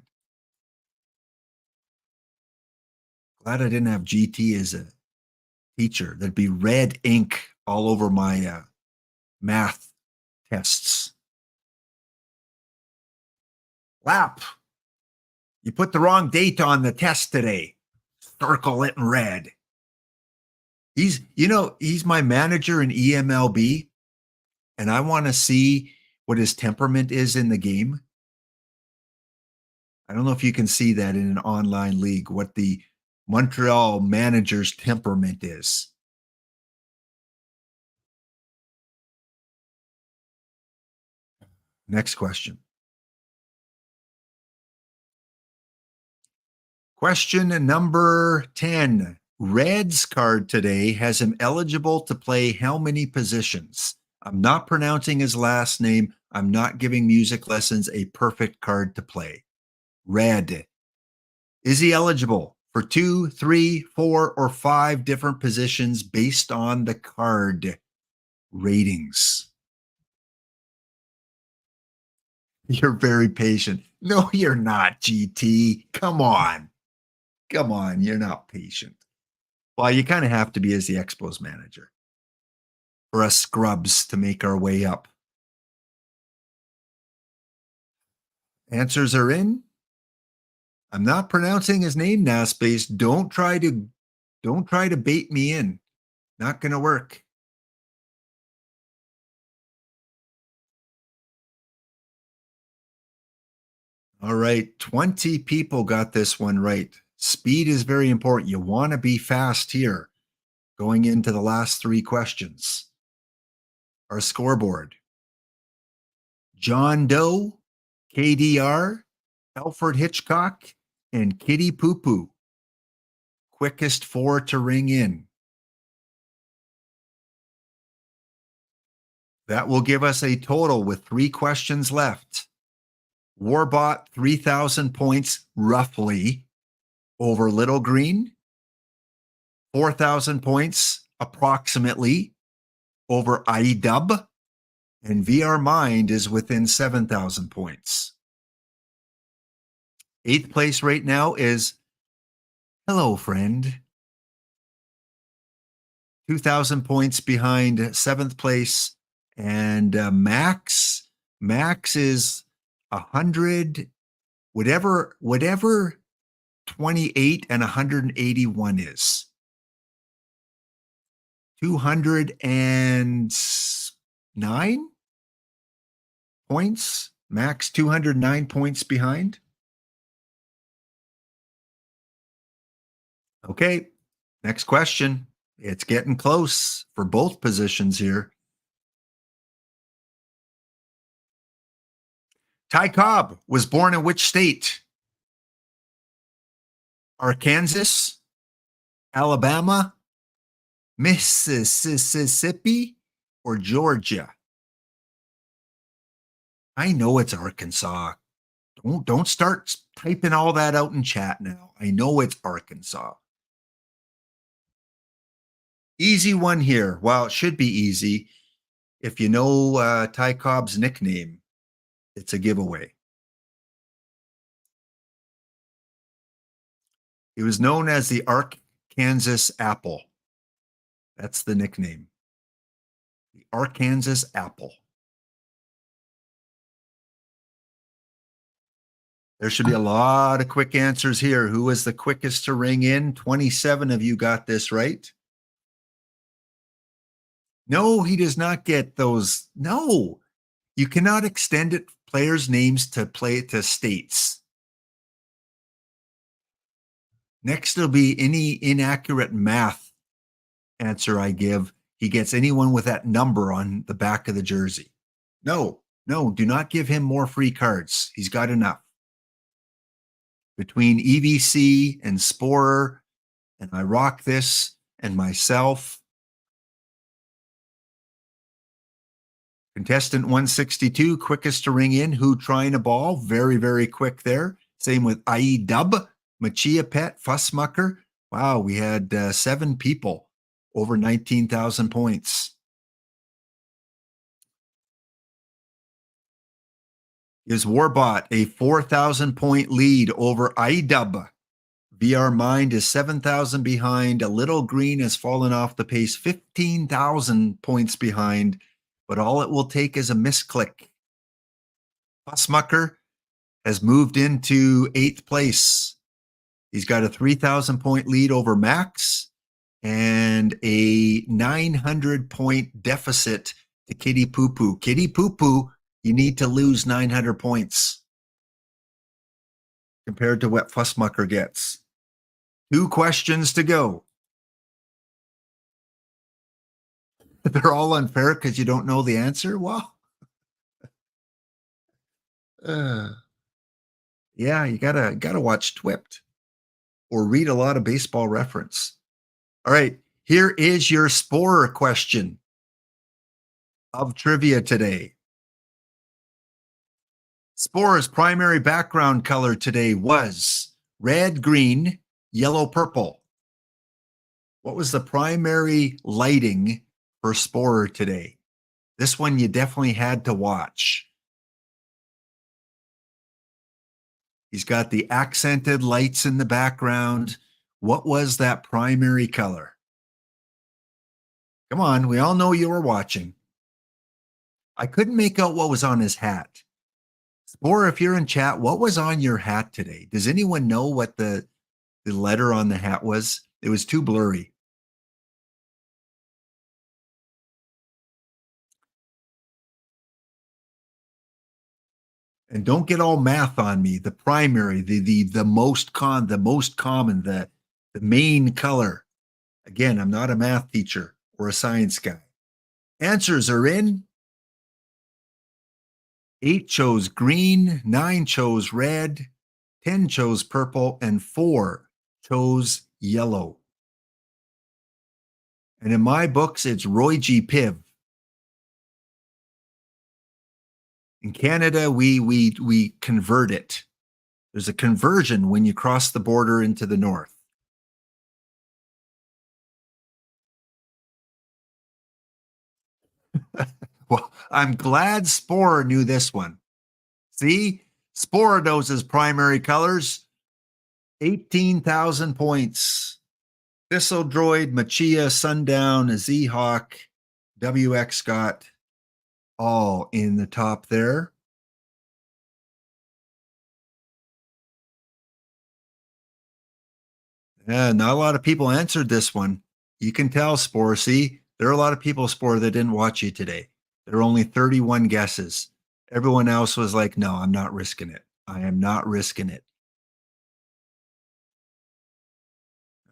[SPEAKER 1] Glad I didn't have GT as a teacher. There'd be red ink all over my math tests. Lap, you put the wrong date on the test today. Circle it in red. He's my manager in EMLB, and I want to see what his temperament is in the game. I don't know if you can see that in an online league, what the Montreal manager's temperament is. Next question. Question number 10. Red's card today has him eligible to play how many positions? I'm not pronouncing his last name. I'm not giving music lessons. A perfect card to play. Red. Is he eligible for 2, 3, 4, or 5 different positions based on the card ratings? You're very patient. No, you're not, GT. Come on. Come on. You're not patient. Well, you kind of have to be as the Expos manager for us scrubs to make our way up. Answers are in. I'm not pronouncing his name, Naspace. Don't try to bait me in. Not going to work. All right, 20 people got this one right. Speed is very important. You want to be fast here going into the last 3 questions. Our scoreboard. John Doe, KDR, Alfred Hitchcock, and Kitty Poo Poo. Quickest 4 to ring in. That will give us a total with 3 questions left. Warbot, 3,000 points roughly over Little Green. 4,000 points approximately over iDub. And VR Mind is within 7,000 points. 8th place right now is Hello Friend. 2,000 points behind 7th place. And Max is 100, whatever 28 and 181 is. 209 points. Max 209 points behind. Okay, next question. It's getting close for both positions here. Ty Cobb was born in which state? Arkansas, Alabama, Mississippi, or Georgia? I know it's Arkansas. Don't start typing all that out in chat now. I know it's Arkansas. Easy one here. Well, it should be easy. If you know Ty Cobb's nickname, it's a giveaway. He was known as the Arkansas Apple. That's the nickname. The Arkansas Apple. There should be a lot of quick answers here. Who was the quickest to ring in? 27 of you got this right. No, he does not get those. No, you cannot extend it players' names to states. Next, it'll be any inaccurate math answer I give. He gets anyone with that number on the back of the jersey. No, do not give him more free cards. He's got enough. Between EVC and Sporer and I Rock This and myself, contestant 162, quickest to ring in. Who trying a ball? Very, very quick there. Same with IE Dub, Machia Pet, Fussmucker. Wow, we had 7 people over 19,000 points. Is Warbot a 4,000 point lead over IDub? VR Mind is 7,000 behind. A Little Green has fallen off the pace, 15,000 points behind, but all it will take is a misclick. Fussmucker has moved into 8th place. He's got a 3,000 point lead over Max and a 900 point deficit to Kitty Poo Poo. Kitty Poo Poo, you need to lose 900 points compared to what Fussmucker gets. 2 questions to go. They're all unfair because you don't know the answer? Well, yeah, you gotta watch TWIPT or read a lot of Baseball Reference. All right, here is your Sporer question of trivia today. Sporer's primary background color today was red, green, yellow, purple. What was the primary lighting for Sporer today? This one you definitely had to watch. He's got the accented lights in the background. What was that primary color? Come on, we all know you were watching. I couldn't make out what was on his hat. Sporer, if you're in chat, what was on your hat today? Does anyone know what the letter on the hat was? It was too blurry. And don't get all math on me. The primary, the most common, the main color. Again, I'm not a math teacher or a science guy. Answers are in. 8 chose green, 9 chose red, 10 chose purple, and 4 chose yellow. And in my books, it's Roy G. Piv. In Canada, we convert it. There's a conversion when you cross the border into the north. Well, I'm glad Sporer knew this one. See, Sporer knows his primary colors. 18,000 points. Thistle Droid, Machia, Sundown, Z-Hawk, WX Scott, all in the top there. Yeah, not a lot of people answered this one. You can tell, Sporer. See, there are a lot of people, Sporer, that didn't watch you today. There are only 31 guesses. Everyone else was like, no, I'm not risking it. I am not risking it.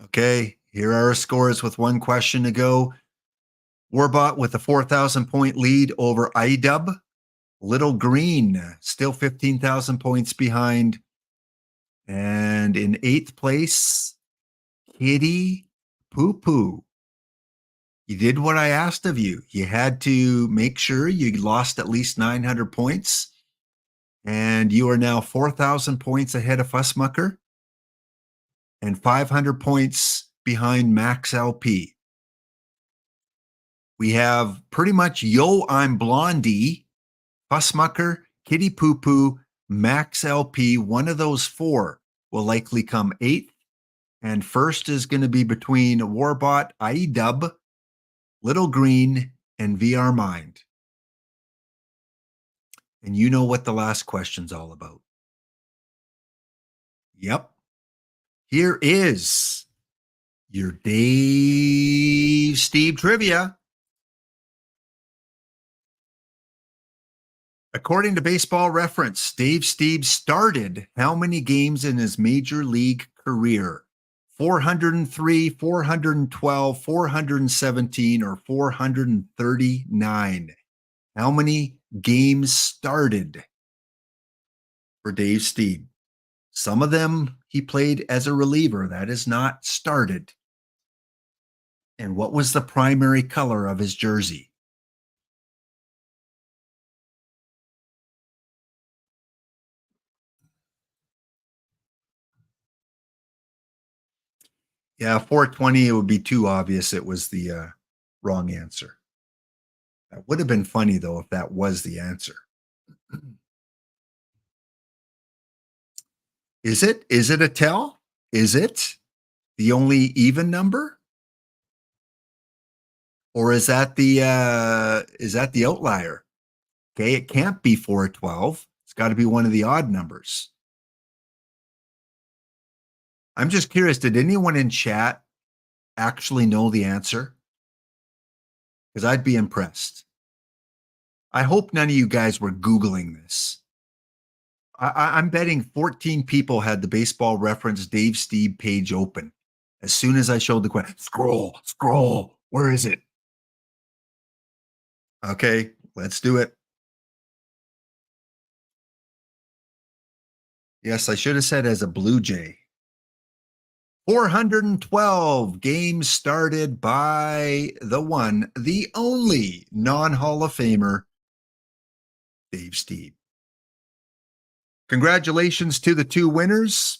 [SPEAKER 1] Okay, here are our scores with 1 question to go. Warbot with a 4,000 point lead over IDub. Little Green still 15,000 points behind. And in 8th place, Kitty Poo Poo You did what I asked of you. You had to make sure you lost at least 900 points. And you are now 4,000 points ahead of Fussmucker and 500 points behind Max LP. We have pretty much Yo, I'm Blondie, Fussmucker, Kitty Poo Poo, Max LP. One of those four will likely come eighth. And first is going to be between Warbot, IEDub, Little Green, and VR Mind. And you know what the last question's all about. Yep. Here is your Dave Steve trivia. According to Baseball Reference, Dave Steve started how many games in his major league career? 403, 412, 417, or 439? How many games started for Dave Steve? Some of them he played as a reliever. That is not started. And what was the primary color of his jersey? Yeah, 420, it would be too obvious it was the wrong answer. That would have been funny, though, if that was the answer. Is it? Is it a tell? Is it the only even number? Or is that the outlier? Okay, it can't be 412. It's got to be one of the odd numbers. I'm just curious, did anyone in chat actually know the answer? Because I'd be impressed. I hope none of you guys were Googling this. I'm betting 14 people had the Baseball Reference Dave Steve page open. As soon as I showed the question, scroll, where is it? Okay, let's do it. Yes, I should have said as a Blue Jay. 412 games started by the one, the only non-Hall of Famer, Dave Steve. Congratulations to the two winners.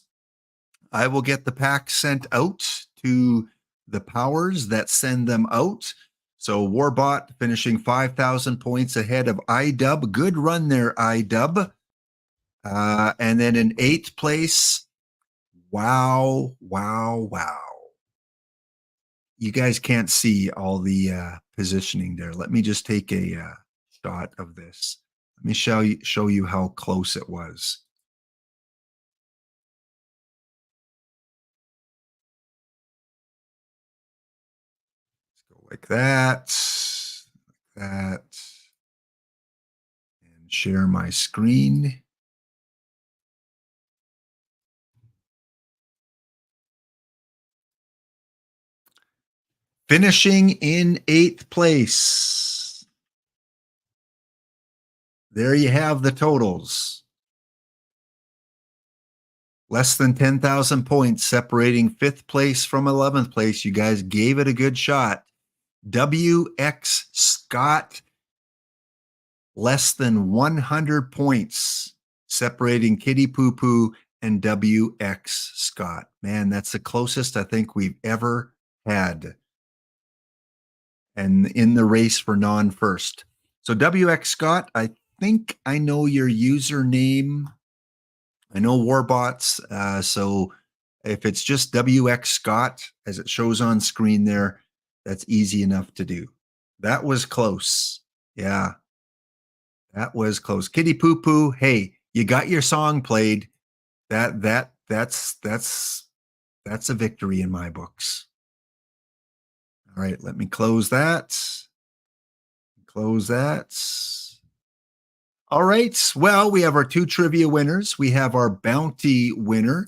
[SPEAKER 1] I will get the packs sent out to the powers that send them out. So Warbot finishing 5,000 points ahead of IDub. Good run there, IDub. And then in eighth place, wow. You guys can't see all the positioning there. Let me just take a shot of this. Let me show you how close it was. Let's go like that, and share my screen. Finishing in eighth place. There you have the totals. Less than 10,000 points separating fifth place from 11th place. You guys gave it a good shot. WX Scott, less than 100 points separating Kitty Poo Poo and WX Scott. Man, that's the closest I think we've ever had. And in the race for non-first. So WX Scott, I think I know your username. I know Warbots. So if it's just WX Scott, as it shows on screen there, that's easy enough to do. That was close. Yeah, that was close. Kitty Poo Poo, hey, you got your song played. That's a victory in my books. All right, let me close that. Close that. All right. Well, we have our two trivia winners. We have our bounty winner.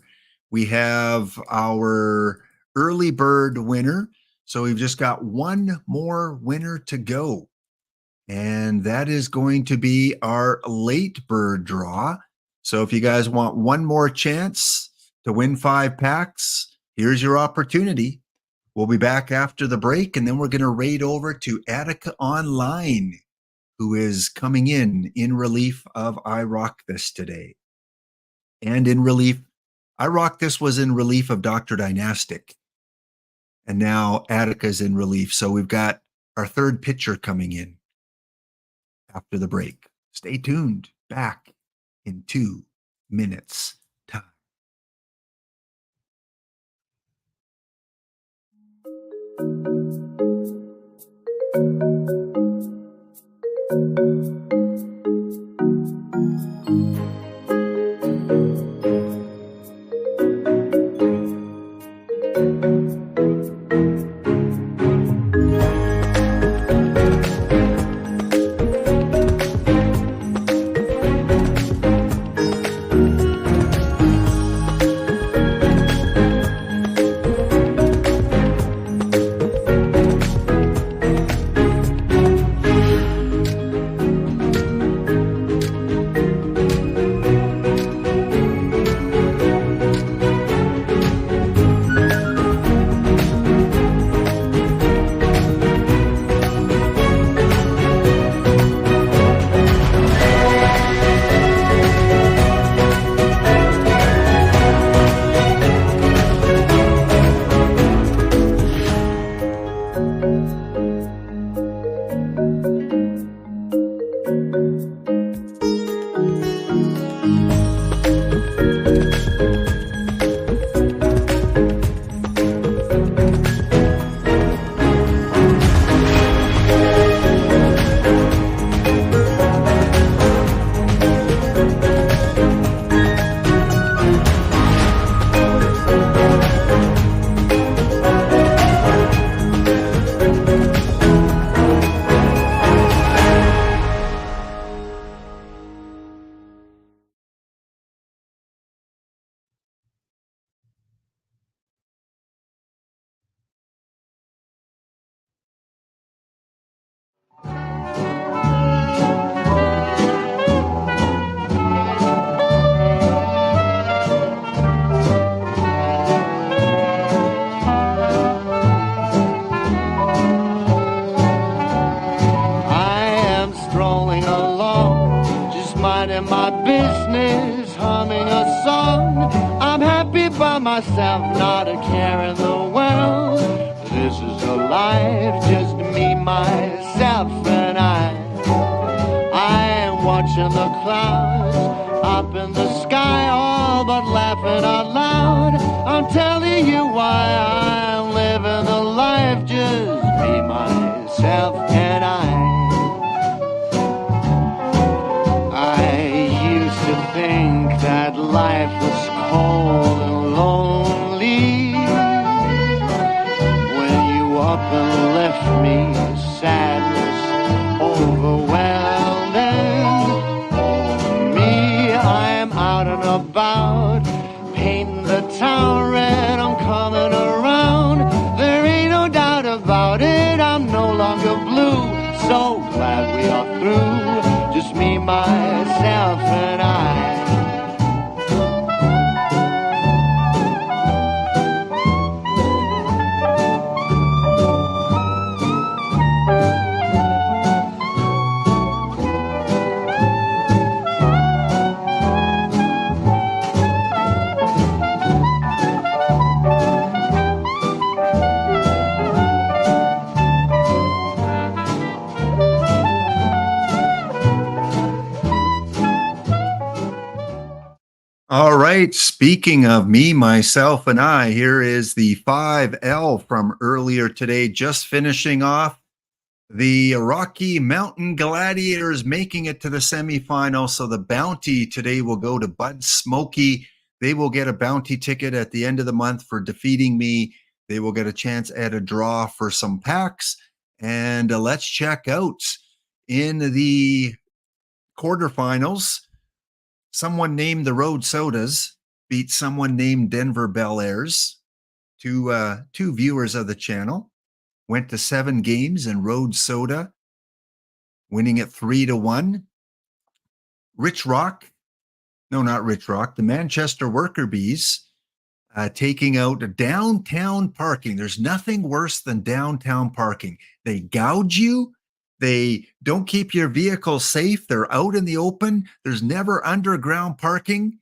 [SPEAKER 1] We have our early bird winner. So we've just got one more winner to go. And that is going to be our late bird draw. So if you guys want one more chance to win 5 packs, here's your opportunity. We'll be back after the break, and then we're going to raid over to Attica Online, who is coming in relief of I Rock This today. And in relief, I Rock This was in relief of Dr. Dynastic. And now Attica's in relief. So we've got our third pitcher coming in after the break. Stay tuned. Back in 2 minutes time.
[SPEAKER 5] Myself, not a care in the world. This is a life, just me, myself, and I am watching the clouds up in the sky, all but laughing out loud. I'm telling you why I'm living the life, just me, myself, and I used to think that life was cold and lonely when you up and left me, sadness overwhelming. Oh me, I am out and about, painting the town red, I'm coming around. There ain't no doubt about it, I'm no longer blue. So glad we are through, just me, myself, and I.
[SPEAKER 1] All right. Speaking of me, myself, and I, here is the 5L from earlier today, just finishing off the Rocky Mountain Gladiators making it to the semifinal. So the bounty today will go to Bud Smokey. They will get a bounty ticket at the end of the month for defeating me. They will get a chance at a draw for some packs. And let's check out in the quarterfinals. Someone named the Road Sodas beat someone named Denver Bel Airs. Two viewers of the channel went to 7 games, and Road Soda winning it 3-1. Rich Rock, no, not Rich Rock, the Manchester Worker Bees taking out downtown parking. There's nothing worse than downtown parking. They gouge you. They don't keep your vehicle safe. They're out in the open. There's never underground parking.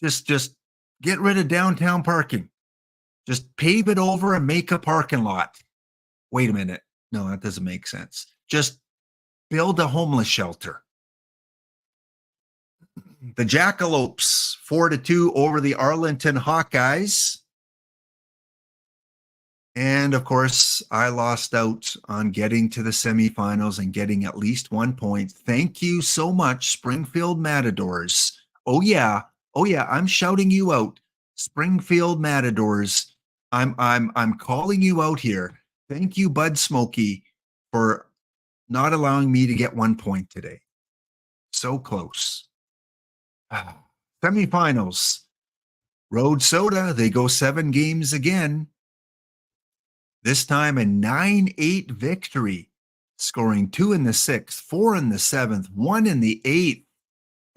[SPEAKER 1] Just get rid of downtown parking. Just pave it over and make a parking lot. Wait a minute. No, that doesn't make sense. Just build a homeless shelter. The Jackalopes 4-2 over the Arlington Hawkeyes. And of course, I lost out on getting to the semifinals and getting at least 1 point. Thank you so much, Springfield Matadors. Oh yeah, I'm shouting you out, Springfield Matadors. I'm calling you out here. Thank you, Bud Smokey, for not allowing me to get 1 point today. So close. Semifinals. Road Soda, they go 7 games again. This time a 9-8 victory, scoring 2 in the 6th, 4 in the 7th, 1 in the 8th.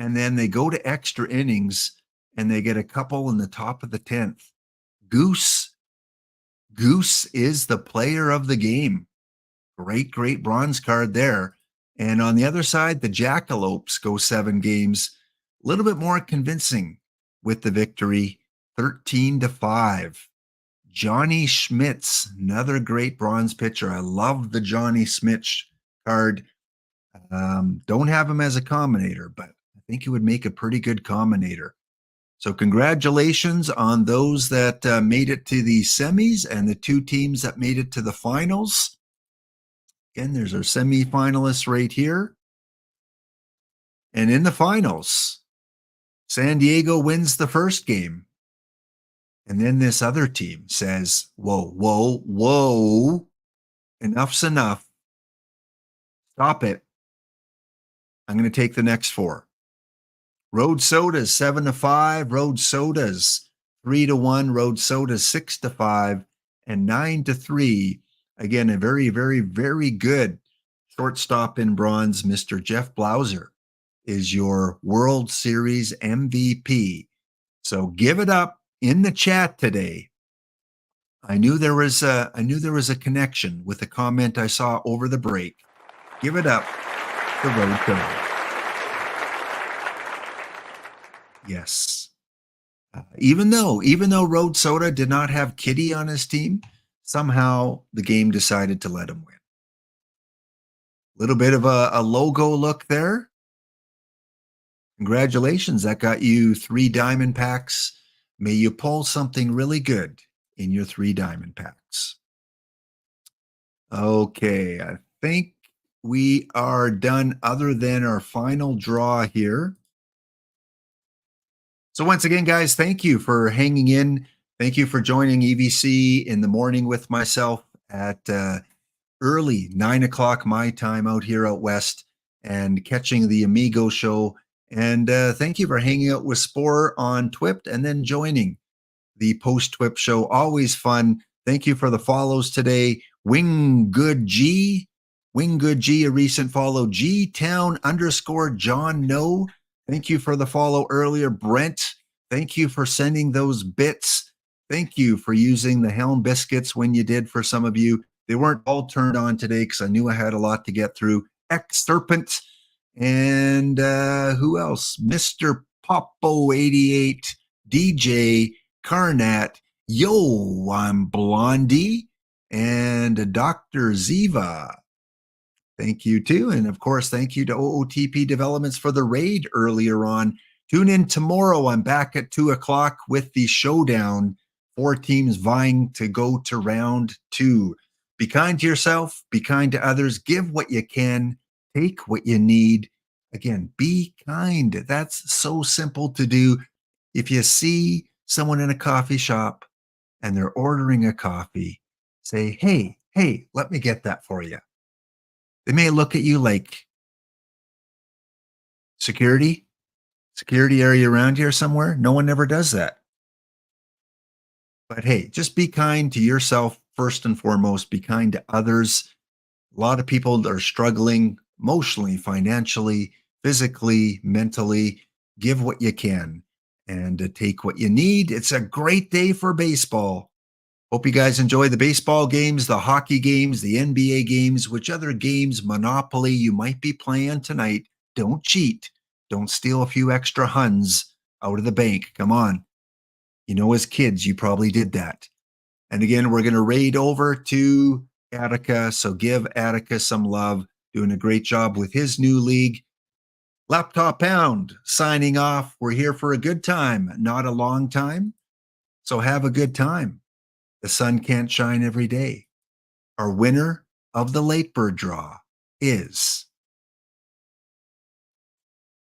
[SPEAKER 1] And then they go to extra innings and they get a couple in the top of the 10th. Goose is the player of the game. Great bronze card there. And on the other side, the Jackalopes go 7 games. A little bit more convincing with the victory, 13-5. Johnny Schmitz, another great bronze pitcher. I love the Johnny Schmitz card. Don't have him as a combinator, but I think he would make a pretty good combinator. So congratulations on those that made it to the semis and the 2 teams that made it to the finals. Again, there's our semifinalists right here. And in the finals, San Diego wins the first game. And then this other team says, whoa, enough's enough. Stop it. I'm going to take the next 4. Road Sodas 7-5, Road Sodas 3-1, Road Sodas 6-5, and 9-3. Again, a very, very, very good shortstop in bronze. Mr. Jeff Blauser is your World Series MVP. So give it up in the chat today. I knew there was a connection with a comment I saw over the break. Give it up for Road Soda. Yes. Even though Road Soda did not have Kitty on his team, somehow the game decided to let him win. A little bit of a logo look there. Congratulations. That got you 3 diamond packs. May you pull something really good in your 3 diamond packs. Okay, I think we are done other than our final draw here. So once again, guys, thank you for hanging in. Thank you for joining EVC in the morning with myself at early 9 o'clock my time out here out west and catching the Amigo show. And thank you for hanging out with Spore on TWIPT and then joining the post-TWIPT show. Always fun. Thank you for the follows today. Winggood G, a recent follow. G-Town_John No. Thank you for the follow earlier. Brent, thank you for sending those bits. Thank you for using the Helm biscuits when you did for some of you. They weren't all turned on today because I knew I had a lot to get through. X-Serpent. And who else? Mr. Popo88, DJ, Carnat, Yo, I'm Blondie, and Dr. Ziva. Thank you too. And of course, thank you to OOTP Developments for the raid earlier on. Tune in tomorrow. I'm back at 2 o'clock with the showdown. 4 teams vying to go to round 2. Be kind to yourself, be kind to others, give what you can, take what you need. Again, be kind. That's so simple to do. If you see someone in a coffee shop and they're ordering a coffee, say, hey, let me get that for you. They may look at you like, security area around here somewhere. No one ever does that. But hey, just be kind to yourself first and foremost. Be kind to others. A lot of people are struggling emotionally, financially, physically, mentally. Give what you can. and take what you need. It's a great day for baseball. Hope you guys enjoy the baseball games, the hockey games, the NBA games, which other games, Monopoly you might be playing tonight. Don't cheat. Don't steal a few extra huns out of the bank. Come on. You know, as kids, you probably did that. And again, we're going to raid over to Attica. So give Attica some love. Doing a great job with his new league. Laptop Pound signing off. We're here for a good time, not a long time. So have a good time. The sun can't shine every day. Our winner of the late bird draw is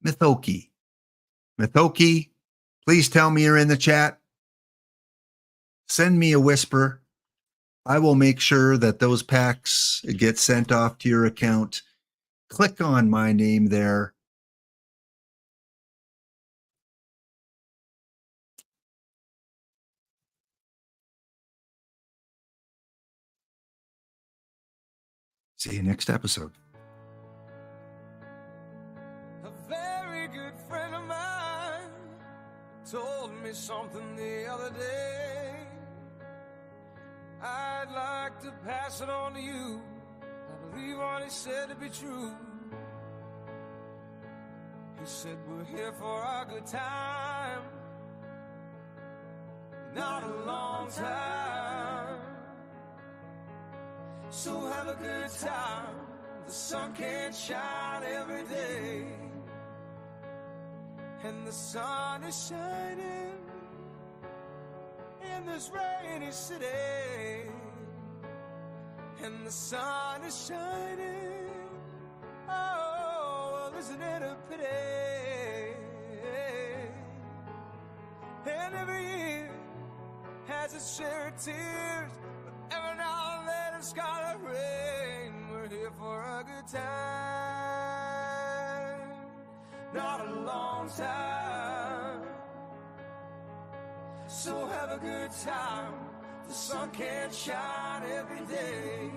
[SPEAKER 1] Mithoki. Mithoki, please tell me you're in the chat. Send me a whisper. I will make sure that those packs get sent off to your account. Click on my name there. See you next episode.
[SPEAKER 3] A very good friend of mine told me something the other day. I'd like to pass it on to you. I believe what he said to be true. He said we're here for a good time, not a long time. So have a good time. The sun can't shine every day, and the sun is shining in this rainy city, and the sun is shining. Oh, well, isn't it a pity? And every year has its share of tears, but every now and then it's gotta rain. We're here for a good time, not a long time. So have a good time. The sun can't shine every day.